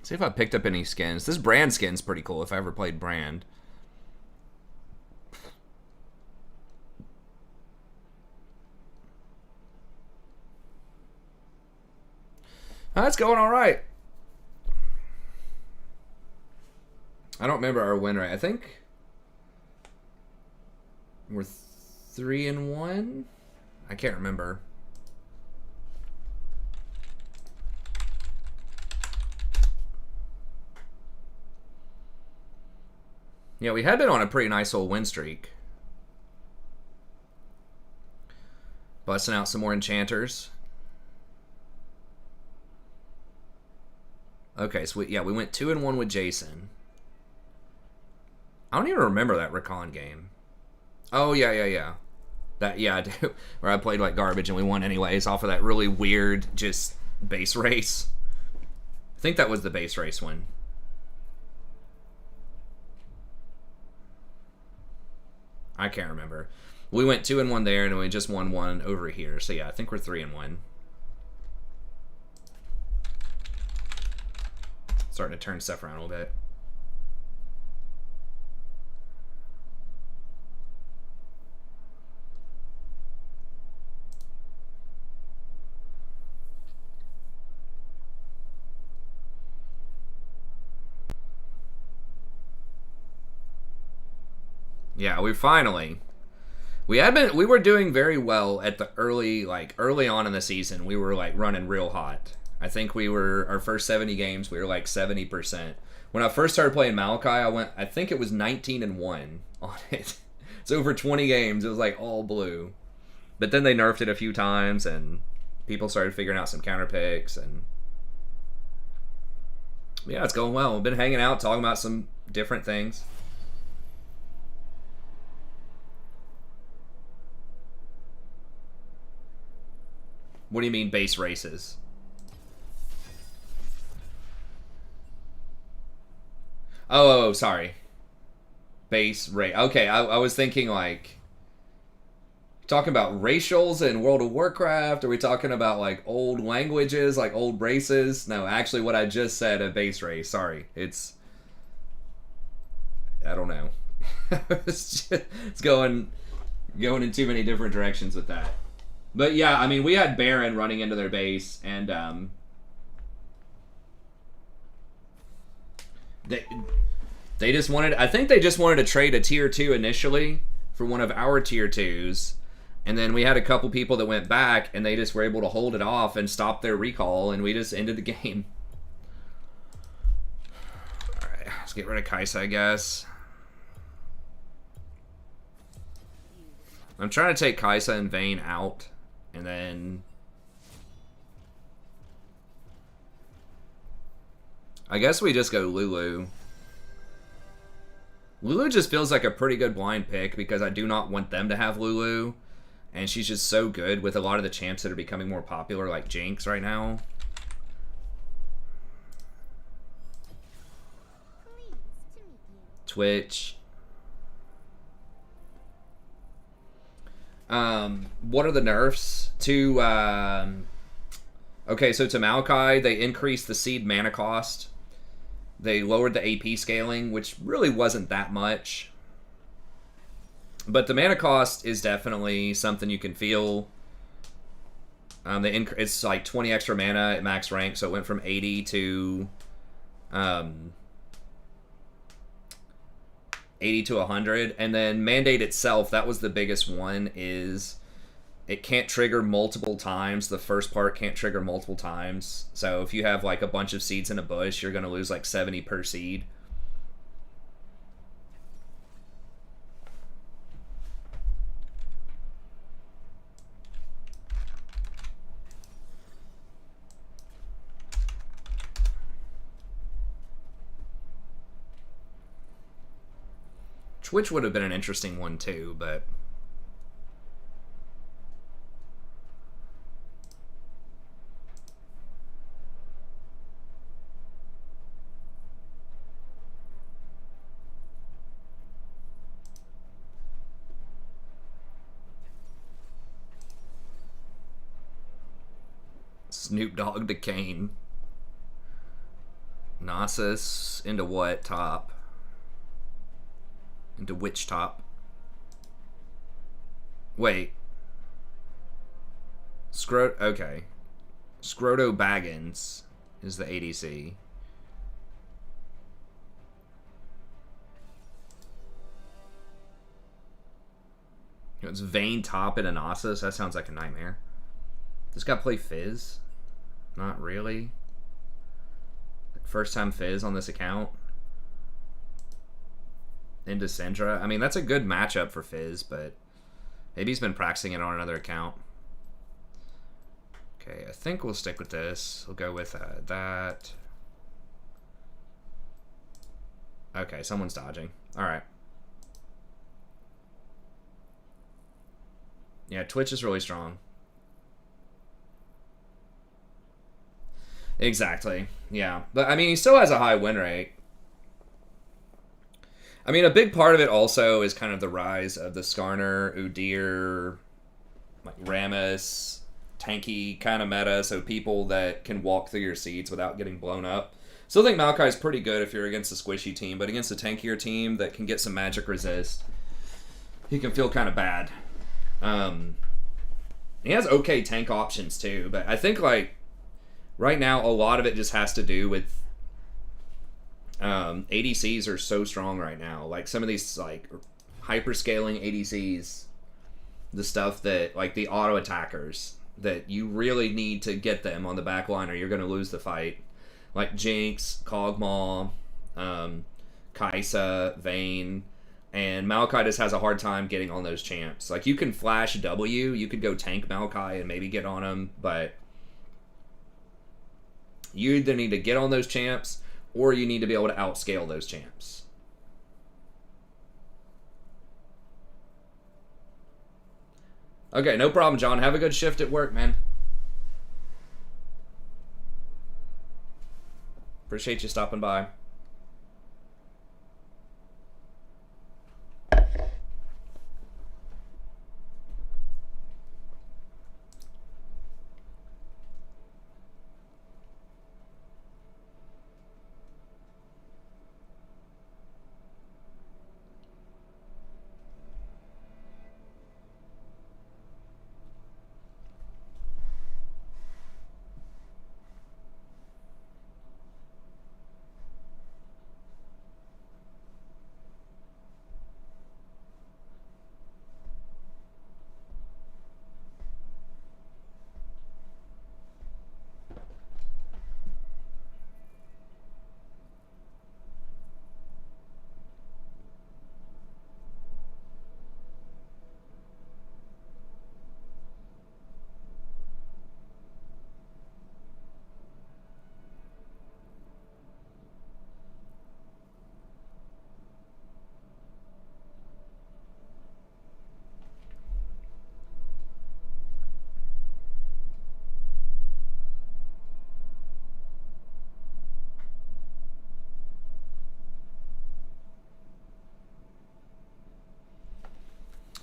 See if I picked up any skins. This Brand skin's pretty cool if I ever played Brand. That's going all right. I don't remember our win rate. I think we're 3-1. I can't remember. Yeah, we had been on a pretty nice old win streak. Busting out some more enchanters. Okay, so we went 2-1 with Jason. I don't even remember that Recon game. Oh, yeah. That, yeah, I do. Where I played like garbage and we won anyways off of that really weird just base race. I think that was the base race one. I can't remember. We went 2-1 there, and we just won 1 over here. So yeah, I think we're 3-1. Starting to turn stuff around a little bit. Yeah, we were doing very well at the early on in the season. We were like running real hot. I think our first 70 games, we were like 70%. When I first started playing Maokai, I think it was 19-1 on it. It's over 20 games. It was like all blue. But then they nerfed it a few times and people started figuring out some counter picks and yeah, it's going well. We've been hanging out, talking about some different things. What do you mean base races? Oh, sorry. Base race. Okay, I was thinking like talking about racials in World of Warcraft. Are we talking about like old languages, like old races? No, actually what I just said, a base race. Sorry. I don't know. It's going in too many different directions with that. But yeah, I mean, we had Baron running into their base, and they just wanted. I think they just wanted to trade a tier 2 initially for one of our tier 2s, and then we had a couple people that went back, and they just were able to hold it off and stop their recall, and we just ended the game. All right, let's get rid of Kaisa, I guess. I'm trying to take Kaisa and Vayne out, and then I guess we just go Lulu. Lulu just feels like a pretty good blind pick because I do not want them to have Lulu, and she's just so good with a lot of the champs that are becoming more popular, like Jinx right now. Twitch. What are the nerfs to okay, so to Maokai, they increased the seed mana cost. They lowered the AP scaling, which really wasn't that much. But the mana cost is definitely something you can feel. It's like 20 extra mana at max rank, so it went from 80 to 80 to 100. And then Mandate itself, that was the biggest one, is it can't trigger multiple times. The first part can't trigger multiple times. So if you have like a bunch of seeds in a bush, you're going to lose like 70 per seed. Twitch would have been an interesting one too, but Snoop Dogg to Kane. Nasus into what top? Into which top? Wait. Okay. Scroto Baggins is the ADC. It's Vayne top and Anasis. That sounds like a nightmare. This guy play Fizz? Not really. First time Fizz on this account. Into Syndra. I mean, that's a good matchup for Fizz, but maybe he's been practicing it on another account. Okay, I think we'll stick with this. We'll go with that. Okay, someone's dodging. Alright. Yeah, Twitch is really strong. Exactly. Yeah. But, I mean, he still has a high win rate. I mean, a big part of it also is kind of the rise of the Skarner, Udyr, like Rammus, tanky kind of meta, so people that can walk through your seeds without getting blown up. Still think Maokai's pretty good if you're against a squishy team, but against a tankier team that can get some magic resist, he can feel kind of bad. He has okay tank options too, but I think like right now a lot of it just has to do with ADCs are so strong right now. Like some of these like hyper-scaling ADCs, the stuff that like the auto attackers that you really need to get them on the back line or you're going to lose the fight. Like Jinx, Kog'Maw, Kaisa, Vayne, and Maokai just has a hard time getting on those champs. Like you can flash W, you could go tank Maokai and maybe get on him, but you either need to get on those champs or you need to be able to outscale those champs. Okay, no problem, John. Have a good shift at work, man. Appreciate you stopping by.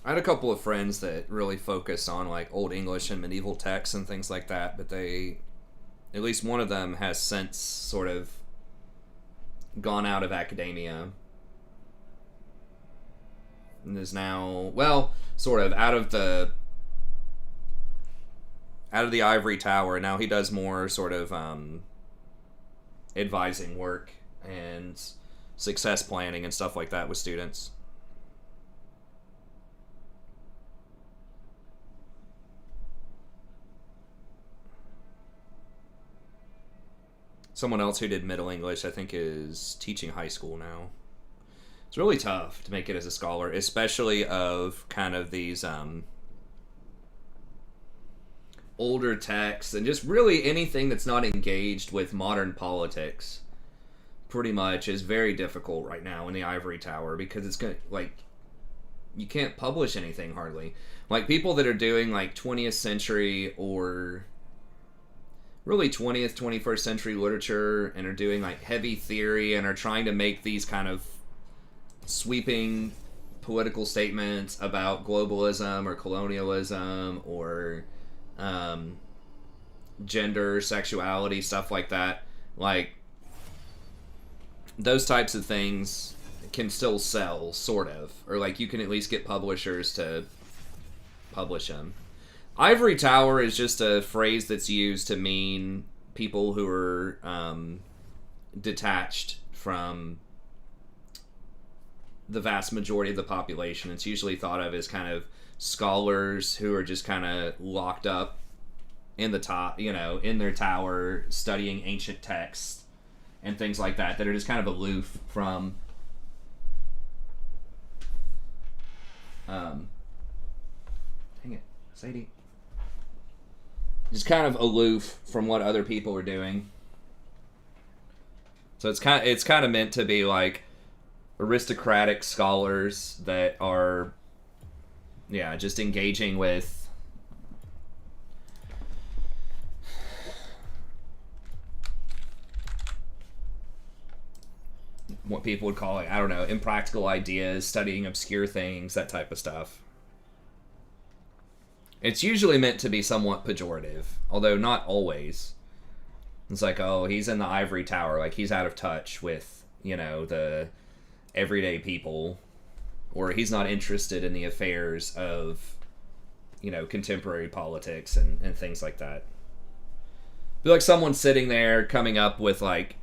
I had a couple of friends that really focus on like Old English and medieval texts and things like that, but at least one of them has since sort of gone out of academia and is now, well, sort of out of the ivory tower. Now he does more sort of advising work and success planning and stuff like that with students. Someone else who did Middle English, I think, is teaching high school now. It's really tough to make it as a scholar, especially of kind of these older texts and just really anything that's not engaged with modern politics. Pretty much is very difficult right now in the ivory tower because it's gonna, like, you can't publish anything hardly. Like people that are doing like 20th century or really 20th, 21st century literature and are doing like heavy theory and are trying to make these kind of sweeping political statements about globalism or colonialism or gender, sexuality, stuff like that. Like, those types of things can still sell, sort of. Or, like, you can at least get publishers to publish them. Ivory tower is just a phrase that's used to mean people who are detached from the vast majority of the population. It's usually thought of as kind of scholars who are just kind of locked up in the top, in their tower studying ancient texts and things like that are just kind of aloof from dang it, Sadie. Just kind of aloof from what other people are doing. So it's kind of meant to be like aristocratic scholars that are, just engaging with what people would call, I don't know, impractical ideas, studying obscure things, that type of stuff. It's usually meant to be somewhat pejorative, although not always. It's like, oh, he's in the ivory tower, like he's out of touch with, the everyday people, or he's not interested in the affairs of, contemporary politics and things like that. I feel like someone sitting there coming up with, like,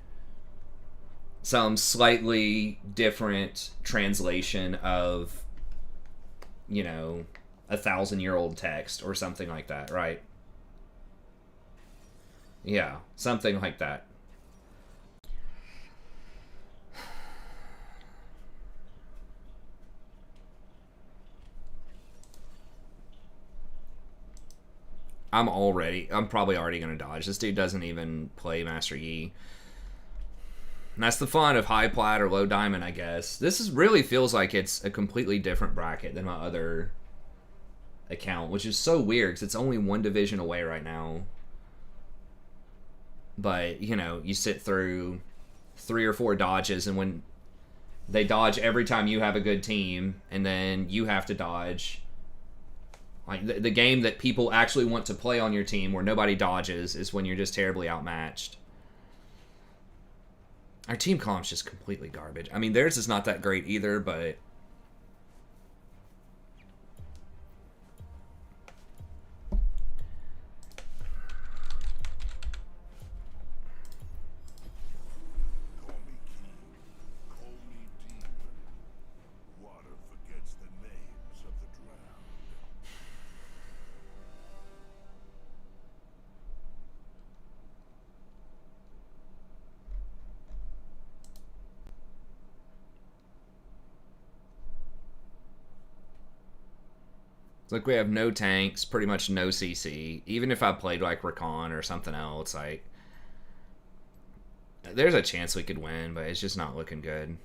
some slightly different translation of, 1,000-year-old text or something like that, right? Yeah, something like that. I'm probably already going to dodge. This dude doesn't even play Master Yi. And that's the fun of high plat or low diamond, I guess. Really feels like it's a completely different bracket than my other account, which is so weird because it's only one division away right now. But, you sit through 3 or 4 dodges, and when they dodge every time you have a good team, and then you have to dodge. Like, the game that people actually want to play on your team where nobody dodges is when you're just terribly outmatched. Our team column's just completely garbage. I mean, theirs is not that great either, but like, we have no tanks, pretty much no CC. Even if I played like Recon or something else, like, there's a chance we could win, but it's just not looking good.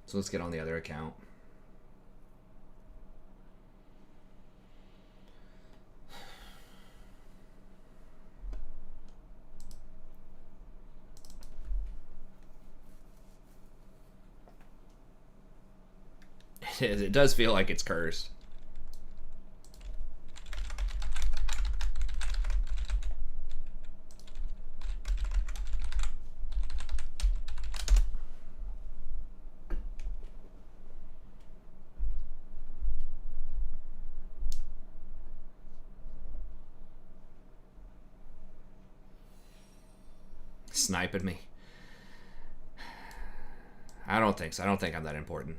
So let's get on the other account. It does feel like it's cursed. Sniping me. I don't think so. I don't think I'm that important.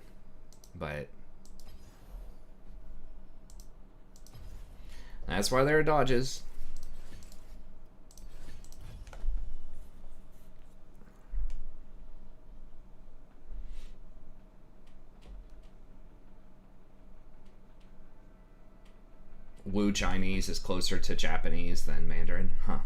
But that's why there are dodges. Wu Chinese is closer to Japanese than Mandarin. Huh.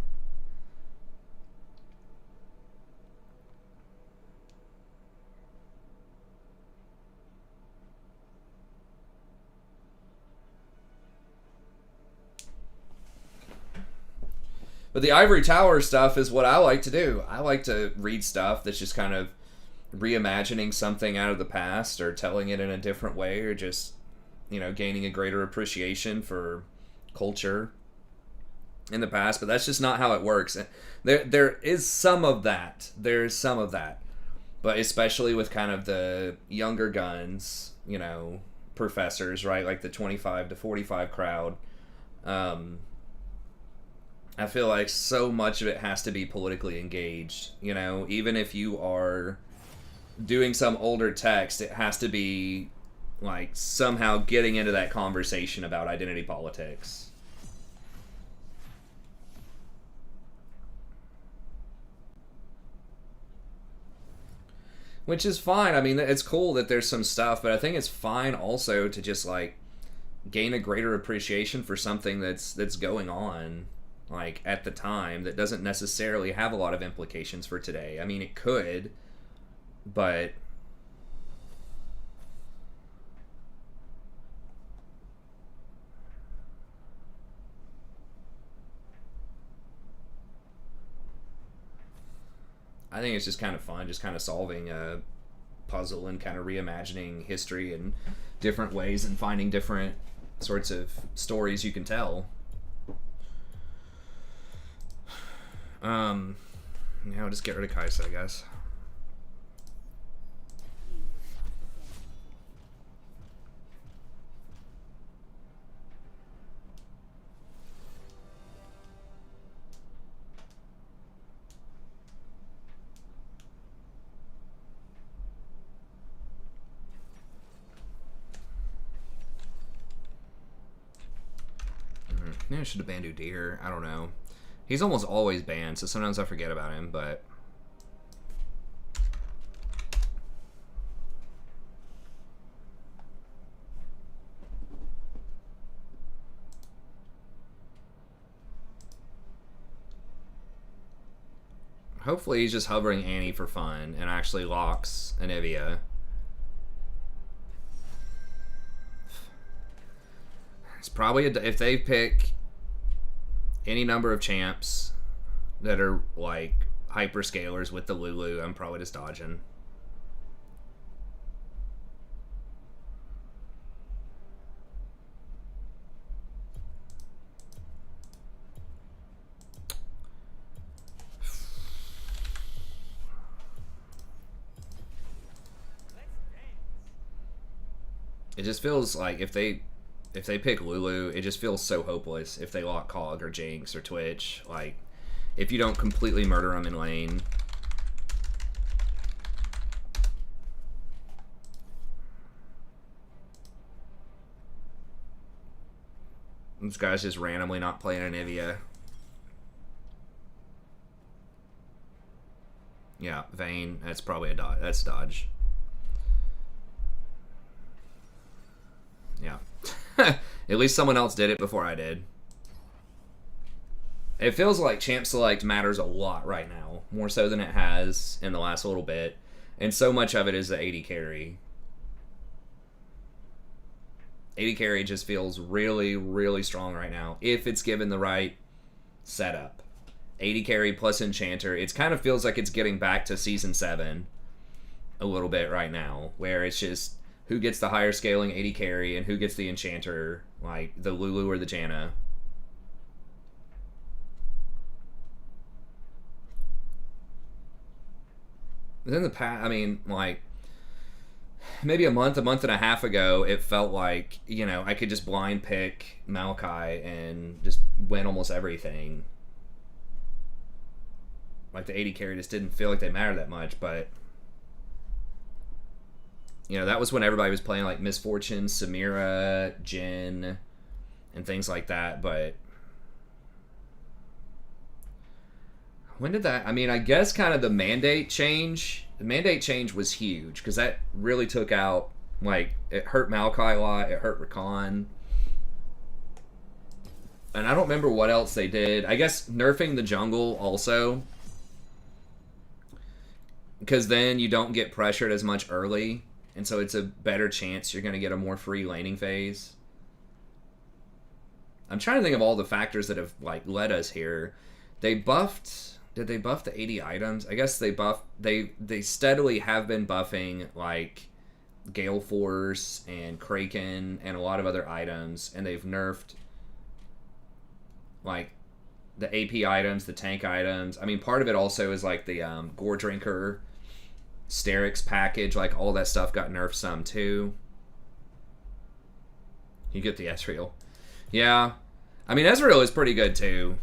But the Ivory Tower stuff is what I like to do. I like to read stuff that's just kind of reimagining something out of the past or telling it in a different way or just, you know, gaining a greater appreciation for culture in the past. But that's just not how it works. There is some of that. There's some of that. But especially with kind of the younger guns, you know, professors, right? Like the 25 to 45 crowd. I feel like so much of it has to be politically engaged, you know, even if you are doing some older text, it has to be like somehow getting into that conversation about identity politics. Which is fine. I mean, it's cool that there's some stuff, but I think it's fine also to just like gain a greater appreciation for something that's going on. Like at the time that doesn't necessarily have a lot of implications for today. I mean, it could, but I think it's just kind of fun, just kind of solving a puzzle and kind of reimagining history in different ways and finding different sorts of stories you can tell. Yeah, I'll just get rid of Kaisa, I guess. Maybe I should have banned Udyr. I don't know. He's almost always banned, so sometimes I forget about him, but... hopefully he's just hovering Annie for fun and actually locks Anivia. It's probably, if they pick any number of champs that are like hyperscalers with the Lulu, I'm probably just dodging. It just feels like if they pick Lulu, it just feels so hopeless if they lock Cog or Jinx or Twitch. Like, if you don't completely murder them in lane. This guy's just randomly not playing Anivia. Yeah, Vayne, that's probably a dodge. That's dodge. Yeah. At least someone else did it before I did. It feels like Champ Select matters a lot right now. More so than it has in the last little bit. And so much of it is the AD carry. AD carry just feels really, really strong right now. If it's given the right setup. AD carry plus Enchanter. It kind of feels like it's getting back to Season 7 a little bit right now. Where it's just who gets the higher scaling AD carry and who gets the enchanter, like the Lulu or the Janna. In the past, I mean, like, maybe a month and a half ago, it felt like, you know, I could just blind pick Maokai and just win almost everything. Like, the AD carry just didn't feel like they mattered that much, but, you know, that was when everybody was playing, like, Misfortune, Samira, Jin, and things like that, but when did that, I mean, I guess kind of the mandate change was huge, because that really took out, like, it hurt Maokai a lot, it hurt Rakan. And I don't remember what else they did. I guess nerfing the jungle also, because then you don't get pressured as much early, and so it's a better chance you're going to get a more free laning phase. I'm trying to think of all the factors that have, like, led us here. They buffed... Did they buff the 80 items? I guess they buffed... They steadily have been buffing, like, Gale Force and Kraken and a lot of other items, and they've nerfed, like, the AP items, the tank items. I mean, part of it also is, like, the Gore Drinker, Sterix package. Like, all that stuff got nerfed some, too. You get the Ezreal. Yeah. I mean, Ezreal is pretty good, too.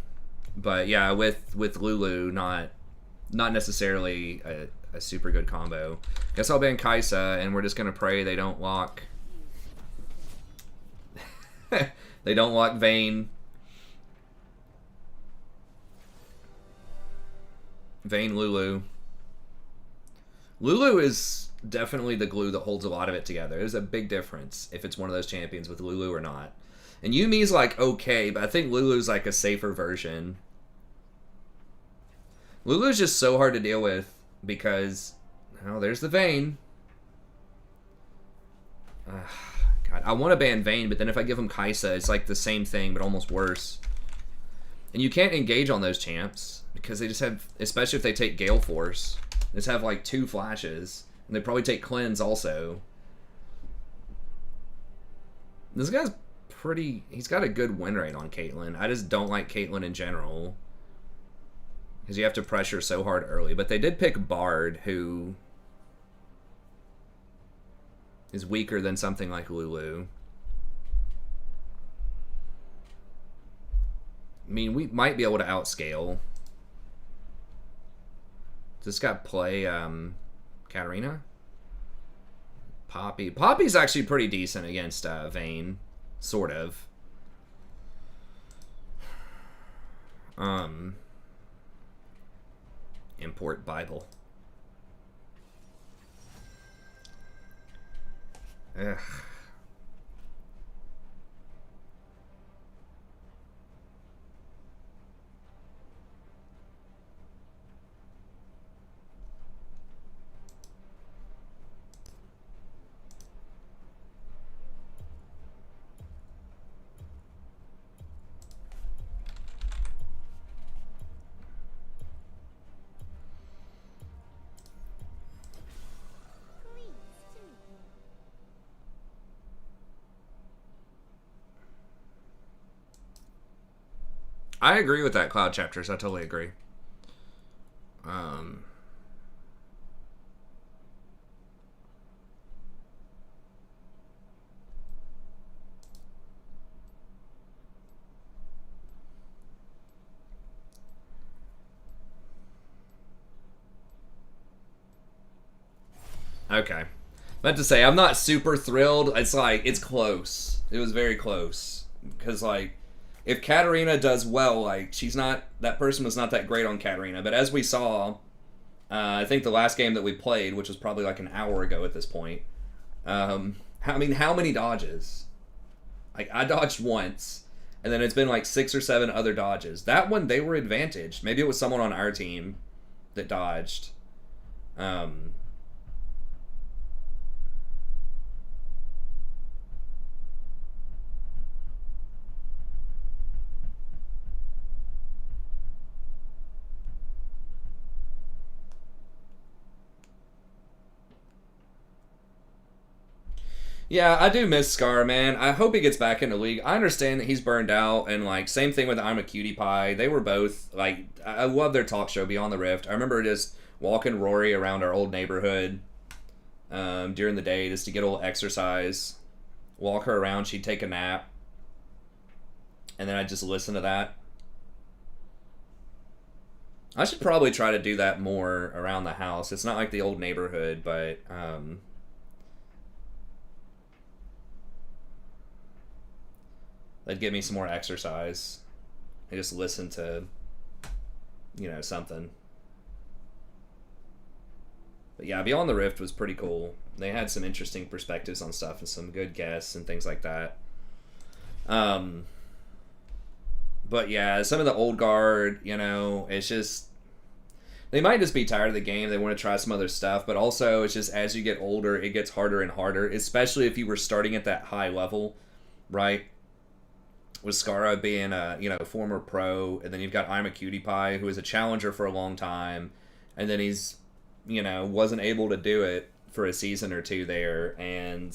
But yeah, with Lulu, not necessarily a super good combo. Guess I'll ban Kai'Sa, and we're just gonna pray they don't lock. They don't lock Vayne. Vayne Lulu. Lulu is definitely the glue that holds a lot of it together. There's a big difference if it's one of those champions with Lulu or not. And Yumi's like okay, but I think Lulu's like a safer version. Lulu's just so hard to deal with because, oh, there's the Vayne. God, I want to ban Vayne, but then if I give him Kai'Sa, it's like the same thing, but almost worse. And you can't engage on those champs because they just have, especially if they take Gale Force, they just have like 2 flashes, and they probably take Cleanse also. This guy's pretty, he's got a good win rate on Caitlyn. I just don't like Caitlyn in general because you have to pressure so hard early. But they did pick Bard, who is weaker than something like Lulu. I mean, we might be able to outscale. Does this guy play Katarina? Poppy. Poppy's actually pretty decent against Vayne. Sort of. Import Bible. Ugh. I agree with that, Cloud Chapters. I totally agree. Okay. Meant to say, I'm not super thrilled. It's like, it's close. It was very close. Because, like, if Katarina does well, like, she's not, that person was not that great on Katarina. But as we saw, I think the last game that we played, which was probably like an hour ago at this point, I mean, how many dodges? Like, I dodged once, and then it's been like 6 or 7 other dodges. That one, they were advantaged. Maybe it was someone on our team that dodged. Yeah, I do miss Scar, man. I hope he gets back in the league. I understand that he's burned out, and like same thing with I'm a Cutie Pie. They were both like I love their talk show Beyond the Rift. I remember just walking Rory around our old neighborhood during the day just to get a little exercise. Walk her around, she'd take a nap, and then I'd just listen to that. I should probably try to do that more around the house. It's not like the old neighborhood, but that'd give me some more exercise. I just listen to, something. But yeah, Beyond the Rift was pretty cool. They had some interesting perspectives on stuff and some good guests and things like that. But yeah, some of the old guard, it's just they might just be tired of the game. They want to try some other stuff, but also it's just as you get older, it gets harder and harder, especially if you were starting at that high level, right? With Scara being a former pro, and then you've got I'm a Cutie Pie, who was a challenger for a long time, and then he's wasn't able to do it for a season or two there, and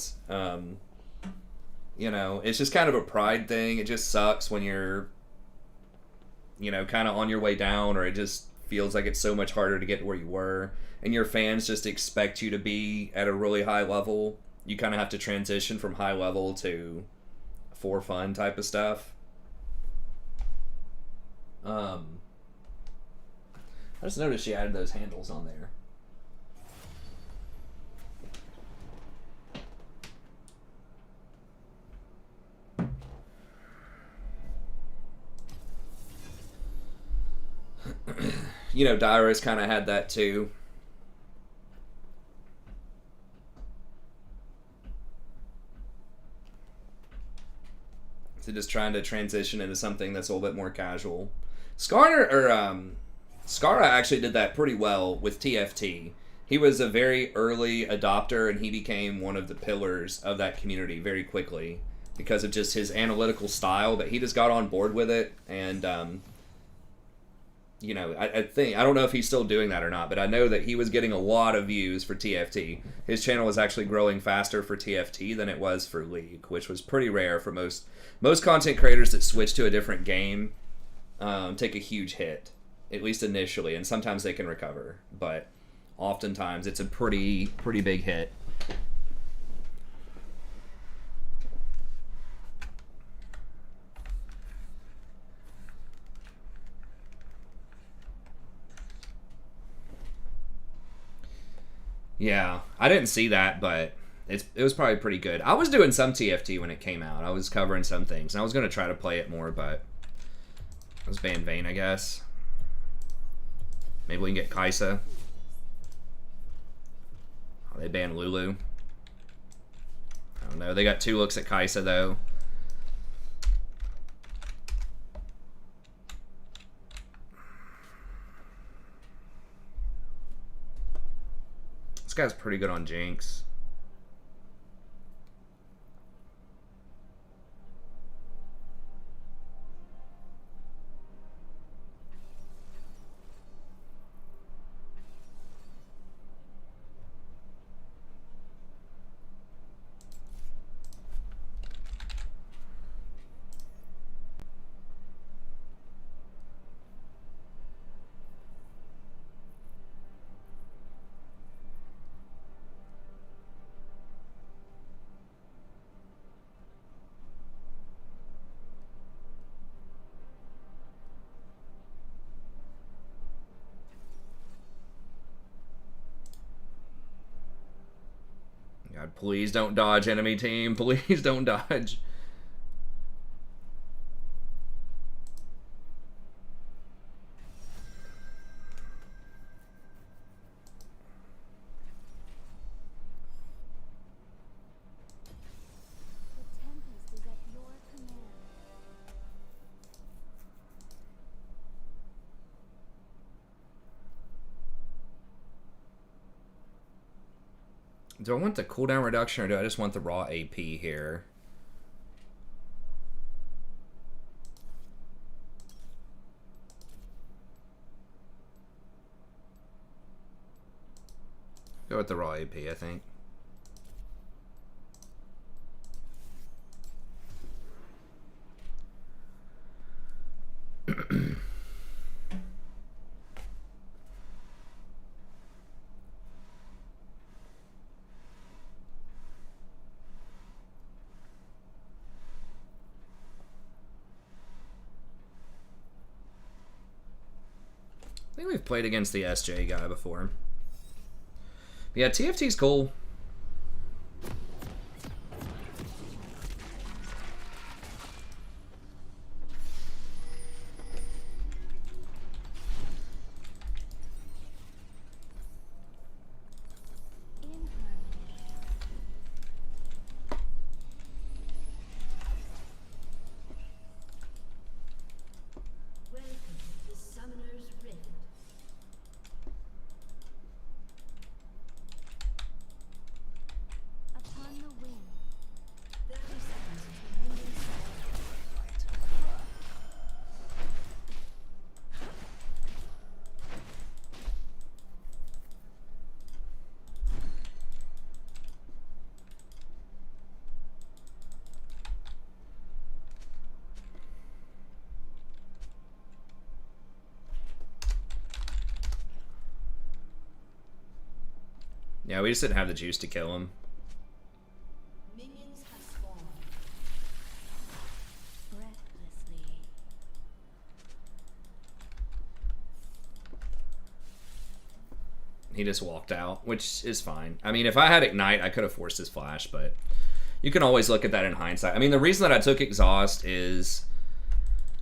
it's just kind of a pride thing. It just sucks when you're kind of on your way down, or it just feels like it's so much harder to get to where you were, and your fans just expect you to be at a really high level. You kind of have to transition from high level to for fun type of stuff. I just noticed she added those handles on there. Dyrus kind of had that too. So just trying to transition into something that's a little bit more casual. Skara actually did that pretty well with TFT. He was a very early adopter, and he became one of the pillars of that community very quickly because of just his analytical style. But he just got on board with it, and I don't know if he's still doing that or not, but I know that he was getting a lot of views for TFT. His channel was actually growing faster for TFT than it was for League, which was pretty rare for most content creators that switch to a different game. Take a huge hit, at least initially, and sometimes they can recover, but oftentimes it's a pretty big hit. Yeah, I didn't see that, but it was probably pretty good. I was doing some TFT when it came out. I was covering some things, and I was going to try to play it more, but I was banned Vayne, I guess. Maybe we can get Kaisa. Oh, they banned Lulu. I don't know. They got 2 looks at Kaisa, though. This guy's pretty good on Jinx. God, please don't dodge, enemy team. Please don't dodge. The tempest is at your command. Do I want the cooldown reduction, or do I just want the raw AP here? Go with the raw AP, I think. think we've played against the SJ guy before. But yeah, TFT's cool. Yeah, we just didn't have the juice to kill him. Minions have spawned. Breathlessly. He just walked out, which is fine. I mean, if I had Ignite, I could have forced his flash, but you can always look at that in hindsight. I mean, the reason that I took Exhaust is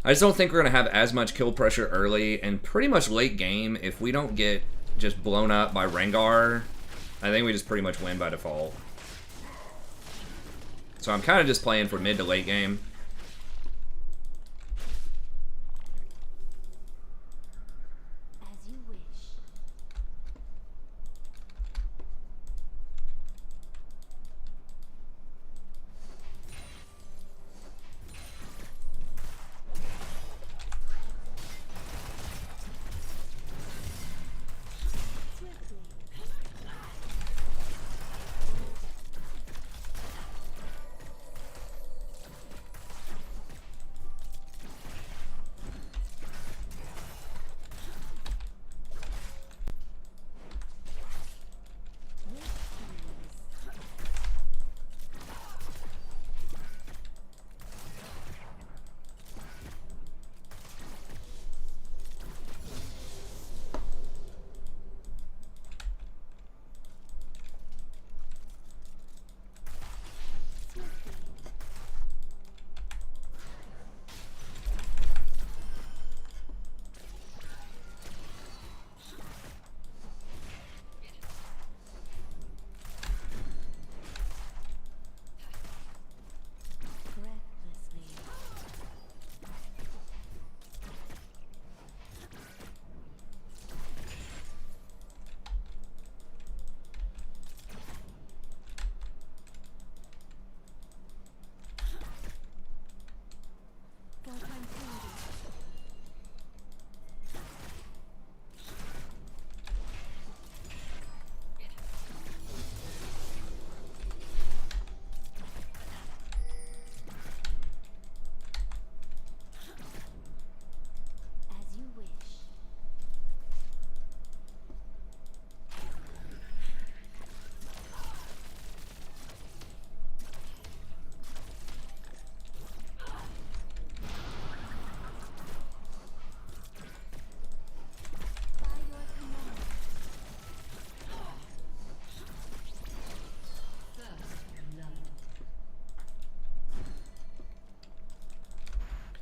I just don't think we're going to have as much kill pressure early, and pretty much late game, if we don't get just blown up by Rengar, I think we just pretty much win by default. So I'm kind of just playing for mid to late game. As you wish.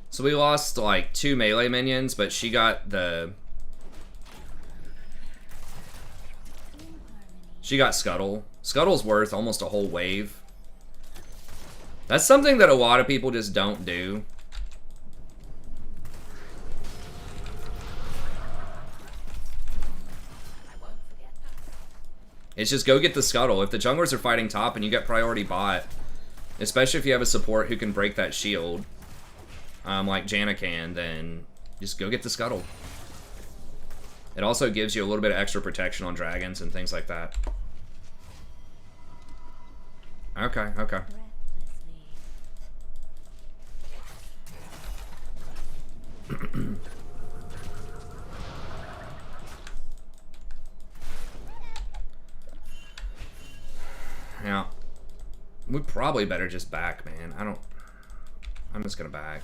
So we lost like 2 melee minions, but she got the... She got Scuttle. Scuttle's worth almost a whole wave. That's something that a lot of people just don't do. It's just go get the Scuttle. If the junglers are fighting top and you get priority bot, especially if you have a support who can break that shield, like Janna can, then just go get the Scuttle. It also gives you a little bit of extra protection on dragons and things like that. Okay, okay. Now, we probably better just back, man. I'm just gonna back.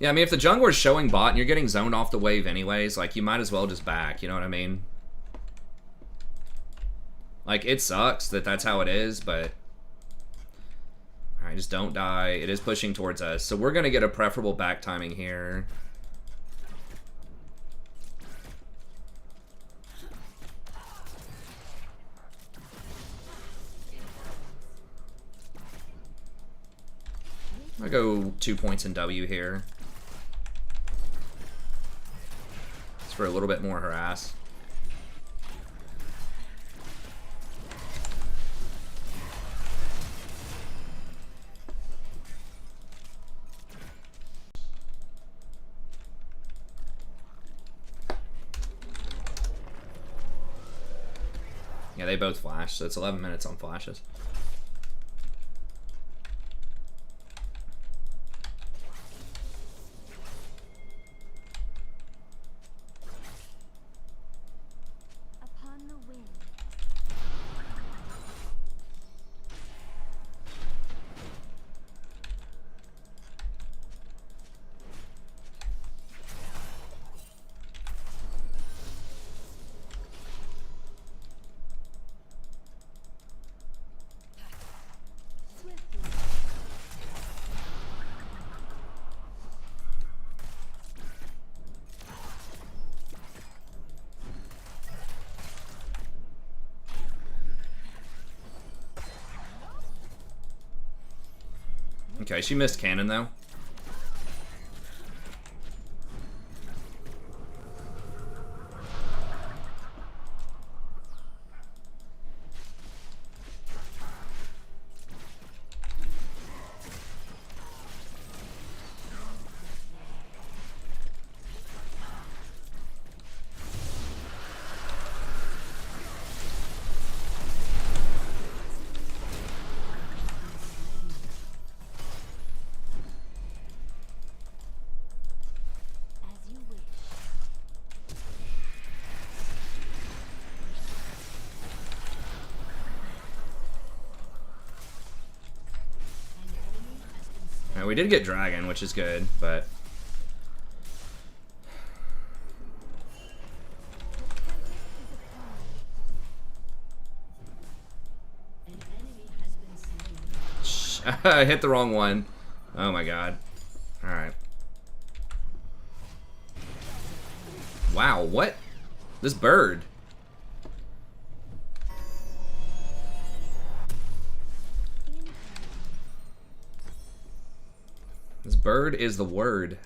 Yeah, I mean, if the jungler's showing bot and you're getting zoned off the wave anyways, like, you might as well just back, you know what I mean? Like, it sucks that that's how it is, but... Alright, just don't die. It is pushing towards us, so we're gonna get a preferable back timing here. I'll go 2 points in W here. Just for a little bit more harass. Yeah, they both flash, so it's 11 minutes on flashes. Upon the wind. Swiftly. Okay, she missed cannon though. As you wish. Alright, we did get dragon, which is good, but... I hit the wrong one. Oh my god. Alright. Wow, what? This bird. This bird is the word.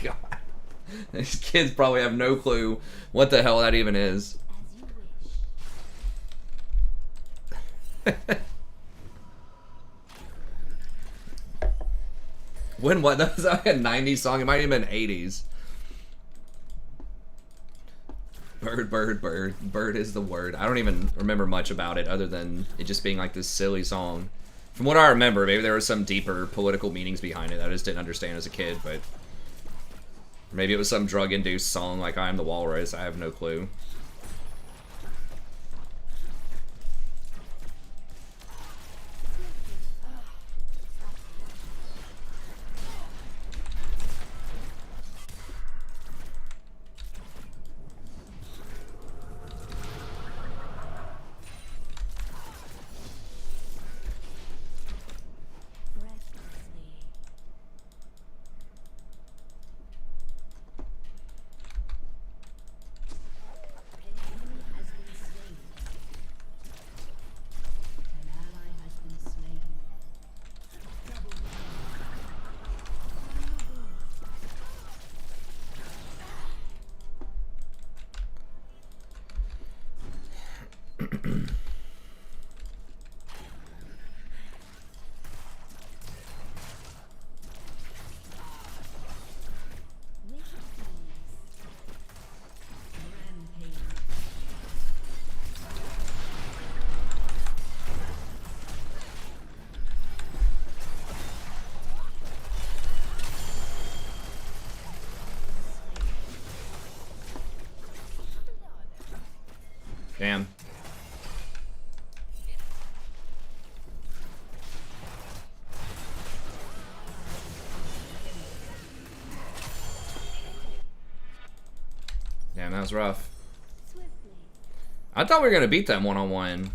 God. These kids probably have no clue what the hell that even is. As you wish. When what? That was like a 90s song. It might have been 80s. Bird, bird, bird. Bird is the word. I don't even remember much about it other than it just being like this silly song. From what I remember, maybe there was some deeper political meanings behind it I just didn't understand as a kid, but... Maybe it was some drug-induced song like I Am the Walrus. I have no clue. Breathlessly. With ease. Rampage. Damn. Damn, that was rough. Swiftly. I thought we were gonna beat them one-on-one.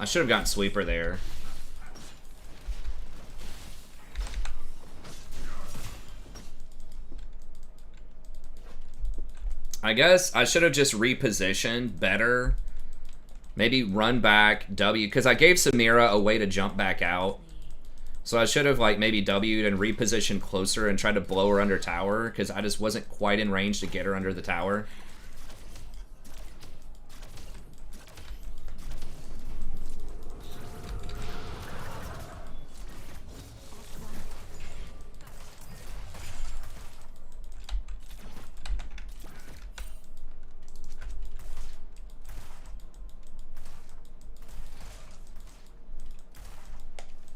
I should have gotten sweeper there. I guess I should have just repositioned better. Maybe run back, W, because I gave Samira a way to jump back out. So I should have like maybe W'd and repositioned closer and tried to blow her under tower, because I just wasn't quite in range to get her under the tower.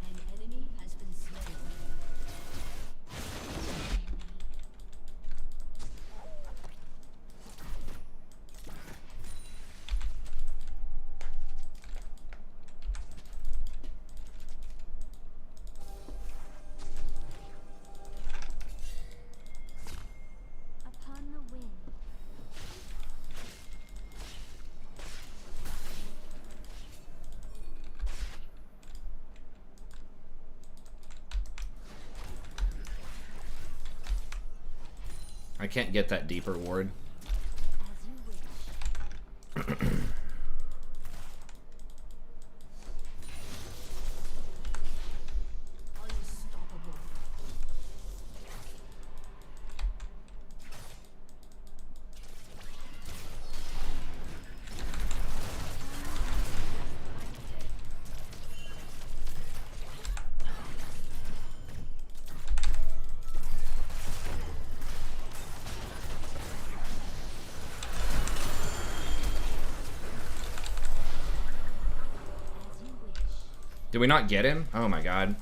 An enemy has been slain. Upon the wind. I can't get that deeper ward. As you wish. Unstoppable. As you wish. Did we not get him? Oh my god.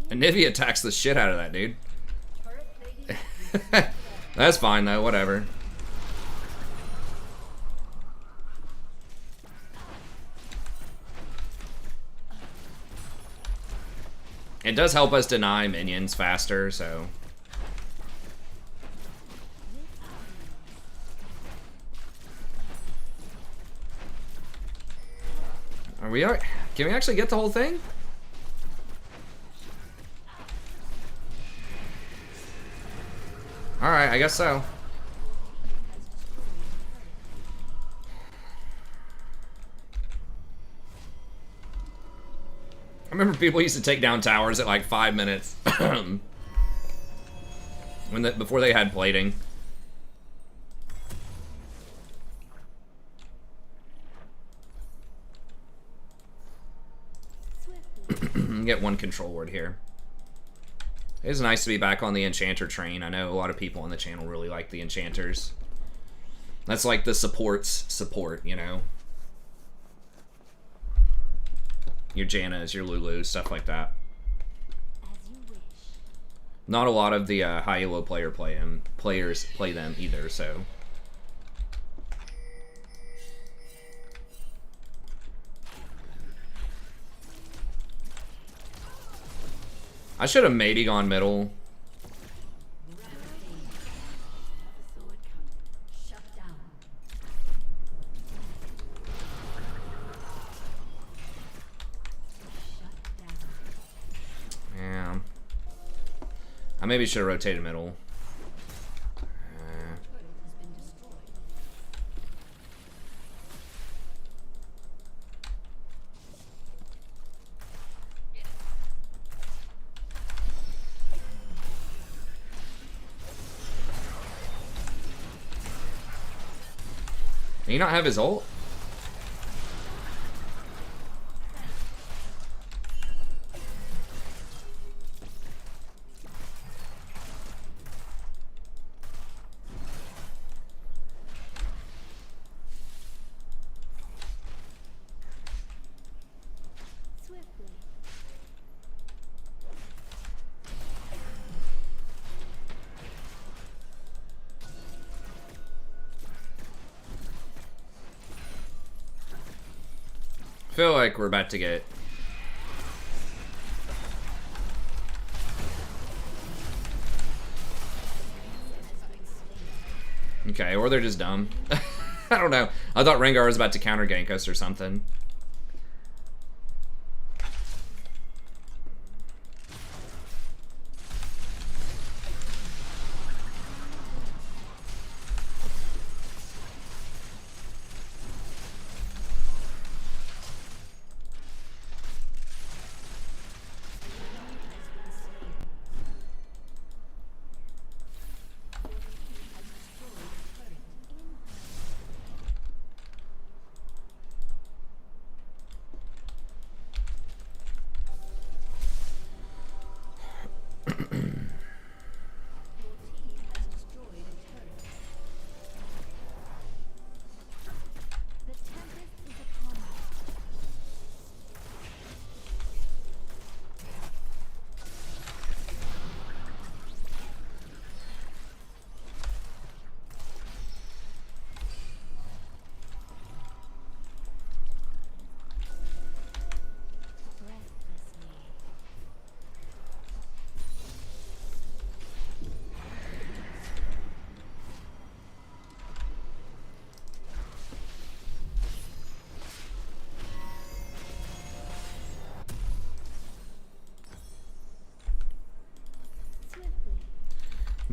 And Nivea attacks the shit out of that dude. That's fine though, whatever. It does help us deny minions faster, so. Are we? Can we actually get the whole thing? All right, I guess so. I remember people used to take down towers at like 5 minutes before they had plating. Swiftly. Get one control word here. It is nice to be back on the enchanter train. I know a lot of people on the channel really like the enchanters. That's like the support's support, you know? Your Jannas, your Lulus, stuff like that. As you wish. Not a lot of the high elo players play them either, so. I should have maybe gone middle. Shut down. Shut down. Yeah. I maybe should have rotated middle. Turret has been destroyed. Can you not have his ult? feel like we're about to get... Okay, or they're just dumb. I don't know. I thought Rengar was about to counter gank us or something.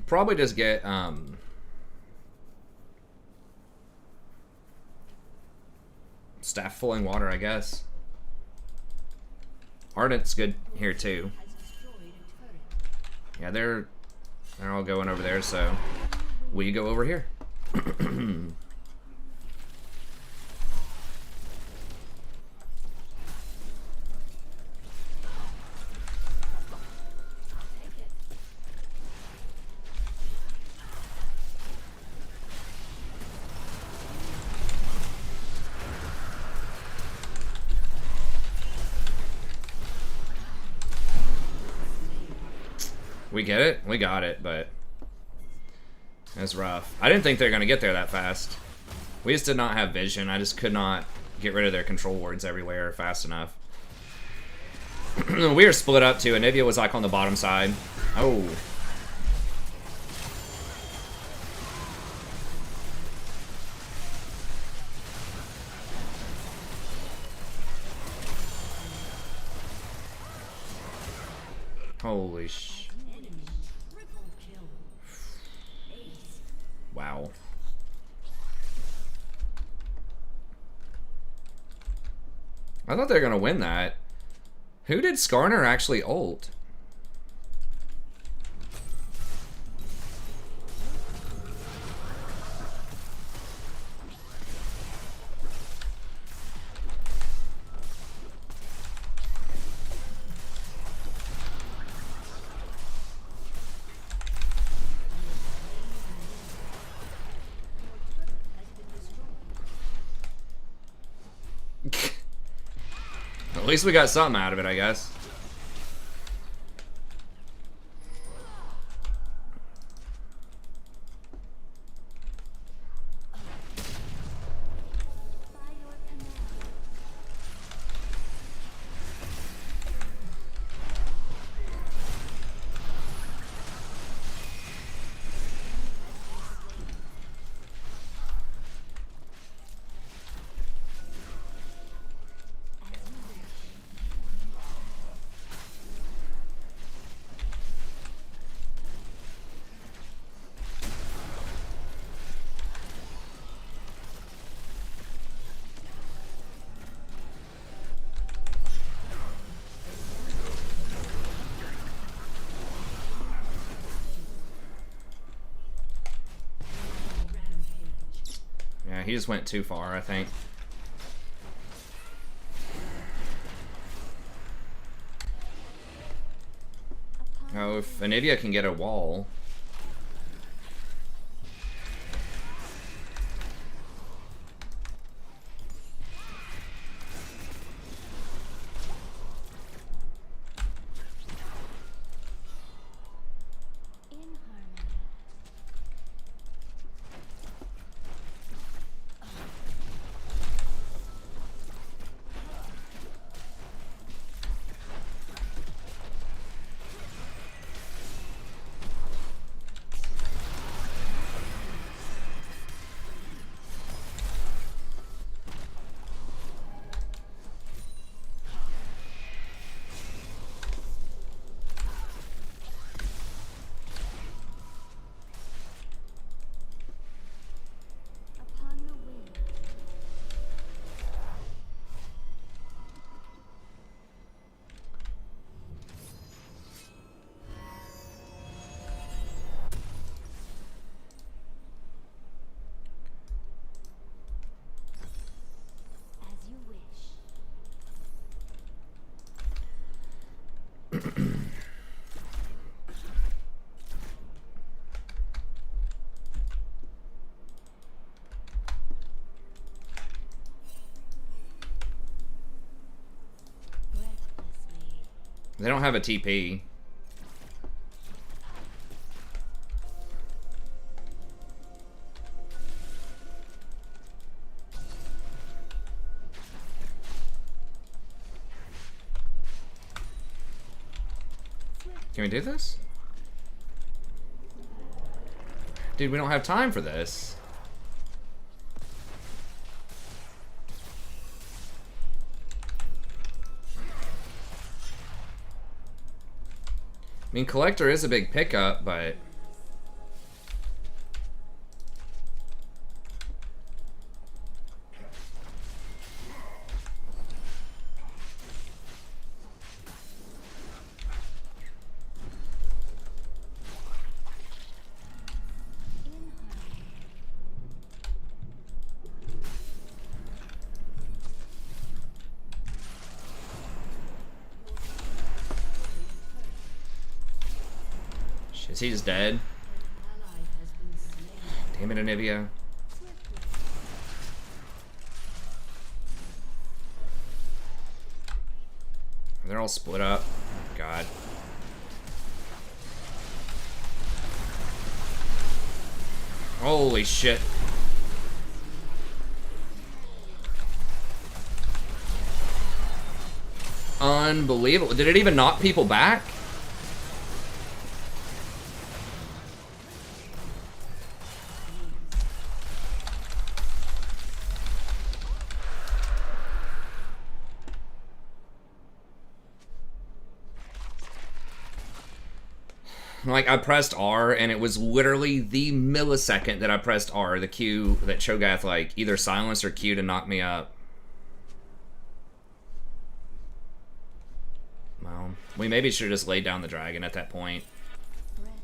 Probably just get staff fulling water, I guess. Ardent's good here too. Yeah, they're all going over there, so we go over here. We get it? We got it, but that's rough. I didn't think they were going to get there that fast. We just did not have vision. I just could not get rid of their control wards everywhere fast enough. We were split up too. Anivia was like on the bottom side. Oh. Holy sh... Wow. I thought they were gonna win that. Who did Skarner actually ult? At least we got something out of it, I guess. Yeah, he just went too far, I think. Oh, if Anivia can get a wall. Breathlessly. They don't have a TP. Can we do this? Dude, we don't have time for this. I mean, Collector is a big pickup, but... Is he just dead? Ally has been slain. Damn it, Anivia. They're all split up. God. Holy shit. Unbelievable. Did it even knock people back? Like, I pressed R, and it was literally the millisecond that I pressed R, the Q that Cho'Gath, like, either silenced or Q to knock me up. Well, we maybe should have just laid down the dragon at that point. Breathlessly.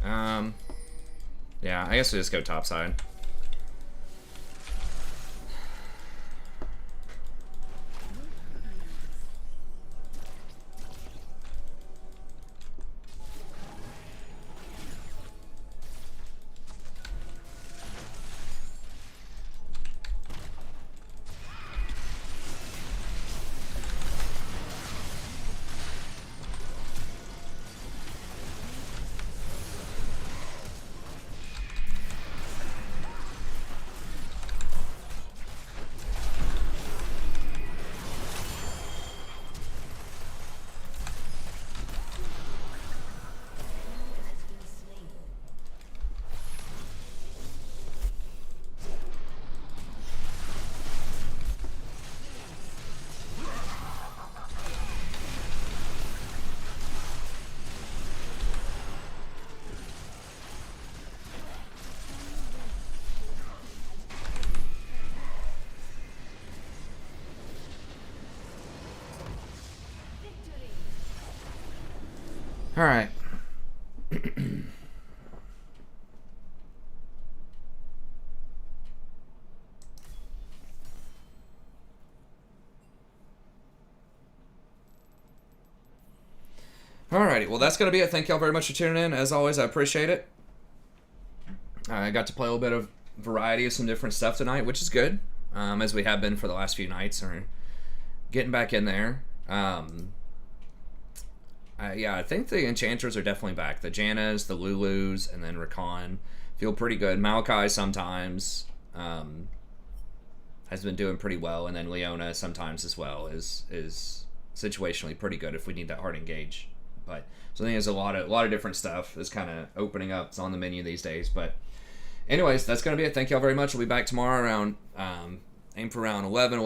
Yeah, I guess we just go top side. All right. Alrighty, well that's going to be it. Thank y'all very much for tuning in. As always, I appreciate it. I got to play a little bit of variety of some different stuff tonight, which is good, as we have been for the last few nights. Or getting back in there. Yeah, I think the Enchanters are definitely back. The Jannas, the Lulus, and then Rakan feel pretty good. Malachi sometimes has been doing pretty well, and then Leona sometimes as well is situationally pretty good if we need that hard engage. But so I think there's a lot of different stuff that's kind of opening up. It's on the menu these days. But anyways, that's gonna be it. Thank y'all very much. We'll be back tomorrow around aim for around 11.